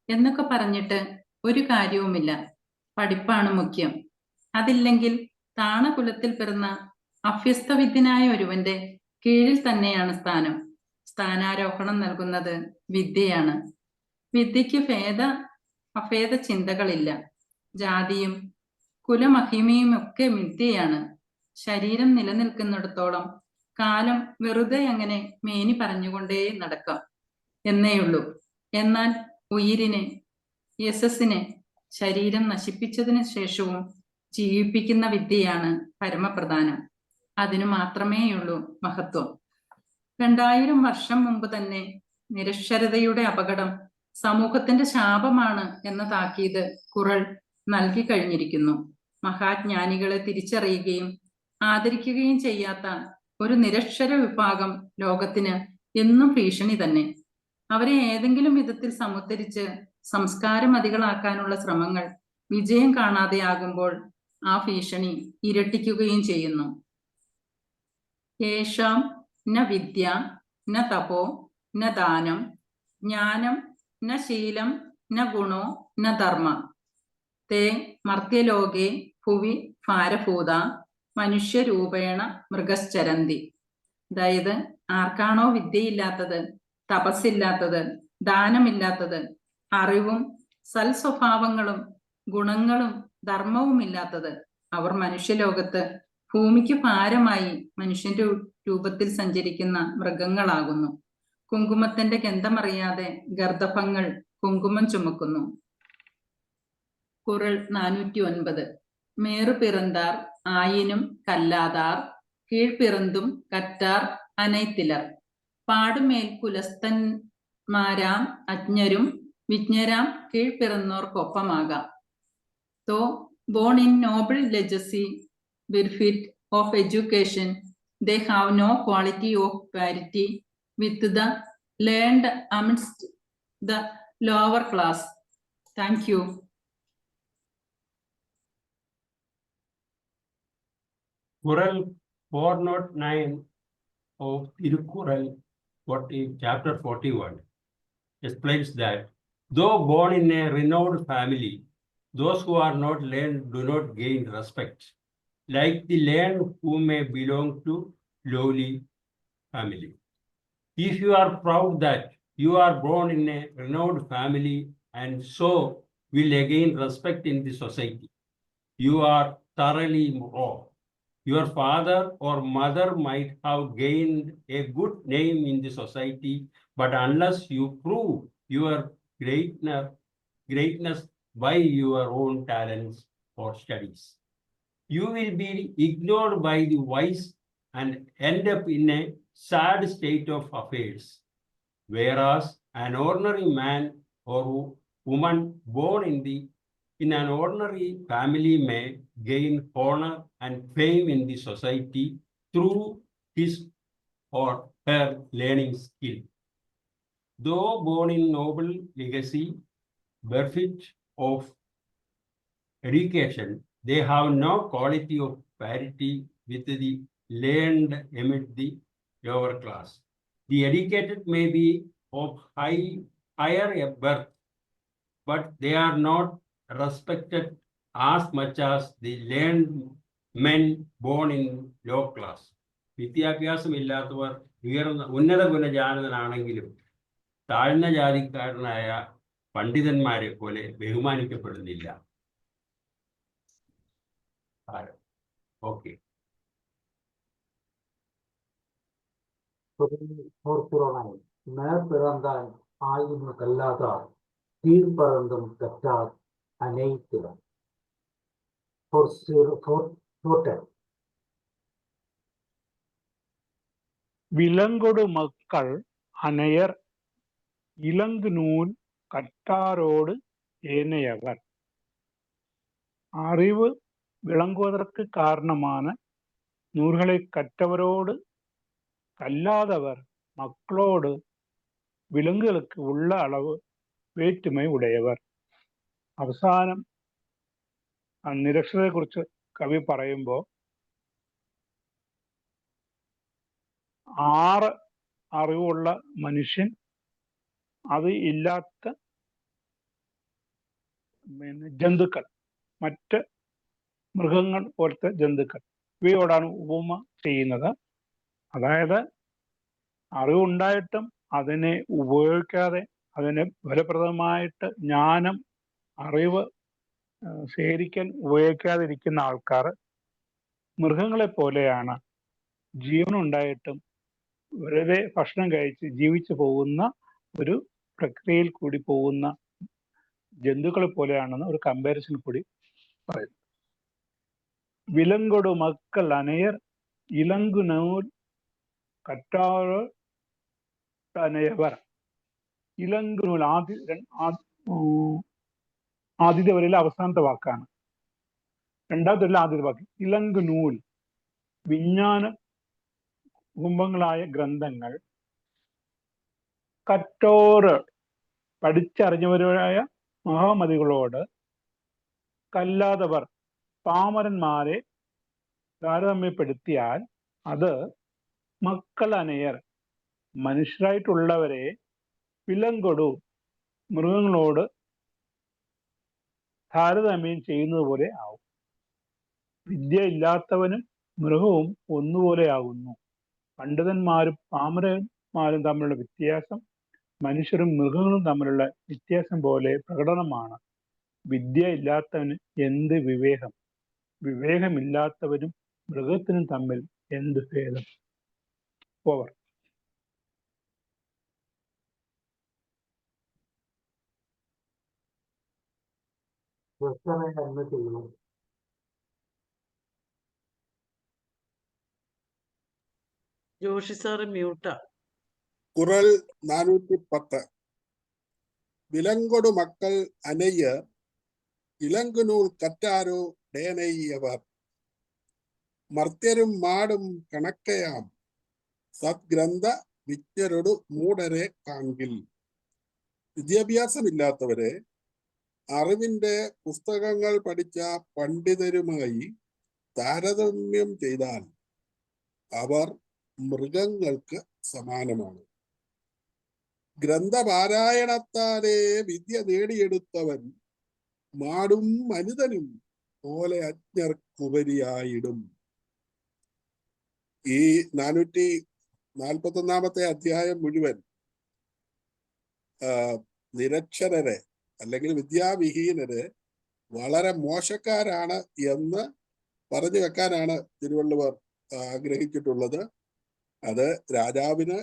എന്നൊക്കെ പറഞ്ഞിട്ട് ഒരു കാര്യവുമില്ല. പഠിപ്പാണ് മുഖ്യം. അതില്ലെങ്കിൽ താണ കുലത്തിൽ പിറന്ന അഭ്യസ്തവിദ്യനായ ഒരുവന്റെ കീഴിൽ തന്നെയാണ് സ്ഥാനം. സ്ഥാനാരോഹണം നൽകുന്നത് വിദ്യയാണ്. വിദ്യക്ക് അഭേദ ചിന്തകളില്ല. ജാതിയും കുലമഹിമയും ഒക്കെ മിഥ്യയാണ്. ശരീരം നിലനിൽക്കുന്നിടത്തോളം കാലം വെറുതെ അങ്ങനെ മേനി പറഞ്ഞുകൊണ്ടേ നടക്കാം എന്നേയുള്ളൂ. എന്നാൽ ഉയിരിനെ, യശസ്സിനെ ശരീരം നശിപ്പിച്ചതിന് ശേഷവും ജീവിപ്പിക്കുന്ന വിദ്യയാണ് പരമപ്രധാനം. അതിനു മാത്രമേയുള്ളൂ മഹത്വം. 2000 വർഷം മുമ്പ് തന്നെ നിരക്ഷരതയുടെ അപകടം സമൂഹത്തിന്റെ ശാപമാണ് എന്ന താക്കീത് ഖുറൽ നൽകി കഴിഞ്ഞിരിക്കുന്നു. മഹാജ്ഞാനികളെ തിരിച്ചറിയുകയും ആദരിക്കുകയും ചെയ്യാത്ത ഒരു നിരക്ഷര വിഭാഗം ലോകത്തിന് എന്നും ഭീഷണി തന്നെ. അവരെ ഏതെങ്കിലും വിധത്തിൽ സമുദ്ധരിച്ച് സംസ്കാരമതികളാക്കാനുള്ള ശ്രമങ്ങൾ വിജയം കാണാതെയാകുമ്പോൾ ആ ഭീഷണി ഇരട്ടിക്കുകയും ചെയ്യുന്നു. യേഷാം ന വിദ്യ ന തപോ ന ദാനം ജ്ഞാനം ന ശീലം ന ഗുണോ ന ധർമ്മ തേ മർത്യലോകേ ഭുവി ഭാരഭൂത മനുഷ്യരൂപേണ മൃഗശ്ചരന്തി. അതായത് ആർക്കാണോ വിദ്യയില്ലാത്തത്, തപസ്സില്ലാത്തത്, ദാനമില്ലാത്തത്, അറിവും സൽസ്വഭാവങ്ങളും ഗുണങ്ങളും ധർമ്മവുമില്ലാത്തത്, അവർ മനുഷ്യലോകത്ത് ഭൂമിക്ക് ഭാരമായി മനുഷ്യന്റെ രൂപത്തിൽ സഞ്ചരിക്കുന്ന മൃഗങ്ങളാകുന്നു. കുങ്കുമത്തിന്റെ ഗന്ധമറിയാതെ ഗർദഭങ്ങൾ കുങ്കുമം ചുമക്കുന്നു. കുറൽ 409. മേറു പിറந்தாർ ആയിനും കല്ലാതാർ കീഴ്പിറന്തും കറ്റാർ അനൈത്തിലർ. പാടുമേൽ കുലസ്ഥന്മാരാം അജ്ഞരും വിജ്ഞരാം കീഴ്പിറന്നോർക്കൊപ്പമാകാം. തോ born in noble legacy, benefit of education, they have no quality of parity with the learned amidst the lower class. Thank you. Kural 409 of Tirukural, chapter 41, explains that though born in a renowned family, those who are not learned do not gain respect, like the learned who may belong to lowly family. If you are proud that you are born in a renowned family and so will gain respect in the society, you are thoroughly wrong. Your father or mother might have gained a good name in the society, but unless you prove your greatness by your own talents or studies. You will be ignored by the wise and end up in a sad state of affairs. Whereas an ordinary man or woman born in an ordinary family may gain honor and fame in the society through his or her learning skill. Though born in noble legacy, bereft of education, they have no quality of parity with the learned amid the lower class. The educated may be of higher birth, but they are not respected as much as the learned men born in low class. വിദ്യാഭ്യാസമില്ലാത്തവർ ഉന്നത കുലജാതനാണെങ്കിലും താഴ്ന്ന ജാതിക്കാരനായ പണ്ഡിതന്മാരെ പോലെ ബഹുമാനിക്കപ്പെടുന്നില്ല. Okay. மேற் பிறந்தான் ஆயினும் கல்லாதார் கீழ்பறந்தும் கற்றார் அனைத்திலும். விலங்கொடு மக்கள் அனையர் இலங்கு நூல் கற்றாரோடு ஏனையவர். அறிவு விளங்குவதற்கு காரணமான நூல்களை கற்றவரோடு கல்லாதவர் மக்களோடு விலங்குகளுக்கு உள்ள அளவு വേറ്റുമൈ ഉടയവർ. അവസാനം നിരക്ഷരത്തെ കുറിച്ച് കവി പറയുമ്പോൾ 6 അറിവുള്ള മനുഷ്യൻ അത് ഇല്ലാത്ത ജന്തുക്കൾ, മറ്റ് മൃഗങ്ങൾ പോലത്തെ ജന്തുക്കൾ, ഇവയോടാണ് ഉപമ ചെയ്യുന്നത്. അതായത് അറിവുണ്ടായിട്ടും അതിനെ ഉപയോഗിക്കാതെ, അതിനെ ഫലപ്രദമായിട്ട് ജ്ഞാനം, അറിവ് ശേഖരിക്കാൻ ഉപയോഗിക്കാതിരിക്കുന്ന ആൾക്കാർ മൃഗങ്ങളെ പോലെയാണ്. ജീവനുണ്ടായിട്ടും വെറുതെ ഭക്ഷണം കഴിച്ച് ജീവിച്ചു പോകുന്ന ഒരു പ്രക്രിയയിൽ കൂടി പോകുന്ന ജന്തുക്കളെ പോലെയാണെന്ന് ഒരു കമ്പാരിസൺ കൂടി പറയുന്നു. വിലങ്കൊടു മക്കൾ അനയർ ഇലങ്കു നൂൽ കറ്റാറ് അനയവർ. ഇലങ്കു നൂൽ ആദ്യത്തെ വരിയിലെ അവസാനത്തെ വാക്കാണ്. രണ്ടാമത്തെ വരിയിലെ ആദ്യത്തെ വാക്ക്. ഇലങ്കു നൂൽ വിജ്ഞാന കുംഭങ്ങളായ ഗ്രന്ഥങ്ങൾ കറ്റോറ് പഠിച്ചറിഞ്ഞവരായ മഹാമതികളോട് കല്ലാതവർ പാമരന്മാരെ താരതമ്യപ്പെടുത്തിയാൽ അത് മക്കൾ അനയർ മനുഷ്യരായിട്ടുള്ളവരെ വിലങ്കൊടു മൃഗങ്ങളോട് താരതമ്യം ചെയ്യുന്നത് പോലെ ആവും. വിദ്യ ഇല്ലാത്തവനും മൃഗവും ഒന്നുപോലെയാകുന്നു. പണ്ഡിതന്മാരും പാമരന്മാരും തമ്മിലുള്ള വ്യത്യാസം മനുഷ്യരും മൃഗങ്ങളും തമ്മിലുള്ള വ്യത്യാസം പോലെ പ്രകടനമാണ്. വിദ്യ ഇല്ലാത്തവന് എന്ത് വിവേകം, വിവേകമില്ലാത്തവനും മൃഗത്തിനും തമ്മിൽ എന്ത് ഭേദം. ഓവർ. ജോഷി സാറ് മ്യൂട്ടാ. കുറൽ 410. വിലങ്കൊടു മക്കൾ അനയ്യർ ഇലങ്കുനൂൽ കറ്റാരോ ഡേനയ്യവർ. മർത്യരും മാടും കണക്കയാം സദ്ഗ്രന്ഥ വിജ്ഞരോട് മൂഢരെ കാൺകിൽ. വിദ്യാഭ്യാസമില്ലാത്തവരെ അറിവിന്റെ പുസ്തകങ്ങൾ പഠിച്ച പണ്ഡിതരുമായി താരതമ്യം ചെയ്താൽ അവർ മൃഗങ്ങൾക്ക് സമാനമാണ്. ഗ്രന്ഥപാരായണത്താലേ വിദ്യ നേടിയെടുത്തവൻ മാടും മനിതനും പോലെ അജ്ഞർക്കുപരിയായിടും. ഈ 441 അധ്യായം മുഴുവൻ നിരക്ഷരരെ അല്ലെങ്കിൽ വിദ്യാവിഹീനരെ വളരെ മോശക്കാരാണ് എന്ന് പറഞ്ഞു വെക്കാനാണ് തിരുവള്ളുവർ ആഗ്രഹിച്ചിട്ടുള്ളത്. അത് രാജാവിന്,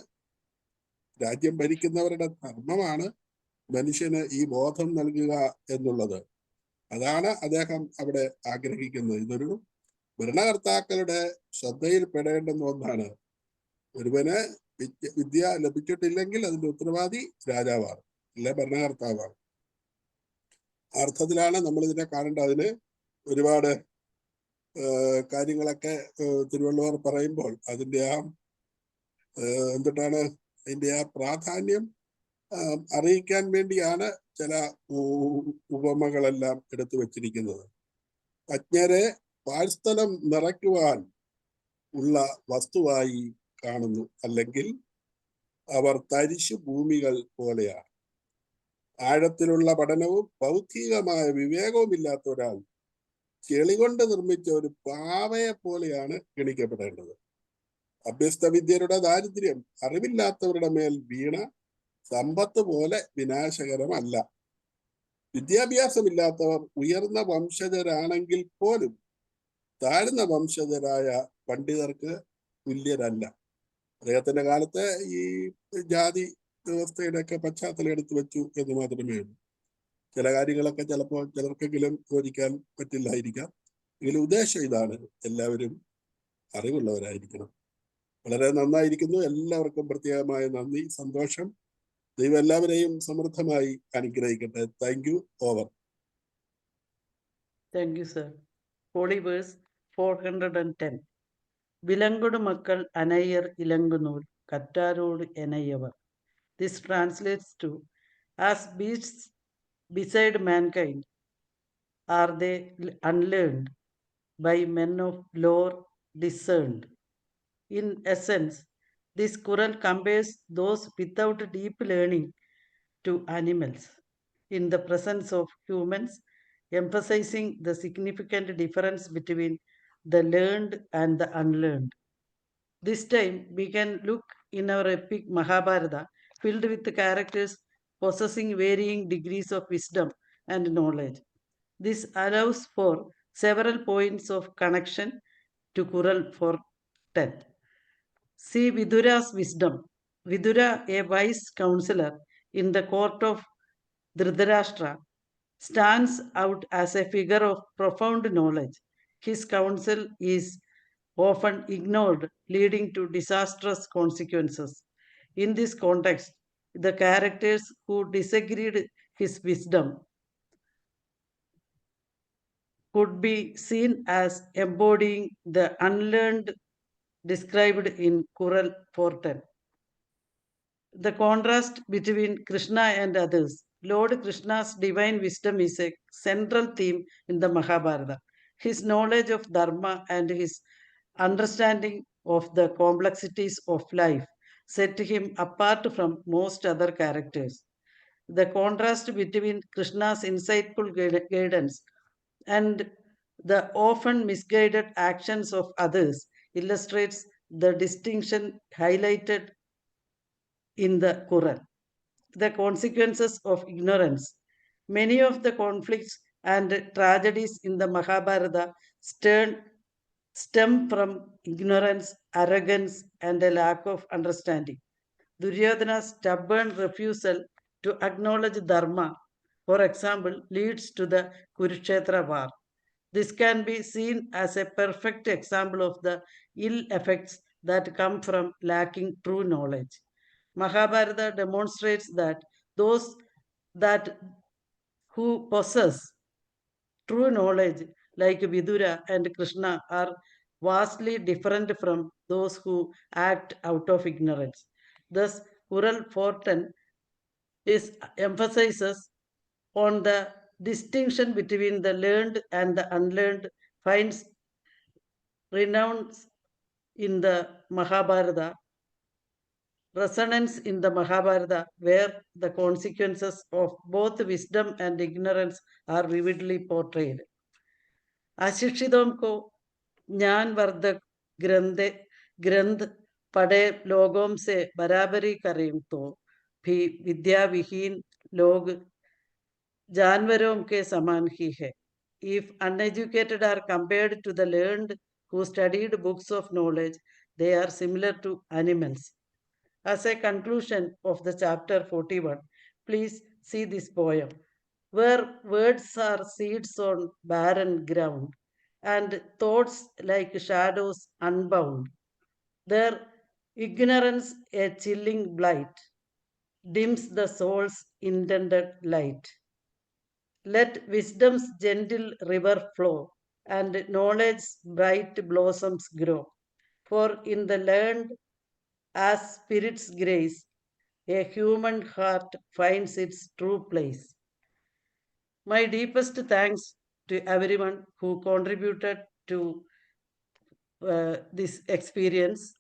രാജ്യം ഭരിക്കുന്നവരുടെ ധർമ്മമാണ് മനുഷ്യന് ഈ ബോധം നൽകുക എന്നുള്ളത്. അതാണ് അദ്ദേഹം അവിടെ ആഗ്രഹിക്കുന്നത്. ഇതൊരു ഭരണകർത്താക്കളുടെ ശ്രദ്ധയിൽപ്പെടേണ്ടുന്ന ഒന്നാണ്. ഒരുവന് വിദ്യ ലഭിച്ചിട്ടില്ലെങ്കിൽ അതിന്റെ ഉത്തരവാദി രാജാവാണ്, അല്ലെ ഭരണകർത്താവാണ്. അർത്ഥത്തിലാണ് നമ്മൾ ഇതിനെ കാണേണ്ടത്. അതിന് ഒരുപാട് കാര്യങ്ങളൊക്കെ തിരുവള്ളുവർ പറയുമ്പോൾ അതിന്റെ എന്തിട്ടാണ് അതിന്റെ പ്രാധാന്യം അറിയിക്കാൻ വേണ്ടിയാണ് ചില ഉപമകളെല്ലാം എടുത്തു വച്ചിരിക്കുന്നത്. അജ്ഞരെ പാഴ്സ്ഥലം നിറയ്ക്കുവാൻ ഉള്ള വസ്തുവായി കാണുന്നു, അല്ലെങ്കിൽ അവർ തരിശു ഭൂമികൾ പോലെയാണ്. ആഴത്തിലുള്ള പഠനവും ബൗദ്ധികമായ വിവേകവും ഇല്ലാത്ത ഒരാൾ ചെളി കൊണ്ട് നിർമ്മിച്ച ഒരു പാവയെ പോലെയാണ് ഗണിക്കപ്പെടേണ്ടത്. അഭ്യസ്ത വിദ്യരുടെ ദാരിദ്ര്യം അറിവില്ലാത്തവരുടെ മേൽ വീണ സമ്പത്ത് പോലെ വിനാശകരമല്ല. വിദ്യാഭ്യാസമില്ലാത്തവർ ഉയർന്ന വംശജരാണെങ്കിൽ പോലും താഴ്ന്ന വംശജരായ പണ്ഡിതർക്ക് തുല്യരല്ല. അദ്ദേഹത്തിന്റെ കാലത്ത് ഈ ജാതി വ്യവസ്ഥയുടെ ഒക്കെ പശ്ചാത്തലം എടുത്തു വെച്ചു എന്ന് മാത്രമേ ഉള്ളൂ. ചില കാര്യങ്ങളൊക്കെ ചിലപ്പോൾ ചിലർക്കെങ്കിലും യോജിക്കാൻ പറ്റില്ലായിരിക്കാം. എങ്കിലും ഉദ്ദേശം ഇതാണ്, എല്ലാവരും അറിവുള്ളവരായിരിക്കണം. വളരെ നന്നായിരിക്കുന്നു. എല്ലാവർക്കും പ്രത്യേകമായ നന്ദി, സന്തോഷം. ദൈവം എല്ലാവരെയും സമൃദ്ധമായി അനുഗ്രഹിക്കട്ടെ. Thank you. Over. Thank you, sir. Holy verse 410. വിലങ്കൊടു മക്കൾ അനയ്യർ ഇലങ്കുനൂൽ കറ്റാരോട് എനയ്യവർ. This translates to, as beasts beside mankind are they unlearned, by men of lore discerned. In essence, this Quran compares those without deep learning to animals in the presence of humans, emphasizing the significant difference between the learned and the unlearned. This time, we can look in our epic Mahabharata, filled with characters possessing varying degrees of wisdom and knowledge. This allows for several points of connection to Quran 4:10. See Vidura's wisdom. Vidura, a wise counselor in the court of Dhritarashtra, stands out as a figure of profound knowledge. His counsel is often ignored, leading to disastrous consequences. In this context, the characters who disagreed his wisdom could be seen as embodying the unlearned described in Quran 4:10. The contrast between Krishna and others. Lord Krishna's divine wisdom is a central theme in the Mahabharata. His knowledge of Dharma and his understanding of the complexities of life set him apart from most other characters. The contrast between Krishna's insightful guidance and the often misguided actions of others illustrates the distinction highlighted in the Quran. The consequences of ignorance. Many of the conflicts and tragedies in the Mahabharata stem from ignorance, arrogance, and a lack of understanding. Duryodhana's stubborn refusal to acknowledge Dharma, for example, leads to the Kurukshetra war. This can be seen as a perfect example of the ill effects that come from lacking true knowledge. Mahabharata demonstrates that those who possess true knowledge, like Vidura and Krishna, are vastly different from those who act out of ignorance. Thus, Quran 4:10 emphasizes on the distinction between the learned and the unlearned, finds renounce in the Mahabharata, resonance in the Mahabharata, where the consequences of both wisdom and ignorance are vividly portrayed. अशिक्षितों को ज्ञानवर्धक ग्रंथ पढ़े लोगों से बराबरी करें तो भी विद्या विहीन लोग जानवरों के समान ही है. If uneducated are compared to the learned who studied books of knowledge, they are similar to animals. As a conclusion of the chapter 41, please see this poem, where words are seeds on barren ground and thoughts like shadows unbound. Their ignorance, a chilling blight, dims the soul's intended light. Let wisdom's gentle river flow and knowledge's bright blossoms grow. For in the learned, as spirit's grace, a human heart finds its true place. My deepest thanks to everyone who contributed to this experience.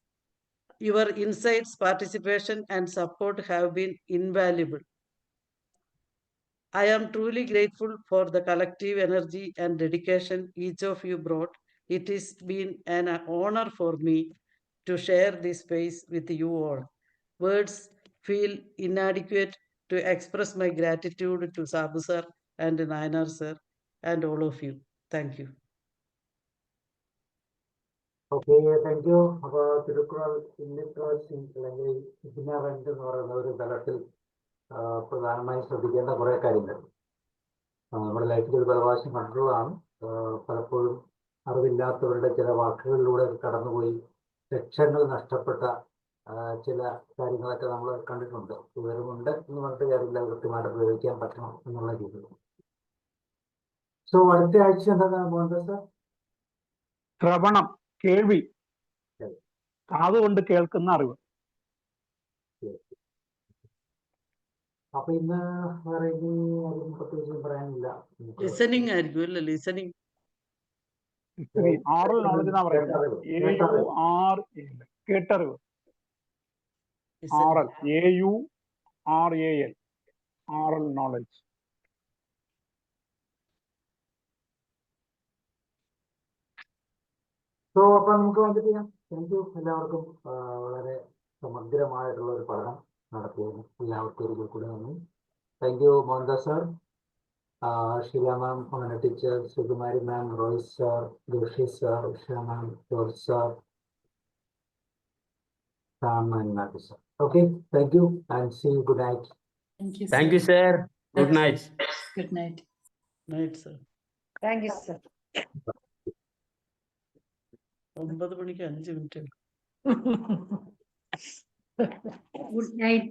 Your insights, participation, and support have been invaluable. I am truly grateful for the collective energy and dedication each of you brought. It has been an honor for me to share this space with you all. Words feel inadequate to express my gratitude to Sabu sir and Nayanar sir and all of you. Thank you. Okay, thank U. അപ്പോൾ Thirukkural illiteracy അല്ലെങ്കിൽ ignorant എന്ന് പറയുന്ന ഒരു തലത്തിൽ പ്രധാനമായും ശ്രദ്ധിക്കേണ്ട കുറേ കാര്യങ്ങൾ നമ്മുടെ ലൈഫിൽ ഒരു പല പ്രാവശ്യം കണ്ടിട്ടുള്ളതാണ്. പലപ്പോഴും അറിവില്ലാത്തവരുടെ ചില വാക്കുകളിലൂടെ കടന്നുപോയി ലക്ഷങ്ങൾ നഷ്ടപ്പെട്ട ചില കാര്യങ്ങളൊക്കെ നമ്മൾ കണ്ടിട്ടുണ്ട്. വിവരമുണ്ട് എന്ന് പറഞ്ഞിട്ട് കാര്യമില്ല, കൃത്യമായിട്ട് പ്രയോഗിക്കാൻ പറ്റണം എന്നുള്ള രീതിയിൽ. സോ അടുത്ത ആഴ്ച എന്താണ് പോകുന്നത് സാർ? ശ്രവണം, കേൾവി, കാതുകൊണ്ട് കേൾക്കുന്ന അറിവ്. അപ്പൊ ഇന്ന് വേറെ ഇനി അതും പ്രത്യേകിച്ചും പറയാനില്ല. ലിസണിങ് ആയിരിക്കും അല്ലേ? ലിസണിങ്, ഓറൽ നോളജ് എന്നാ പറയുന്നത്. കേട്ടറിവ്, aural, AURAL, aural knowledge. So അപ്പൊ നമുക്ക് വന്നിട്ട് ചെയ്യാം. താങ്ക് യു എല്ലാവർക്കും. വളരെ സമഗ്രമായിട്ടുള്ള ഒരു പഠനം നടത്തിയതിന് എല്ലാവർക്കും ഒരിക്കൽ കൂടെ നന്ദി. Thank you Mohandas sir, Sheela ma'am, അങ്ങനെ teacher, Sukumari ma'am, Roy sir, Joshi sir, Usha ma'am, George sir, Sam and Mathew sir. Okay, thank you and see you. Good night. Thank you, sir. Good night. Good night. Night sir. Thank you sir. 9 മണിക്ക് 5 minute. Good night.